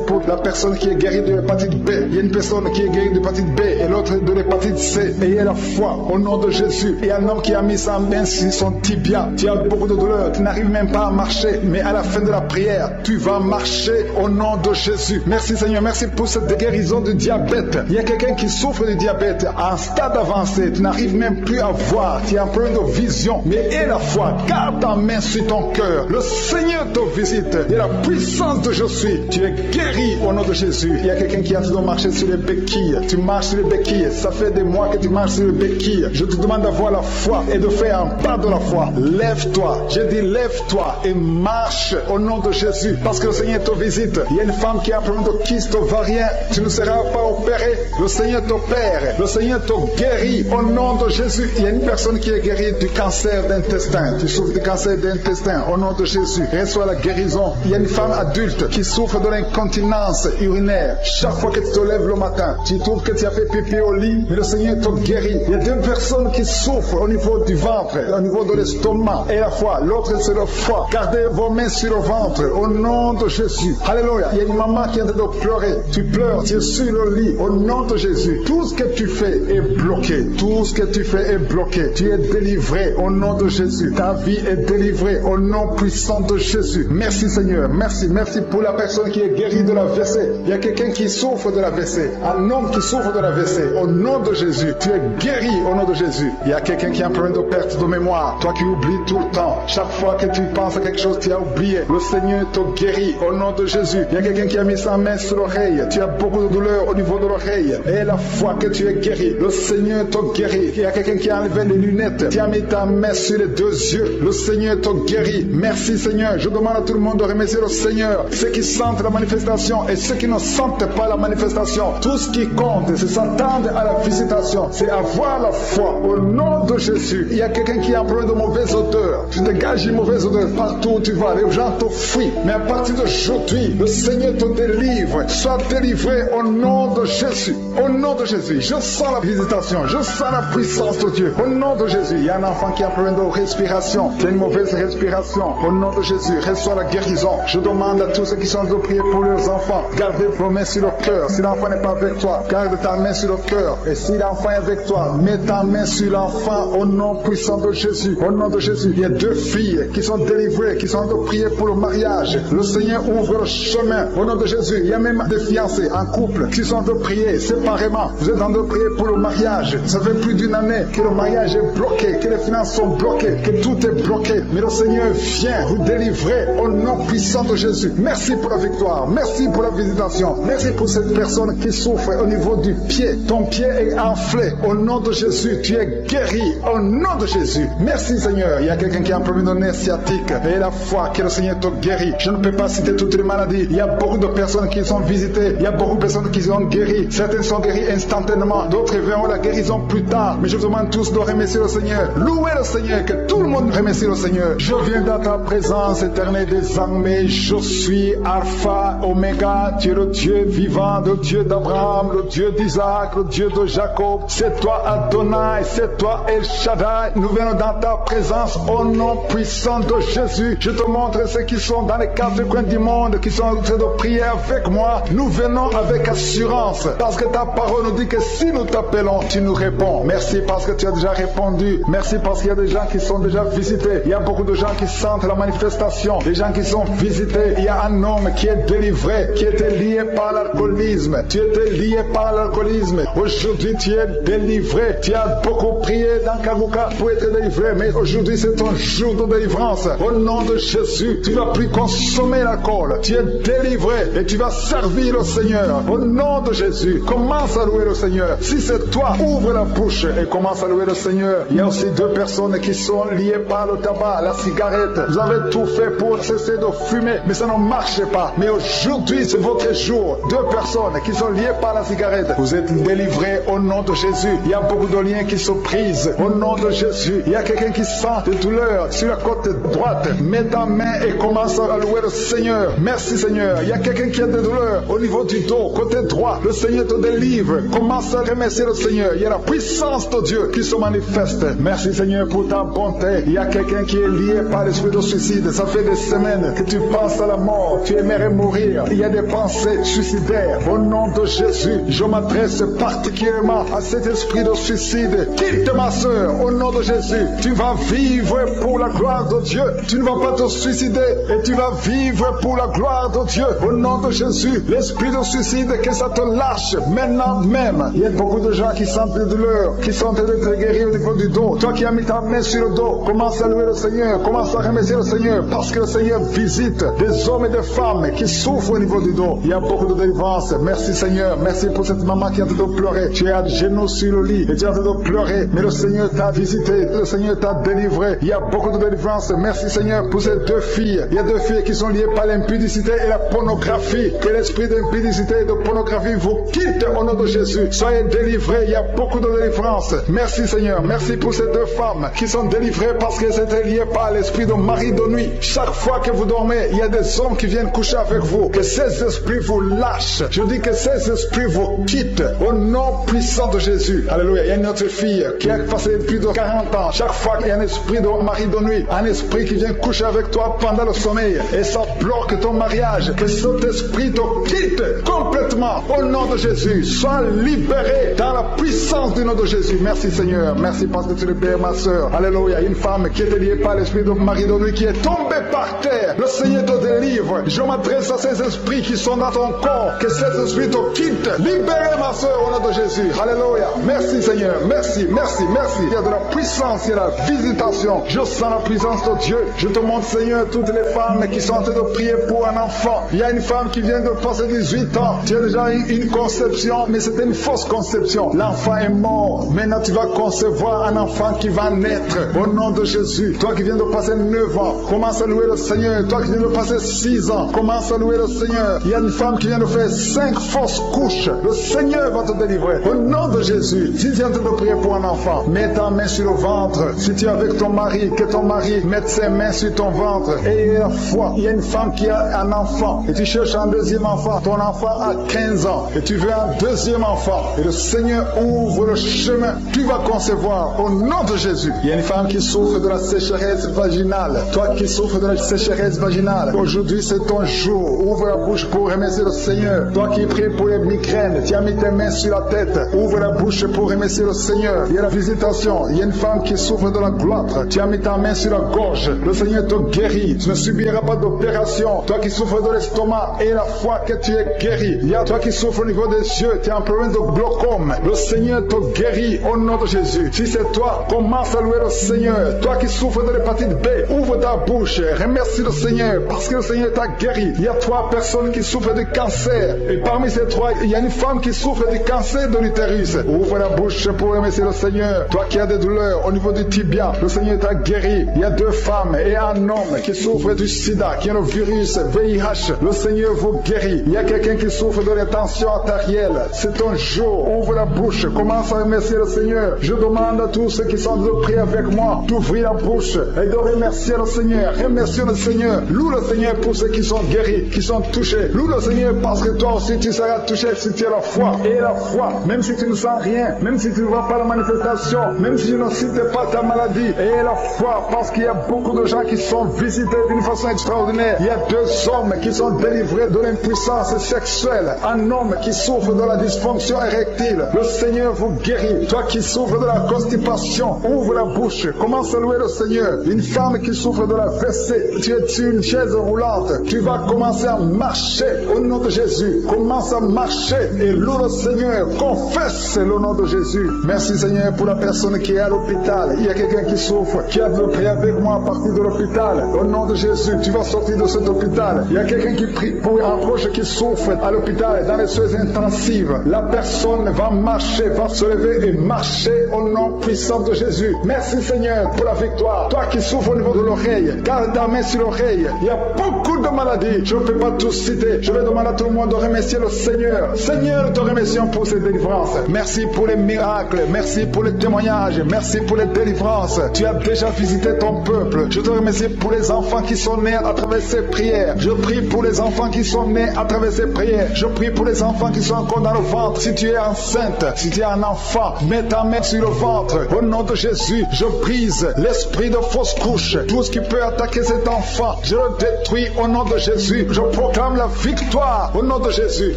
[SPEAKER 2] pour la personne qui est guérie de l'hépatite B. Il y a une personne qui est guérie de l'hépatite B et l'autre de l'hépatite C. Ayez la foi au nom de Jésus. Et un homme qui a mis sa main sur son tibia. Tu as beaucoup de douleur. Tu n'arrives même pas à marcher. Mais à la fin de la prière, tu vas marcher au nom de Jésus. Merci Seigneur. Merci pour cette guérison du diabète. Il y a quelqu'un qui souffre du diabète à un stade avancé. Tu n'arrives même plus à voir. Tu as un problème de vision. Mais aie la foi. toi. Garde ta main sur ton cœur. Le Seigneur te visite. Il y a la puissance de je suis. Tu es guéri au nom de Jésus. Il y a quelqu'un qui est en train de marcher sur les béquilles. Tu marches sur les béquilles. Ça fait des mois que tu marches sur les béquilles. Je te demande d'avoir la foi et de faire un pas de la foi. Lève-toi. Je dis lève-toi et marche au nom de Jésus. Parce que le Seigneur te visite. Il y a une femme qui a un problème de kyste ovarien. Tu ne seras pas opéré. Le Seigneur t'opère. Le Seigneur te guérit au nom de Jésus. Il y a une personne qui est guérie du cancer d'intestin. Tu souffres du cancer d'intestin au nom de Jésus. Reçois la guérison. Il y a une femme adulte qui souffre de l'incontinence urinaire. Chaque fois que tu te lèves le matin, tu trouves que tu as fait pipi au lit, mais le Seigneur te guérit. Il y a deux personnes qui souffrent au niveau du ventre, au niveau de l'estomac et la foi. L'autre c'est le foie. Gardez vos mains sur le ventre au nom de Jésus. Alléluia. Il y a une maman qui est en train de pleurer. Tu pleures, tu es sur le lit au nom de Jésus. Tout ce que tu fais est bloqué. Tout ce que tu fais est bloqué. Tu es délivré au nom de Jésus. Ta vie est délivrée au nom puissant de Jésus. Merci Seigneur. Merci. Merci pour la personne qui est guérie de l'AVC. Il y a quelqu'un qui souffre de l'AVC. Un homme qui souffre de l'AVC. Au nom de Jésus. Tu es guéri au nom de Jésus. Il y a quelqu'un qui a un problème de perte de mémoire. Toi qui oublies tout le temps. Chaque fois que tu penses à quelque chose, tu as oublié. Le Seigneur te guérit au nom de Jésus. Il y a quelqu'un qui a mis sa main sur l'oreille. Tu as beaucoup de douleur au niveau de l'oreille. Et la fois que tu es guéri, le Seigneur te guérit. Il y a quelqu'un qui a enlevé les lunettes. Tu as mis ta main sur les deux yeux. Le Seigneur te guérit. Merci Seigneur. Je demande à tout le monde de remercier le Seigneur. Ceux qui sentent la manifestation et ceux qui ne sentent pas la manifestation. Tout ce qui compte, c'est s'attendre à la visitation. C'est avoir la foi au nom de Jésus. Il y a quelqu'un qui a un problème de mauvaise odeur. Tu dégages une mauvaise odeur partout où tu vas. Les gens te fuient. Mais à partir d'aujourd'hui, le Seigneur te délivre. Sois délivré au nom de Jésus. Au nom de Jésus. Je sens la visitation. Je sens la puissance de Dieu. Au nom de Jésus. Il y a un enfant qui a un problème de respiration. Qui a une mauvaise respiration. Au nom de Jésus. Reçois la guérison. Je demande à tous ceux qui sont de prier pour leurs enfants. Gardez vos mains sur le cœur. Si l'enfant n'est pas avec toi, garde ta main sur le cœur. Et si l'enfant est avec toi, mets ta main sur l'enfant au nom puissant de Jésus. Au nom de Jésus. Il y a deux filles qui sont délivrées, qui sont de prier pour le mariage. Le Seigneur ouvre le chemin. Au nom de Jésus. Il y a même des fiancés en couple qui sont de prier séparément. Vous êtes en train de prier pour le mariage. Ça fait plus d'une année que le mariage est bloqué, que les finances sont bloquées, que tout est bloqué. Mais le Seigneur vient vous délivrer au nom puissant de Jésus. Merci pour la victoire. Merci pour la visitation. Merci pour cette personne qui souffre au niveau du pied. Ton pied est enflé. Au nom de Jésus, tu es guéri. Au nom de Jésus. Merci Seigneur. Il y a quelqu'un qui a un problème de nerf sciatique. Et la foi que le Seigneur te guérit. Je ne peux pas citer toutes les maladies. Il y a beaucoup de personnes qui sont visitées. Il y a beaucoup de personnes qui sont guéries. Certaines sont guéries instantanément. D'autres verront la guérison plus tard. Mais je vous demande tous de remercier le Seigneur. Louez le Seigneur. Que tout le monde remercie le Seigneur. Je viens dans ta présence éternelle des armées. Je suis Alpha, Oméga. Tu es le Dieu vivant, le Dieu d'Abraham, le Dieu d'Isaac, le Dieu de Jacob. C'est toi Adonai, c'est toi El Shaddai. Nous venons dans ta présence au nom puissant de Jésus. Je te montre ceux qui sont dans les quatre coins du monde, qui sont en train de prier avec moi. Nous venons avec assurance, parce que ta parole nous dit que si nous t'appelons, tu nous réponds. Merci parce que tu as déjà répondu. Merci parce qu'il y a des gens qui sont déjà visités. Il y a beaucoup de gens qui sentent la manifestation. Des gens qui sont visités. Il y a un homme qui est délivré, qui était lié par l'alcoolisme. Tu étais lié par l'alcoolisme. Aujourd'hui, tu es délivré. Tu as beaucoup prié dans Kanguka pour être délivré, mais aujourd'hui, c'est ton jour de délivrance. Au nom de Jésus, tu ne vas plus consommer l'alcool. Tu es délivré et tu vas servir le Seigneur. Au nom de Jésus, commence à louer le Seigneur. Si c'est toi, ouvre la bouche et commence à louer le Seigneur. Il y a aussi deux personnes qui sont liées par le tabac, la cigarette. Vous avez tout fait pour cesser de fumer, mais ça ne marche pas. Mais aujourd'hui, c'est votre jour. Deux personnes qui sont liées par la cigarette. Vous êtes délivrés au nom de Jésus. Il y a beaucoup de liens qui se brisent au nom de Jésus. Il y a quelqu'un qui sent des douleurs sur la côte droite. Mets ta main et commence à louer le Seigneur. Merci Seigneur. Il y a quelqu'un qui a des douleurs au niveau du dos, côté droit. Le Seigneur te délivre. Commence à remercier le Seigneur. Il y a la puissance de Dieu qui se manifeste. Merci Seigneur pour ta bonté. Il y a quelqu'un qui est lié par l'esprit de suicide. Ça fait des semaines que tu penses à la mort. Tu aimerais mourir. Il y a des pensées suicidaires. Au nom de Jésus, je m'adresse particulièrement à cet esprit de suicide. Quitte ma soeur. Au nom de Jésus, tu vas vivre pour la gloire de Dieu. Tu ne vas pas te suicider et tu vas vivre pour la gloire de Dieu. Au nom de Jésus, l'esprit de suicide, que ça te lâche maintenant même. Il y a beaucoup de gens qui sentent des douleurs, qui sont en train d'être guéris au niveau du dos. Toi qui as mis ta main sur le dos, Commence à louer le Seigneur. Commence à remercier le Seigneur parce que le Seigneur visite des hommes et des femmes qui souffrent au niveau du dos. Il y a beaucoup de délivrance. Merci Seigneur. Merci pour cette maman qui est en train de pleurer. Tu es à genoux sur le lit et tu es en train de pleurer. Mais le Seigneur t'a visité. Le Seigneur t'a délivré. Il y a beaucoup de délivrance. Merci Seigneur pour ces deux filles. Il y a deux filles qui sont liées par l'impudicité et la pornographie. Que l'esprit d'impudicité et de pornographie vous quitte au nom de Jésus. Soyez délivrés. Il y a beaucoup de délivrance. Merci Seigneur. Merci pour ces deux femmes qui sont délivrées parce qu'elles étaient liées par l'esprit de mari de nuit. Chaque fois que vous dormez, il y a des hommes qui viennent coucher avec vous. Que ces esprits vous lâchent. Je dis que ces esprits vous quittent au nom puissant de Jésus. Alléluia. Il y a une autre fille qui a passé plus de 40 ans. Chaque fois qu'il y a un esprit de mari de nuit, un esprit qui vient coucher avec toi pendant le sommeil et ça bloque ton mariage, que cet esprit te quitte complètement au nom de Jésus. Sois libéré dans la puissance du nom de Jésus. Merci Seigneur. Merci parce que tu libères ma soeur. Alléluia. Une femme qui était liée par l'esprit de mari de nuit qui est tombée par terre. Le Seigneur te délivre. Je m'adresse à ces esprits qui sont dans ton corps. Que ces esprits te quittent. Libérez ma soeur au nom de Jésus. Alléluia. Merci Seigneur. Merci, merci, merci. Il y a de la puissance, il y a de la visitation. Je sens la puissance de Dieu. Je te montre Seigneur toutes les femmes qui sont en train de prier pour un enfant. Il y a une femme qui vient de passer 18 ans. Tu as déjà eu une conception, mais c'était une fausse conception. L'enfant est mort. Maintenant tu vas concevoir un enfant qui va naître. Au nom de Jésus. Toi qui viens de passer 9 ans, commence à louer le Seigneur. Toi qui viens de passer 6 ans, commence à louer le Seigneur. Il y a une femme qui vient de faire 5 fausses couches. Le Seigneur va te délivrer. Au nom de Jésus. Si tu es en train de prier pour un enfant, mets ta main sur le ventre. Si tu es avec ton mari, que ton mari mette ses mains sur ton ventre. Et la foi. Il y a une femme qui a un enfant. Et tu cherches un deuxième enfant. Ton enfant a 15 ans. Et tu veux un deuxième enfant. Et le Seigneur ouvre le chemin. Tu vas concevoir. Au nom de Jésus. Il y a une femme qui souffre de la sécheresse vaginale. Toi qui souffres de la sécheresse vaginale. Aujourd'hui c'est ton jour. Ouvre la bouche pour remercier le Seigneur. Toi qui pries pour les migraines. Tu as mis tes mains sur la tête. Ouvre la bouche pour remercier le Seigneur. Il y a la visitation. Il y a une femme qui souffre de la gloître. Tu as mis ta main sur la gorge. Le Seigneur te guérit. Tu ne subiras pas d'opération. Toi qui souffres de l'estomac et la foi que tu es guéri. Il y a toi qui souffres au niveau des yeux. Tu as un problème de glaucome. Le Seigneur te guérit au nom de Jésus. Si c'est toi, commence à louer le Seigneur. Toi qui souffres de l'hépatite B, ouvre ta bouche. Remercie le Seigneur parce que le Seigneur t'a guéri. Il y a 3 personnes qui souffrent de cancer. Et parmi ces 3, il y a une femme qui souffre du cancer de l'utérus. Ouvre la bouche pour remercier le Seigneur. Toi qui as des douleurs au niveau du tibia, le Seigneur t'a guéri. Il y a 2 femmes et un homme qui souffrent du sida, qui a le virus VIH. Le Seigneur vous guérit. Il y a quelqu'un qui souffre de la tension artérielle. C'est ton jour. Ouvre la bouche. Commence à remercier le Seigneur. Je demande à tous ceux qui sont de prier avec moi d'ouvrir la bouche et de remercier le Seigneur. Remercie le Seigneur. Loue le Seigneur pour ceux qui sont guéris, qui sont touchés. Loue le Seigneur parce que toi aussi tu seras touché si tu as la foi. Et la foi, même si tu ne sens rien, même si tu ne vois pas la manifestation, même si tu ne cites pas ta maladie. Et la foi parce qu'il y a beaucoup de gens qui sont visités d'une façon extraordinaire. Il y a 2 hommes qui sont délivrés de l'impuissance sexuelle. Un homme qui souffre de la dysfonction érectile. Le Seigneur vous guérit. Toi qui souffres de la constipation, ouvre la bouche. Commence à louer le Seigneur. Une femme qui souffre de la WC, tu es sur une chaise roulante. Tu vas commencer à marcher au nom de Jésus. Commence à marcher et loue le Seigneur. Confesse le nom de Jésus. Merci Seigneur pour la personne qui est à l'hôpital. Il y a quelqu'un qui souffre, qui a de prier avec moi à partir de l'hôpital. Au nom de Jésus, tu vas sortir de cet hôpital. Il y a quelqu'un qui prie pour un proche qui souffre à l'hôpital, dans les soins intensives. La personne va marcher, va se lever et marcher au nom puissant de Jésus. Merci Seigneur pour la victoire. Toi qui souffres au niveau de l'oreille, garde ta main sur l'oreille. Il y a beaucoup de maladies. Je ne peux pas tous citer. Je vais demander à tout le monde de remercier le Seigneur. Seigneur, nous te remercions pour ces délivrances. Merci pour les miracles. Merci pour les témoignages. Merci pour les délivrances. Tu as déjà visité ton peuple. Je te remercie pour les enfants qui sont nés à travers ces prières. Je prie pour les enfants qui sont nés à travers ces prières. Je prie pour les enfants qui sont encore dans le ventre. Si tu es enceinte, si tu es un enfant, mets ta main sur le ventre. Au nom de Jésus, je brise l'esprit de fausse couche. Tout ce qui peut attaquer cet enfant, je le détruis au nom de Jésus. Je proclame la victoire au nom de Jésus.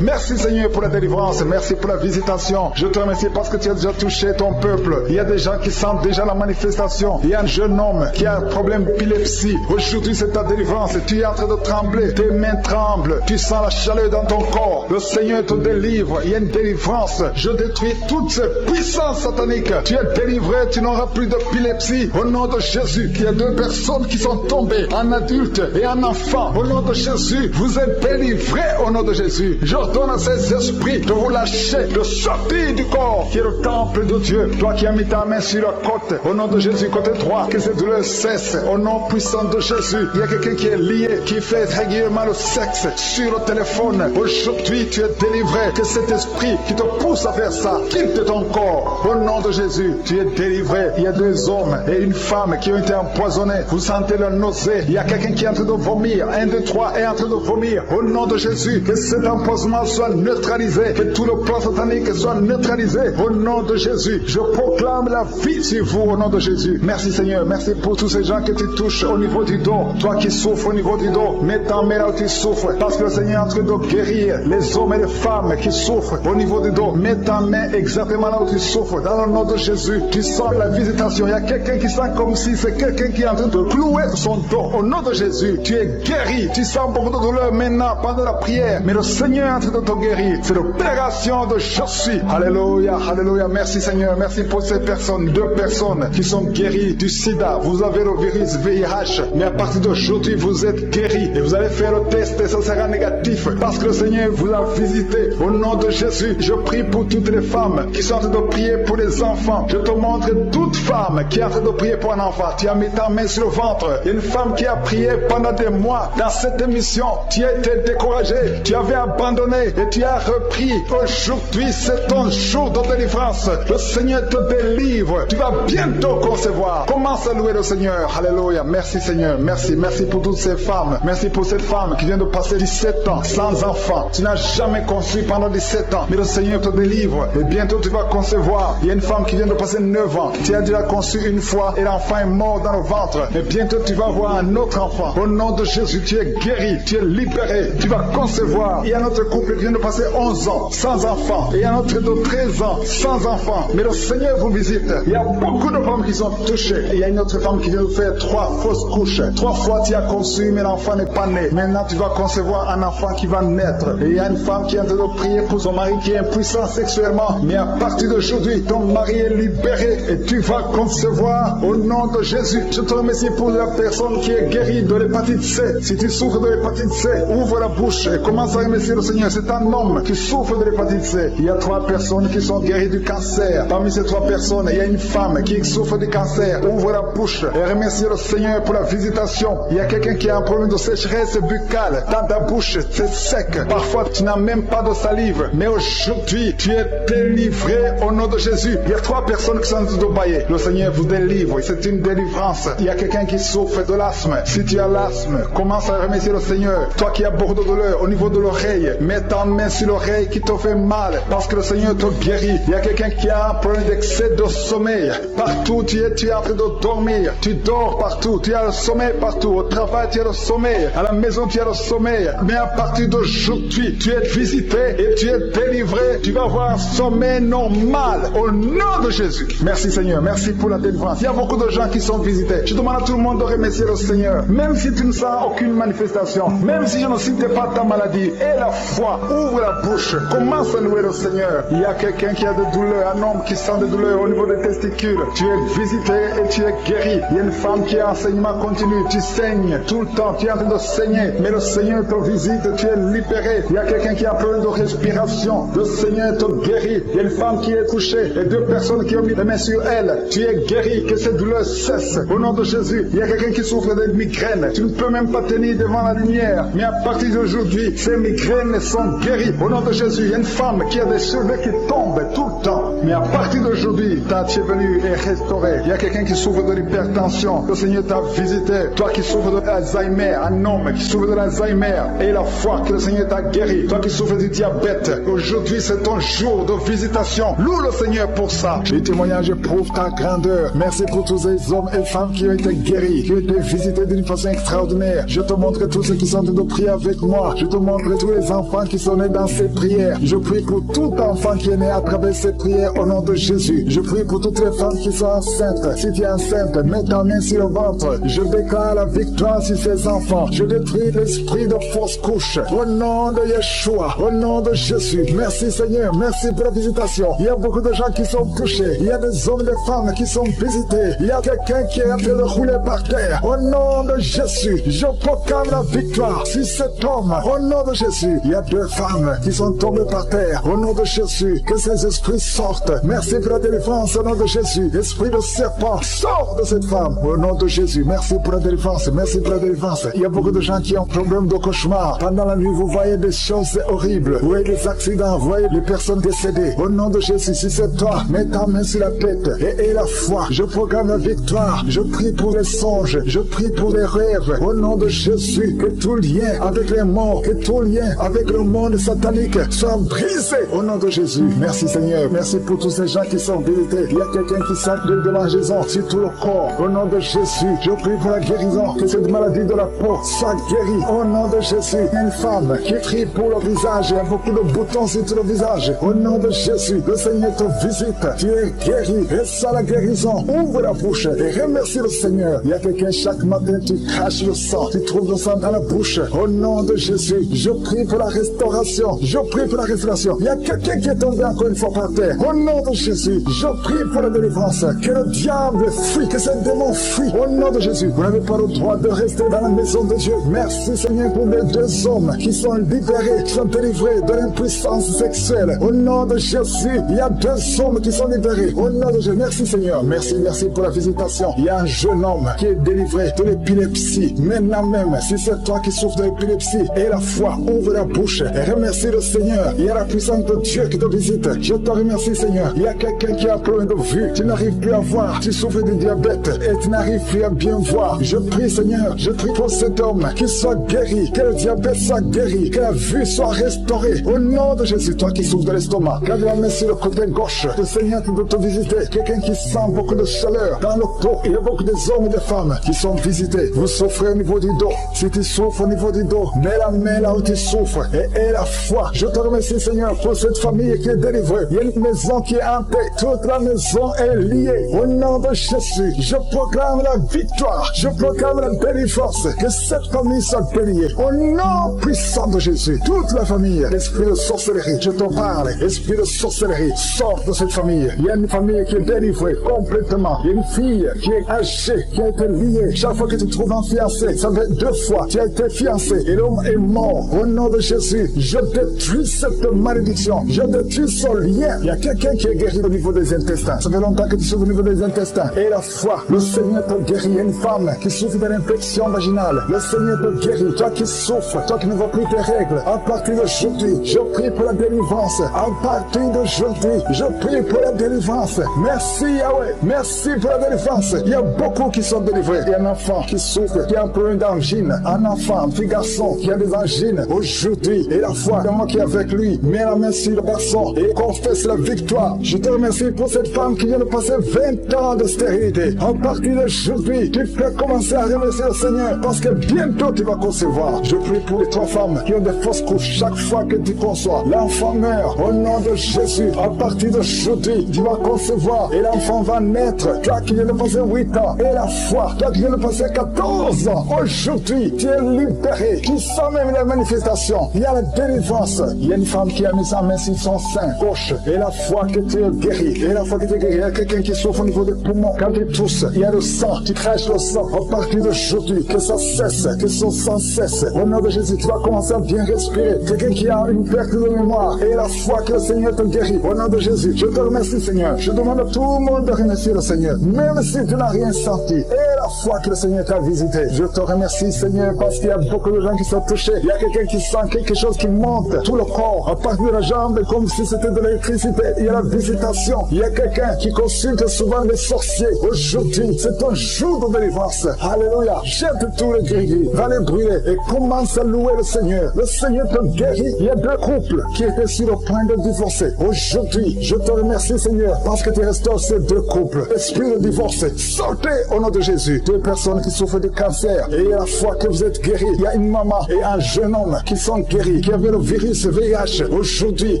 [SPEAKER 2] Merci Seigneur pour la délivrance. Merci pour la visitation. Je te remercie parce que tu as déjà touché ton peuple. Il y a des gens qui sentent déjà la manifestation. Il y a un jeune homme qui a un problème d'épilepsie. Aujourd'hui, c'est ta délivrance. Tu es en train de trembler. Tes mains tremblent. Tu sens la chaleur dans ton corps. Le Seigneur te délivre. Il y a une délivrance. Je détruis toutes ces puissances sataniques. Tu es délivré. Tu n'auras plus d'épilepsie. Au nom de Jésus, il y a 2 personnes qui sont tombées, un adulte et un enfant. Au nom de Jésus, vous êtes délivrés au nom de Jésus. J'ordonne à ces esprits de vous lâcher, de sortir du corps qui est le temple de Dieu. Toi qui as mis ta main sur la côte, au nom de Jésus, côté droit, que cette douleur cesse. Au nom puissant de Jésus, il y a quelqu'un qui est lié, qui fait régulièrement le sexe sur le téléphone. Aujourd'hui, tu es délivré. Que cet esprit qui te pousse à faire ça quitte ton corps. Au nom de Jésus, tu es délivré. Il y a 2 hommes et une femme qui ont été empoisonnés. Vous sentez la nausée. Il y a quelqu'un qui est en train de vomir. 1, 2, 3 est en train de vomir. Au nom de Jésus, que cet empoisonnement soit neutralisé. Que tout le plan satanique soit neutralisé. Au nom de Jésus, je proclame la vie sur vous au nom de Jésus. Merci Seigneur. Merci pour tous ces gens que tu touches au niveau du dos. Toi qui souffres au niveau du dos, mets ta main là où tu souffres. Parce que le Seigneur est en train de guérir les hommes et les femmes qui souffrent au niveau du dos. Mets ta main exactement là où tu souffres. Dans le nom de Jésus, tu sens la visitation. Il y a quelqu'un qui sent comme si c'est quelqu'un qui est en train de clouer son dos. Au nom de Jésus, tu es guéri. Tu sens beaucoup de douleur maintenant pendant la prière. Mais le Seigneur est en train de te guérir. C'est l'opération de je suis. Alléluia, alléluia. Merci Seigneur. Merci pour ces personnes. 2 personnes qui sont guéries du sida. Vous avez le virus VIH. Mais à partir d'aujourd'hui, vous êtes guéris. Et vous allez faire le test et ça sera négatif. Parce que le Seigneur vous a visité. Au nom de Jésus, je prie pour toutes les femmes qui sont en train de prier pour les enfants. Je te montre toute femme qui est en train de prier pour un enfant. Tu as mis ta main sur le ventre. Il y a une femme qui a prié pendant des mois dans cette émission. Tu as été découragé. Tu avais abandonné et tu as repris. Aujourd'hui, c'est ton jour de délivrance. Le Seigneur te délivre. Tu vas bientôt concevoir. Commence à louer le Seigneur. Alléluia. Merci Seigneur. Merci. Merci pour toutes ces femmes. Merci pour cette femme qui vient de passer 17 ans sans enfant. Tu n'as jamais conçu pendant 17 ans. Mais le Seigneur te délivre. Et bientôt tu vas concevoir. Il y a une femme qui vient de passer 9 ans. Tu as déjà conçu une fois et l'enfant est mort dans le ventre. Et bientôt tu vas avoir un autre enfant. Au nom de Jésus, tu es guéri. Tu es libéré. Tu vas concevoir. Il y a notre couple qui vient de passer 11 ans sans enfant. Et il y a notre de 13 ans sans enfant. Mais le Seigneur vous visite. Il y a beaucoup de femmes qui sont touchées. Et il y a une autre femme qui vient de faire 3 fausses couches. 3 fois tu as conçu, mais l'enfant n'est pas né. Maintenant tu vas concevoir un enfant qui va naître. Et il y a une femme qui est en train de prier pour son mari qui est impuissant sexuellement. Mais à partir d'aujourd'hui, ton mari est libéré et tu vas concevoir au nom de Jésus. Je te remercie pour la personne qui est guérie de l'hépatite C. Si tu souffres de l'hépatite C, ouvre la bouche et commence à remercier le Seigneur. C'est un homme qui souffre de l'hépatite C. Il y a 3 personnes qui sont guéries du cancer. Parmi ces 3 personnes, il y a une femme qui souffre du cancer. Ouvre la bouche et remercie le Seigneur pour la visitation. Il y a quelqu'un qui a un problème de sécheresse buccale. Dans ta bouche, c'est sec. Parfois, tu n'as même pas de salive. Mais aujourd'hui, tu es délivré au nom de Jésus. Il y a 3 personnes qui sont en train de bailler. Le Seigneur vous délivre. C'est une délivrance. Il y a quelqu'un qui souffre de l'asthme. Si tu as l'asthme, commence à remercier le Seigneur. Toi qui as beaucoup de douleur au niveau de l'oreille, mets ta main sur l'oreille qui te fait mal. Parce que le Seigneur te guérit. Il y a quelqu'un qui a un problème d'excès de sommeil. Partout tu es en train de dormir. Tu dors partout. Tu as le sommeil partout. Au travail, tu as le sommeil. À la maison, tu as le sommeil. Mais à partir d'aujourd'hui, tu es visité et tu es délivré. Tu vas avoir un sommeil normal au nom de Jésus. Merci Seigneur. Merci pour la délivrance. Il y a beaucoup de gens qui sont visités. Je demande à tout le monde de remercier le Seigneur. Même si tu ne sens aucune manifestation, même si je ne cite pas ta maladie, et la foi, ouvre la bouche. Commence à louer le Seigneur. Il y a quelqu'un qui a des douleurs, un homme qui sent des douleurs au niveau des testicules. Tu es visité et tu es guéri. Il y a une femme qui a enseignement continu. Tu saignes tout le temps. Tu es en train de saigner. Mais le Seigneur te visite. Tu es libéré. Il y a quelqu'un qui a un problème de respiration. Le Seigneur te guérit. Il y a une femme qui est couchée et 2 personnes qui ont mis les mains sur elle. Tu es guéri. Que cette douleur cesse. Au nom de Jésus. Il y a quelqu'un qui souffre de migraines. Tu ne peux même pas tenir devant la lumière. Mais à partir d'aujourd'hui, ces migraines sont guéries. Au nom de Jésus, il y a une femme qui a des cheveux qui tombent tout le temps. Mais à partir d'aujourd'hui, ta chevelure est restaurée. Il y a quelqu'un qui souffre de l'hypertension. Le Seigneur t'a visité. Toi qui souffres de l'Alzheimer, un homme qui souffre de l'Alzheimer. Et la foi que le Seigneur t'a guéri. Toi qui souffres du diabète. Aujourd'hui, c'est ton jour de visitation. Loue le Seigneur pour ça. Les témoignages prouvent ta grandeur. Merci pour tous ces hommes et femmes qui ont été guéris, qui ont été visités d'une façon extraordinaire. Je te montre tous ceux qui sont en train de prier avec moi. Je te montre tous les enfants qui sont nés dans ces prières. Je prie pour tout enfant qui est né à travers ces prières Père, au nom de Jésus, je prie pour toutes les femmes qui sont enceintes. Si tu es enceinte, mets ta main sur le ventre. Je déclare la victoire sur ces enfants. Je détruis l'esprit de fausse couche. Au nom de Yeshua, au nom de Jésus. Merci Seigneur, merci pour la visitation. Il y a beaucoup de gens qui sont touchés. Il y a des hommes et des femmes qui sont visités. Il y a quelqu'un qui est en train de rouler par terre. Au nom de Jésus, je proclame la victoire sur cet homme. Au nom de Jésus, il y a 2 femmes qui sont tombées par terre. Au nom de Jésus, que ces esprits sortent. Merci pour la délivrance au nom de Jésus. Esprit de serpent, sort de cette femme. Au nom de Jésus, merci pour la délivrance. Merci pour la délivrance. Il y a beaucoup de gens qui ont problème de cauchemar. Pendant la nuit, vous voyez des choses horribles. Vous voyez des accidents. Vous voyez des personnes décédées. Au nom de Jésus, si c'est toi, mets ta main sur la tête et la foi. Je proclame la victoire. Je prie pour les songes. Je prie pour les rêves. Au nom de Jésus, que tout lien avec les morts, que tout lien avec le monde satanique soit brisé. Au nom de Jésus. Merci Seigneur. Merci pour tous ces gens qui sont visités. Il y a quelqu'un qui sent de démangeaison sur tout le corps. Au nom de Jésus, je prie pour la guérison. Que cette maladie de la peau soit guérie. Au nom de Jésus, une femme qui prie pour le visage. Il y a beaucoup de boutons sur tout le visage. Au nom de Jésus, le Seigneur te visite. Tu es guéri. Et ça la guérison. Ouvre la bouche et remercie le Seigneur. Il y a quelqu'un chaque matin, tu craches le sang. Tu trouves le sang dans la bouche. Au nom de Jésus, je prie pour la restauration. Je prie pour la restauration. Il y a quelqu'un qui est tombé encore une fois par terre. Au nom de Jésus, je prie pour la délivrance. Que le diable fuit, que ce démon fuit. Au nom de Jésus, vous n'avez pas le droit de rester dans la maison de Dieu. Merci Seigneur pour les 2 hommes qui sont libérés, qui sont délivrés de l'impuissance sexuelle. Au nom de Jésus, il y a 2 hommes qui sont libérés. Au nom de Jésus, merci Seigneur. Merci pour la visitation. Il y a un jeune homme qui est délivré de l'épilepsie. Maintenant même, si c'est toi qui souffres de l'épilepsie, et la foi, ouvre la bouche et remercie le Seigneur. Il y a la puissance de Dieu qui te visite. Je te remercie Seigneur. Il y a quelqu'un qui a un problème de vue. Tu n'arrives plus à voir. Tu souffres de diabète et tu n'arrives plus à bien voir. Je prie Seigneur. Je prie pour cet homme qui soit guéri. Que le diabète soit guéri. Que la vue soit restaurée. Au nom de Jésus, toi qui souffres de l'estomac, garde la main sur le côté gauche. Le Seigneur doit te visiter. Quelqu'un qui sent beaucoup de chaleur dans le dos. Il y a beaucoup d'hommes et de femmes qui sont visités. Vous souffrez au niveau du dos. Si tu souffres au niveau du dos, mets la main là où tu souffres et la foi. Je te remercie Seigneur pour cette famille qui est délivrée. Il y a une maison qui est hantée. Toute la maison est liée. Au nom de Jésus, je proclame la victoire. Je proclame la délivrance. Que cette famille soit bénie. Au nom puissant de Jésus, toute la famille, l'esprit de sorcellerie, je te parle. Esprit de sorcellerie, sort de cette famille. Il y a une famille qui est délivrée complètement. Il y a une fille qui est âgée, qui a été liée. Chaque fois que tu trouves un fiancé, ça fait 2 fois, tu as été fiancé et l'homme est mort. Au nom de Jésus, je détruis cette malédiction. Je détruis son lien. Il y a quelqu'un qui est guéri au niveau des intestins. Ça fait longtemps que tu souffres au niveau des intestins. Et la foi, le Seigneur te guérit. Il y a une femme qui souffre d'une infection vaginale. Le Seigneur te guérit. Toi qui souffres, toi qui ne vois plus tes règles, à partir d'aujourd'hui, je prie pour la délivrance. À partir d'aujourd'hui, je prie pour la délivrance. Merci Yahweh. Merci pour la délivrance. Il y a beaucoup qui sont délivrés. Il y a un enfant qui souffre, qui a un problème d'angine. Un enfant, un petit garçon qui a des angines. Aujourd'hui, et la foi, le mot qui est avec lui, met la main sur le garçon et confesse la victoire. Je te remercie pour cette femme qui vient de passer 20 ans de stérilité. À partir d'aujourd'hui, tu peux commencer à remercier le Seigneur parce que bientôt tu vas concevoir. Je prie pour les 3 femmes qui ont des fausses couches. Chaque fois que tu conçois, l'enfant meurt. Au nom de Jésus, à partir d'aujourd'hui, tu vas concevoir et l'enfant va naître. Toi qui viens de passer 8 ans, et la foi, toi qui viens de passer 14 ans, aujourd'hui, tu es libéré. Tu sens même les manifestations. Il y a la délivrance. Il y a une femme qui a mis sa main sur son sein gauche et la foi que tu es guéri. Et la foi que tu es guéri. Il y a quelqu'un qui souffre au niveau des poumons. Quand tu tousses, il y a le sang. Tu craches le sang. À partir d'aujourd'hui, que ça cesse, que son sang cesse. Au nom de Jésus, tu vas commencer à bien respirer. Quelqu'un qui a une perte de mémoire et la foi que le Seigneur te guérit. Au nom de Jésus, je te remercie Seigneur. Je demande à tout le monde de remercier le Seigneur. Même si tu n'as rien senti. Et la foi que le Seigneur t'a visité. Je te remercie Seigneur parce qu'il y a beaucoup de gens qui sont touchés. Il y a quelqu'un qui sent quelque chose qui monte tout le corps. À partir de la jambe comme si c'était de l'électricité. Il y a la visitation. Il y a quelqu'un qui consulte souvent les sorciers. Aujourd'hui, c'est un jour de délivrance. Alléluia. Jette tous les gris. Va les brûler et commence à louer le Seigneur. Le Seigneur te guérit. Il y a 2 couples qui étaient sur le point de divorcer. Aujourd'hui, je te remercie Seigneur parce que tu restaures ces 2 couples. Esprit de divorce, sortez au nom de Jésus. Jésus. Deux personnes qui souffrent de cancer et à la fois que vous êtes guéris, il y a une maman et un jeune homme qui sont guéris, qui avaient le virus VIH. Aujourd'hui,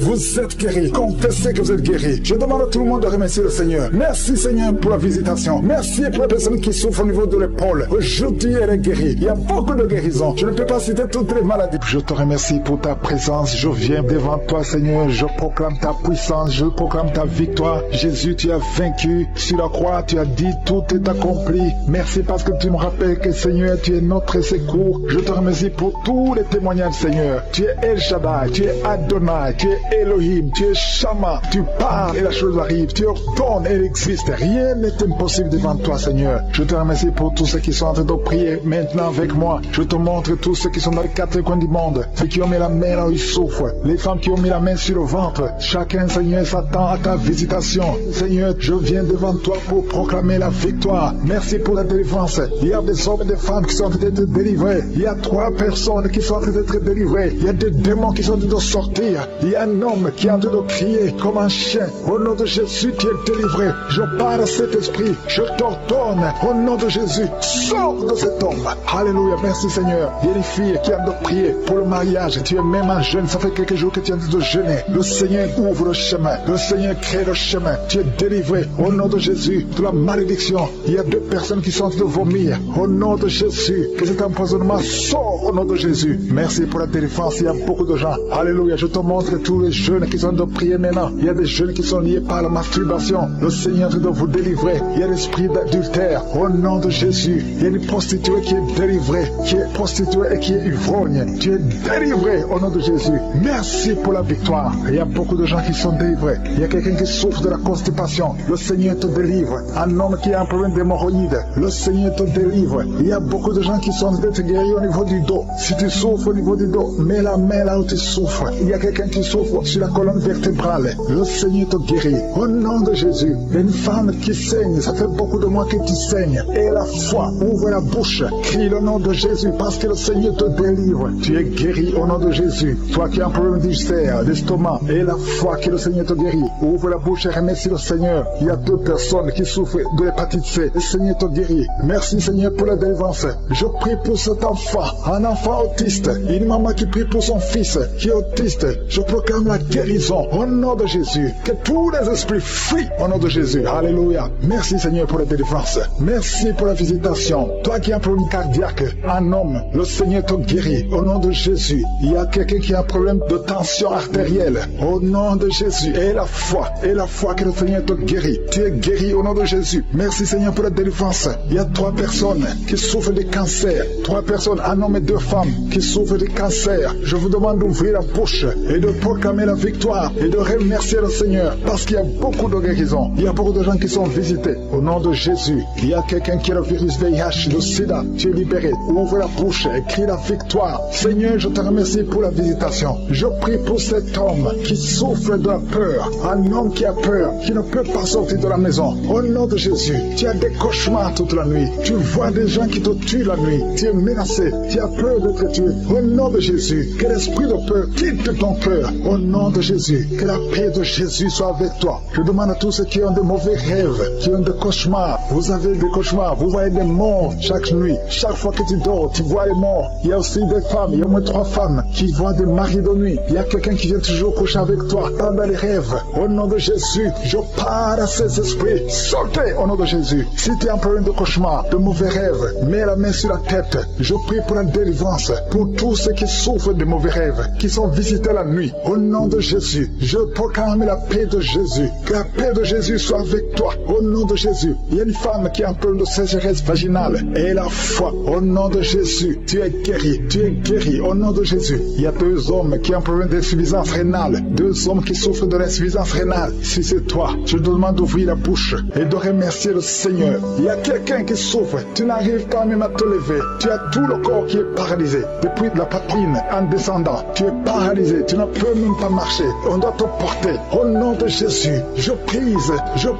[SPEAKER 2] vous êtes guéris. Confessez que vous êtes guéris. Je demande à tout le monde de remercier le Seigneur. Merci Seigneur pour la visitation. Merci pour les personnes qui souffrent au niveau de l'épaule. Aujourd'hui, elle est guérie. Il y a beaucoup de guérisons. Je ne peux pas citer toutes les maladies. Je te remercie pour ta présence. Je viens devant toi, Seigneur. Je proclame ta puissance. Je proclame ta victoire. Jésus, tu as vaincu. Sur la croix, tu as dit tout est accompli. Merci parce que tu me rappelles que Seigneur, tu es notre secours. Je te remercie pour tous les témoignages, Seigneur. Tu es El Shaddai, tu es Adonai, tu es Elohim, tu es Shama. Tu parles et la chose arrive. Tu ordonnes et elle existe. Rien n'est impossible devant toi, Seigneur. Je te remercie pour tous ceux qui sont en train de prier maintenant avec moi. Je te montre tous ceux qui sont dans les quatre coins du monde. Ceux qui ont mis la main là où ils souffrent. Les femmes qui ont mis la main sur le ventre. Chacun, Seigneur, s'attend à ta visitation. Seigneur, je viens devant toi pour proclamer la victoire. Merci pour la délivrance. Il y a des hommes et des femmes qui sont en train d'être délivrés. Il y a 3 personnes qui sont en train d'être délivrées. Il y a des démons qui sont en train de sortir. Il y a un homme qui est en train de crier comme un chien. Au nom de Jésus, tu es délivré. Je parle à cet esprit. Je t'ordonne, au nom de Jésus, sors de cet homme. Alléluia, merci Seigneur. Il y a des filles qui ont de prier pour le mariage. Tu es même un jeune, ça fait quelques jours que tu es en train de jeûner. Le Seigneur ouvre le chemin. Le Seigneur crée le chemin. Tu es délivré au nom de Jésus de la malédiction. Il y a 2 personnes qui sont en train de vomir. Au nom de Jésus, que cet empoisonnement sort au nom de Jésus. Merci pour la délivrance. Il y a beaucoup de gens. Alléluia, je te montre tous les jeunes qui sont en train de prier maintenant. Il y a des jeunes qui sont liés par la masturbation. Le Seigneur doit vous délivrer. Il y a l'esprit d'adultère. Au nom de Jésus, il y a une prostituée qui est délivrée, qui est prostituée et qui est ivrogne. Tu es délivré au nom de Jésus. Merci pour la victoire. Il y a beaucoup de gens qui sont délivrés. Il y a quelqu'un qui souffre de la constipation. Le Seigneur te délivre. Un homme qui a un problème d'hémorroïde. Le Seigneur te délivre. Il y a beaucoup de gens qui sont d'être guéris au niveau du dos. Si tu souffres au niveau du dos, mets la main là où tu souffres. Il y a quelqu'un qui souffre sur la colonne vertébrale. Le Seigneur te guérit. Au nom de Jésus. Il y a une femme qui saigne. Ça fait beaucoup de mois que tu saignes. Et la foi, ouvre la bouche. Crie le nom de Jésus parce que le Seigneur te délivre. Tu es guéri au nom de Jésus. Toi qui as un problème d'ulcère, d'estomac, et la foi que le Seigneur te guérit. Ouvre la bouche et remercie le Seigneur. Il y a 2 personnes qui souffrent de l'hépatite C. Le Seigneur te guérit. Merci Seigneur pour la délivrance. Je prie pour cet enfant, un enfant autiste. Une maman qui prie pour son fils qui est autiste. Je proclame la guérison au nom de Jésus. Que tous les esprits fuient au nom de Jésus. Alléluia. Merci Seigneur pour la délivrance. Merci pour la visitation. Toi qui as un problème cardiaque, un homme, le Seigneur te guérit au nom de Jésus. Il y a quelqu'un qui a un problème de tension artérielle au nom de Jésus. Et la foi que le Seigneur te guérit. Tu es guéri au nom de Jésus. Merci Seigneur pour la délivrance. Il y a 3 personnes qui souffrent de cancer. 3 personnes, un homme et 2 femmes qui souffrent de cancer. Je vous demande d'ouvrir la bouche et de proclamer la victoire et de remercier le Seigneur parce qu'il y a beaucoup de guérisons. Il y a beaucoup de gens qui sont visités au nom de Jésus. Il y a quelqu'un qui a le virus VIH, le sida. Tu es libéré. Ouvre la bouche et crie la victoire. Seigneur, je te remercie pour la visitation. Je prie pour cet homme qui souffre de la peur. Un homme qui a peur, qui ne peut pas sortir de la maison. Au nom de Jésus, tu as des cauchemars toute la nuit. Tu vois des gens qui te tuent la nuit. Tu es menacé. Tu as peur d'être tué. Au nom de Jésus, que l'esprit de peur quitte ton cœur. Au nom de Jésus, que la paix de Jésus soit avec toi. Je demande à tous ceux qui ont de mauvais rêves, qui ont des cauchemars. Vous avez des cauchemars. Vous voyez des morts chaque nuit. Chaque fois que tu dors, tu vois les morts. Il y a aussi des femmes. Il y a au moins 3 femmes qui voient des maris de nuit. Il y a quelqu'un qui vient toujours coucher avec toi pendant les rêves. Au nom de Jésus, je parle à ces esprits. Sortez au nom de Jésus. Si tu as un problème de cauchemar, de mauvais rêves, mets la main sur la tête. Je prie pour la délivrance, pour tous ceux qui souffrent de mauvais rêves, qui sont visités la nuit. Au nom de Jésus, je proclame la paix de Jésus. Que la paix de Jésus soit avec toi. Au nom de Jésus, il y a une femme qui a un problème de sécheresse vaginale. Et la foi, au nom de Jésus, tu es guéri. Tu es guéri au nom de Jésus. Il y a 2 hommes qui ont un problème d'insuffisance rénale. 2 hommes qui souffrent de l'insuffisance rénale. Si c'est toi, je te demande d'ouvrir la bouche et de remercier le Seigneur. Il y a quelqu'un qui souffre. Tu n'arrives quand même à te lever. Tu as tout le corps qui est paralysé. Depuis la poitrine en descendant, tu es paralysé. Tu ne peux même pas marcher. On doit te porter. Au nom de Jésus, je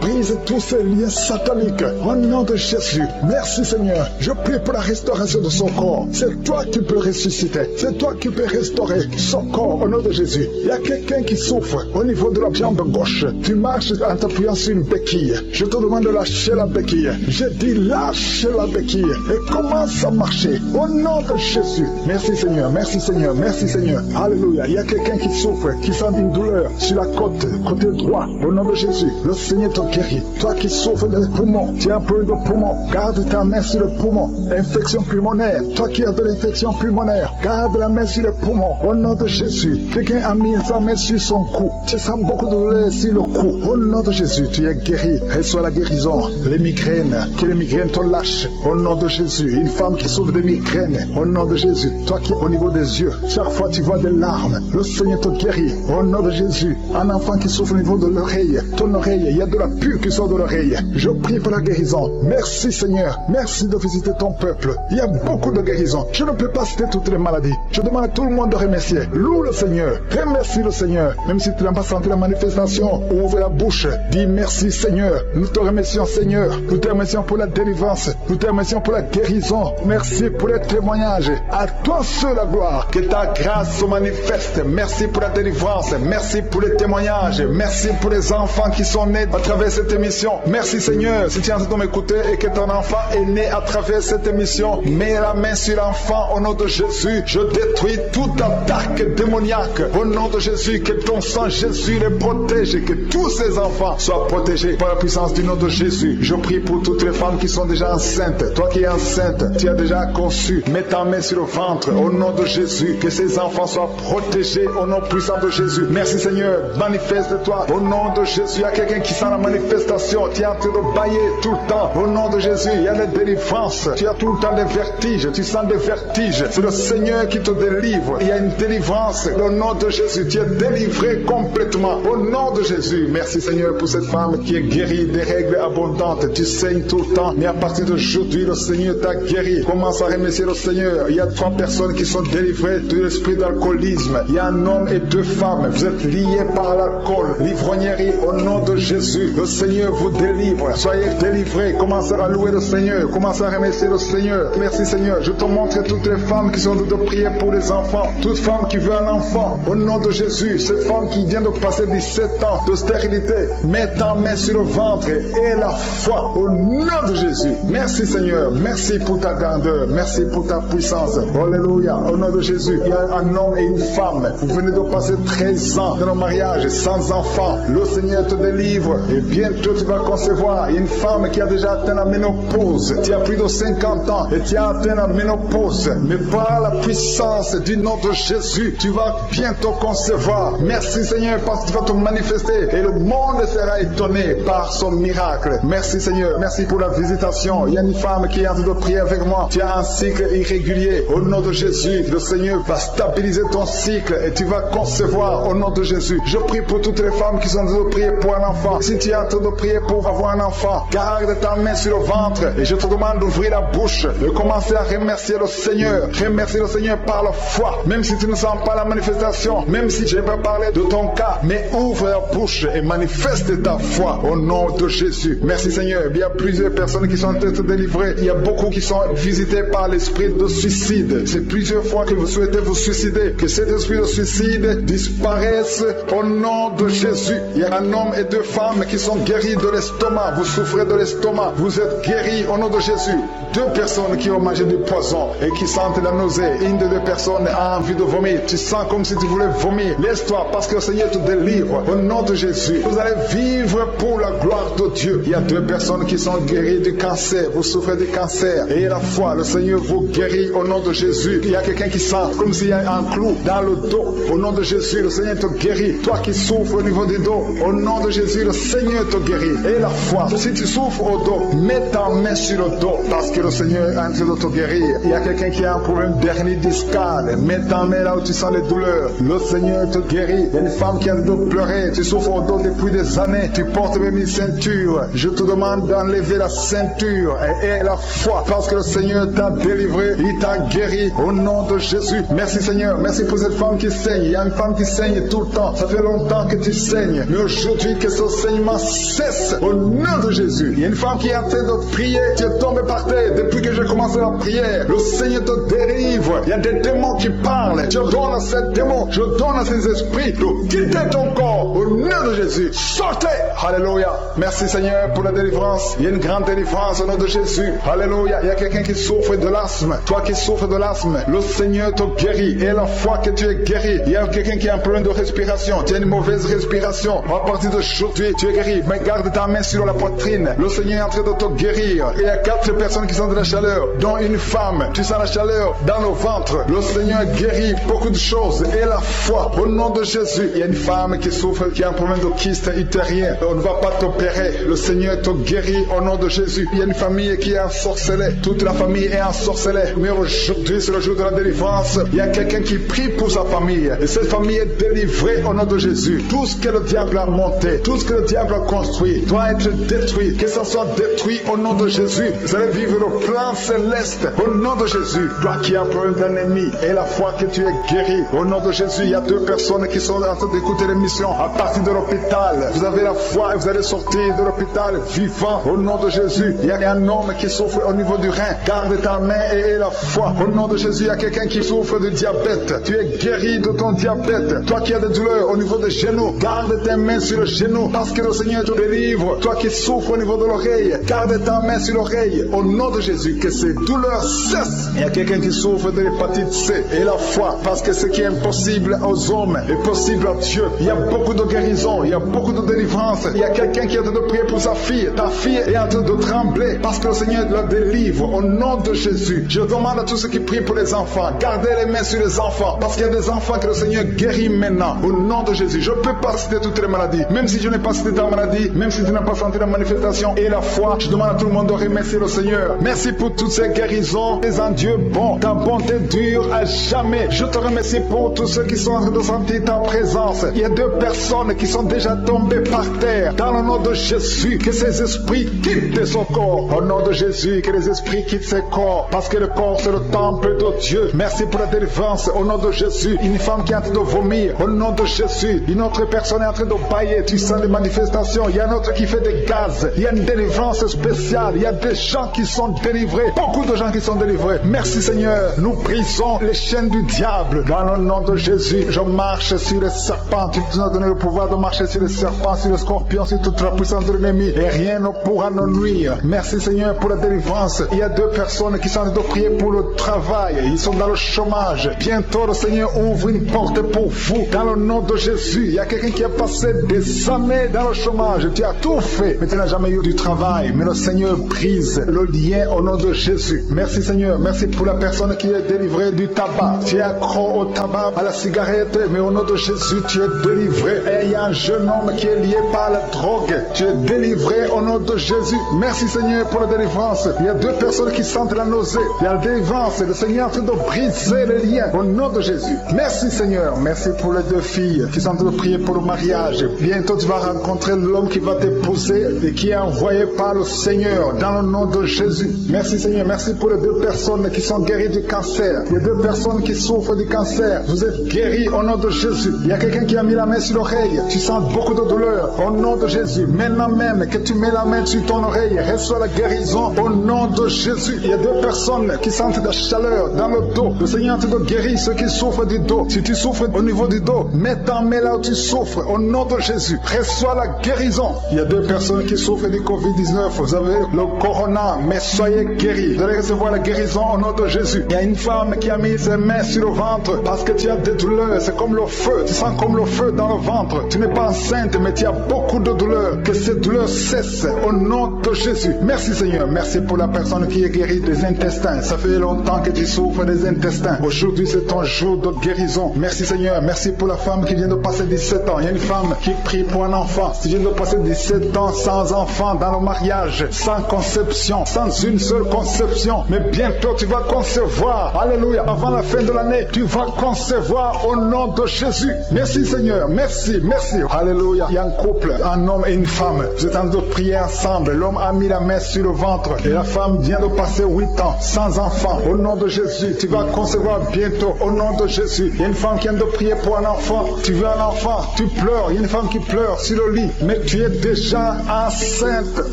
[SPEAKER 2] brise tous ces liens sataniques. Au nom de Jésus, merci Seigneur. Je prie pour la restauration de son corps. C'est toi qui peux ressusciter. C'est toi qui peux restaurer son corps au nom de Jésus. Il y a quelqu'un qui souffre au niveau de la jambe gauche. Tu marches en t'appuyant sur une béquille. Je te demande de lâcher la béquille. Je dis lâche la béquille et commence à marcher. Au nom de Jésus. Merci Seigneur, merci Seigneur, merci Seigneur. Alléluia. Il y a quelqu'un qui souffre, qui sent une douleur sur la côté droit. Au nom de Jésus, le Seigneur te guérit. Toi qui souffres des poumons, tu as un peu de poumon, garde ta main sur le poumon. Infection pulmonaire, toi qui as de l'infection pulmonaire, garde la main sur le poumon. Au nom de Jésus, quelqu'un a mis sa main sur son cou. Tu sens beaucoup de douleur sur le cou. Au nom de Jésus, tu es guéri. Reçois la guérison. Les migraines, que les migraines te lâchent. Au nom de Jésus, une femme qui souffre de migraines. Au nom de Jésus, toi qui au niveau des yeux, chaque fois tu vois des larmes, le Seigneur te guérit. Au nom de Jésus, un enfant qui souffre au niveau de l'oreille, ton oreille, il y a de la pus qui sort de l'oreille. Je prie pour la guérison. Merci Seigneur, merci de visiter ton peuple. Il y a beaucoup de guérisons. Je ne peux pas citer toutes les maladies. Je demande à tout le monde de remercier. Loue le Seigneur, remercie le Seigneur. Même si tu n'as pas senti la manifestation, ouvre la bouche, dis merci Seigneur. Nous te remercions Seigneur. Nous te remercions pour la délivrance. Nous te remercions pour la guérison. Merci pour les témoignages. À toi seul la gloire. Que ta grâce se manifeste. Merci pour la délivrance. Merci pour les témoignages. Merci pour les enfants qui sont nés à travers cette émission. Merci Seigneur. Si tu es en train de m'écouter et que ton enfant est né à travers cette émission, mets la main sur l'enfant au nom de Jésus. Je détruis toute attaque démoniaque. Au nom de Jésus, que ton sang Jésus les protège. Que tous ces enfants soient protégés par la puissance du nom de Jésus. Je prie pour toutes les femmes qui sont déjà enceintes. Toi qui es enceinte, tu as déjà conçu. Mets ta main sur le ventre au nom de Jésus. Que ces enfants soient protégés au nom puissant de Jésus. Merci Seigneur. Manifeste-toi au nom de Jésus. Il y a quelqu'un qui sent la manifestation. Tu es en train de bailler tout le temps. Au nom de Jésus, il y a les délivrances. Tu as tout le temps des vertiges. Tu sens des vertiges. C'est le Seigneur qui te délivre. Il y a une délivrance. Au nom de Jésus, tu es délivré complètement. Au nom de Jésus. Merci Seigneur pour cette femme qui est guérie des règles abondantes. Tu saignes tout le temps. Mais à partir d'aujourd'hui, le Seigneur t'a guéri. Commence à remercier le Seigneur. Il y a 3 personnes qui sont délivrées de l'esprit d'alcoolisme. Il y a un homme et 2 femmes. Vous êtes liés par l'alcool. L'ivrognerie au nom de Jésus. Le Seigneur vous délivre. Soyez délivrés. Commencez à louer le Seigneur. Commencez à remercier le Seigneur. Merci Seigneur. Je te montre toutes les femmes qui sont en train de prier pour les enfants. Toute femme qui veut un enfant. Au nom de Jésus. Cette femme qui vient de passer 17 ans de stérilité. Mets ta main sur le ventre et la foi. Au nom de Jésus. Merci Seigneur. Merci pour ta grandeur. Merci pour ta puissance. Alléluia. Au nom de Jésus. Il y a un homme et une femme. Vous venez de passer 13 ans dans le mariage sans enfant. Le Seigneur te délivre. Et bientôt tu vas concevoir. Il y a une femme qui a déjà atteint la ménopause. Tu as plus de 50 ans et tu as atteint la ménopause. Mais par la puissance du nom de Jésus, tu vas bientôt concevoir. Merci Seigneur parce que tu vas te manifester. Et le monde sera étonné par son miracle. Merci Seigneur. Merci pour la visitation. Il y a une femme qui est en train de prier avec moi. Tu as un cycle irrégulier. Au nom de Jésus, le Seigneur va stabiliser ton cycle et tu vas concevoir au nom de Jésus. Je prie pour toutes les femmes qui sont en train de prier pour un enfant. Si tu es en train de prier pour avoir un enfant, garde ta main sur le ventre et je te demande d'ouvrir la bouche et commencer à remercier le Seigneur. Remercier le Seigneur par la foi. Même si tu ne sens pas la manifestation, même si je vais parler de ton cas, mais ouvre la bouche et manifeste ta foi au nom de Jésus. Merci Seigneur. Il y a plusieurs personnes qui sont en train de se délivrer. Il y a beaucoup qui sont visités par l'esprit de suicide. C'est plusieurs fois que vous souhaitez vous suicider. Que cet esprit de suicide disparaisse au nom de Jésus. Il y a un homme et 2 femmes qui sont guéris de l'estomac. Vous souffrez de l'estomac. Vous êtes guéris au nom de Jésus. 2 personnes qui ont mangé du poison et qui sentent la nausée. Une des 2 personnes a envie de vomir. Tu sens comme si tu voulais vomir. Laisse-toi parce que le Seigneur te délivre au nom de Jésus. Vous allez vivre pour la gloire de Dieu. Il y a 2 personnes qui sont guéries du cancer. Vous souffrez du cancer. Et la foi, le Seigneur vous guérit au nom de Jésus. Il y a quelqu'un qui sent comme s'il y a un clou dans le dos. Au nom de Jésus, le Seigneur te guérit. Toi qui souffres au niveau du dos, au nom de Jésus, le Seigneur te guérit. Et la foi, si tu souffres au dos, mets ta main sur le dos parce que le Seigneur est en train de te guérir. Il y a quelqu'un qui a un problème d'hernie discale. Mets ta main là où tu sens les douleurs. Le Seigneur te guérit. Il y a une femme qui a de pleurer. Tu souffres au dos depuis des années. Tu portes même une ceinture. Je te demande d'enlever la ceinture et la foi parce que le Seigneur t'a délivré. Il t'a guéri au nom de Jésus. Merci Seigneur. Merci pour cette femme qui saigne. Il y a une femme qui saigne tout le temps. Ça fait longtemps que tu saignes. Mais aujourd'hui, que ce saignement cesse au nom de Jésus. Il y a une femme qui est en train de prier. Tu es tombé par terre depuis que j'ai commencé la prière, le Seigneur te délivre. Il y a des démons qui parlent. Je donne à ces démons, je donne à ces esprits de quitter ton corps au nom de Jésus. Sortez. Alléluia. Merci Seigneur pour la délivrance. Il y a une grande délivrance au nom de Jésus. Alléluia. Il y a quelqu'un qui souffre de l'asthme. Toi qui souffres de l'asthme, le Seigneur te guérit. Et la fois que tu es guéri, il y a quelqu'un qui a un problème de respiration. Tu as une mauvaise respiration. À partir d'aujourd'hui, tu es guéri. Mais garde ta main sur la poitrine. Le Seigneur est en train de te guérir. Et il y a 4 personnes qui sentent de la chaleur, dont une femme. Tu sens la chaleur dans le ventre. Le Seigneur guérit beaucoup de choses. Et la foi, au nom de Jésus. Il y a une femme qui souffre, qui a un problème de kyste utérien. On ne va pas t'opérer. Le Seigneur te guérit au nom de Jésus. Il y a une famille qui est ensorcelée. Toute la famille est ensorcelée. Mais aujourd'hui, c'est le jour de la délivrance. Il y a quelqu'un qui prie pour sa famille. Et cette famille est délivrée au nom de Jésus. Tout ce que le diable a monté, tout ce que le diable a construit, doit être détruit. Que ça soit détruit au nom de Jésus. Vous allez vivre le plan céleste au nom de Jésus. Toi qui as un problème d'ennemi et la foi que tu es guéri, au nom de Jésus, il y a 2 personnes qui sont en train d'écouter l'émission à partir de l'hôpital. Vous avez la foi et vous allez sortir de l'hôpital vivant au nom de Jésus. Il y a un homme qui souffre au niveau du rein. Garde ta main et la foi. Au nom de Jésus, il y a quelqu'un qui souffre de diabète. Tu es guéri de ton diabète. Toi qui as des douleurs au niveau des genoux, garde tes mains sur le genou parce que le Seigneur te délivre. Toi qui souffres au niveau de l'oreille, garde ta main sur l'oreille. Au nom de Jésus, que ces douleurs cessent. Il y a quelqu'un qui souffre de l'hépatite C et la foi parce que ce qui est impossible aux hommes est possible à Dieu. Il y a beaucoup de guérison, il y a beaucoup de délivrance. Il y a quelqu'un qui est en train de prier pour sa fille. Ta fille est en train de trembler parce que le Seigneur la délivre au nom de Jésus. Je demande à tous ceux qui prient pour les enfants, gardez les mains sur les enfants parce qu'il y a des enfants que le Seigneur guérit maintenant au nom de Jésus. Je ne peux pas citer toutes les maladies, même si je n'ai pas cité ta maladie, même si tu n'as pas senti la manifestation et la foi. Je demande à tout le monde de remercier le Seigneur. Merci pour toutes ces guérisons. Tu es un Dieu bon, ta bonté dure à jamais. Je te remercie pour tous ceux qui sont en train de sentir ta présence. Il y a 2 personnes qui sont déjà tombées par terre. Dans le nom de Jésus, que ces esprits quittent son corps. Au nom de Jésus, que les esprits quittent ses corps. Parce que le corps, c'est le temple de Dieu. Merci pour la délivrance. Au nom de Jésus, une femme qui est en train de vomir. Au nom de Jésus, une autre personne est en train de bailler. Tu sens des manifestations. Il y a un autre qui fait des gaz. Il y a une délivrance spéciale. Il y a des gens qui sont délivrés. Beaucoup de gens qui sont délivrés. Merci Seigneur. Nous brisons les chaînes du diable. Dans le nom de Jésus, je marche sur les serpents. Tu nous as donné le pouvoir de marcher sur les serpents, sur les scorpions, sur toute la puissance de l'ennemi. Et rien ne pourra nous nuire. Merci Seigneur pour la délivrance. Il y a 2 personnes qui sont en train de prier pour le travail. Ils sont dans le chômage. Bientôt le Seigneur ouvre une porte pour vous. Dans le nom de Jésus, il y a quelqu'un qui a passé des années dans le chômage. Tu as tout fait, mais tu n'as jamais eu du travail. Mais le Seigneur brise le lien au nom de Jésus. Merci Seigneur. Merci pour la personne qui est délivrée du tabac. Tu es accro au tabac, à la cigarette, mais au nom de Jésus, tu es délivré. Et il y a un jeune homme qui est lié par la drogue. Tu es délivré au nom de Jésus. Merci Seigneur pour la délivrance. Il y a 2 personnes qui sentent la nausée. Il y a la délivrance. Le Seigneur est en train de briser les liens au nom de Jésus. Merci Seigneur. Merci pour les 2 filles qui sont en train de prier pour le mariage. Bientôt tu vas rencontrer l'homme qui va t'épouser et qui est envoyé par le Seigneur dans le nom de Jésus. Merci Seigneur. Merci pour les 2 personnes qui sont guéries du cancer. Il y a 2 personnes qui souffrent du cancer. Vous êtes guéris au nom de Jésus. Il y a quelqu'un qui a mis la main sur l'oreille. Tu sens beaucoup de douleur au nom de Jésus. Maintenant même que tu mets la main sur ton oreille, reçois la guérison au nom de Jésus. Il y a 2 personnes qui sentent de la chaleur dans le dos. Le Seigneur te guérit ceux qui souffrent du dos. Si tu souffres au niveau du dos, mets ta main là où tu souffres au nom de Jésus. Reçois la guérison. Il y a 2 personnes qui souffrent du Covid-19. Vous avez le corona, mais soyez guéris. Vous allez recevoir la guérison au nom de Jésus. Il y a une femme qui a mis ses mains sur le ventre parce que tu as des douleurs. C'est comme le feu. Tu sens comme le feu dans le ventre. Tu n'es pas enceinte, mais tu as beaucoup de douleurs. Que ces douleurs cessent au nom de Jésus. Merci Seigneur. Merci pour la personne qui est guérie des intestins. Ça fait longtemps que tu souffres des intestins. Aujourd'hui, c'est ton jour de guérison. Merci Seigneur. Merci pour la femme qui vient de passer 17 ans. Il y a une femme qui prie pour un enfant. Tu viens de passer 17 ans sans enfant dans le mariage, sans conception, sans une seule conception. Mais bientôt, tu vas concevoir. Alléluia. Avant la fin de l'année, tu vas concevoir au nom de Jésus. Merci Seigneur. Merci. Merci. Alléluia. Il y a un couple, un homme et une femme. Vous êtes en train de prier ensemble. L'homme a mis la main sur le ventre et la femme vient de passer 8 ans sans enfant. Au nom de Jésus, tu vas concevoir bientôt. Au nom de Jésus. Il y a une femme qui vient de prier pour un enfant. Tu veux un enfant, tu pleures. Il y a une femme qui pleure sur le lit, mais tu es déjà enceinte.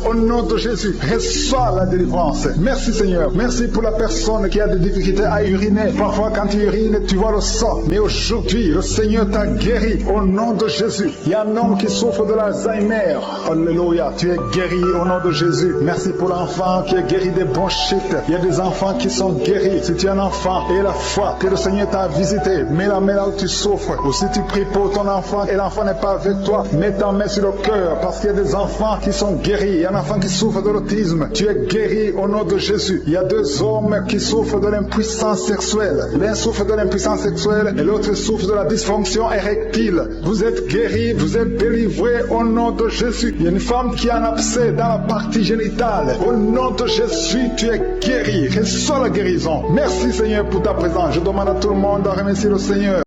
[SPEAKER 2] Au nom de Jésus, reçois la délivrance. Merci Merci Seigneur. Merci pour la personne qui a des difficultés à uriner. Parfois quand tu urines, tu vois le sang. Mais aujourd'hui, le Seigneur t'a guéri au nom de Jésus. Il y a un homme qui souffre de l'Alzheimer. Alléluia, tu es guéri au nom de Jésus. Merci pour l'enfant qui est guéri des bronchites. Il y a des enfants qui sont guéris. Si tu es un enfant et la foi que le Seigneur t'a visité, mets la main là où tu souffres. Ou si tu pries pour ton enfant et l'enfant n'est pas avec toi, mets ta main sur le cœur parce qu'il y a des enfants qui sont guéris. Il y a un enfant qui souffre de l'autisme. Tu es guéri au nom de Jésus. Il y a deux hommes qui souffrent de l'impuissance sexuelle. L'un souffre de l'impuissance sexuelle et l'autre souffre de la dysfonction érectile. Vous êtes guéris, vous êtes délivrés au nom de Jésus. Il y a une femme qui a un abcès dans la partie génitale. Au nom de Jésus, tu es guéri. Reçois la guérison. Merci Seigneur pour ta présence. Je demande à tout le monde de remercier le Seigneur.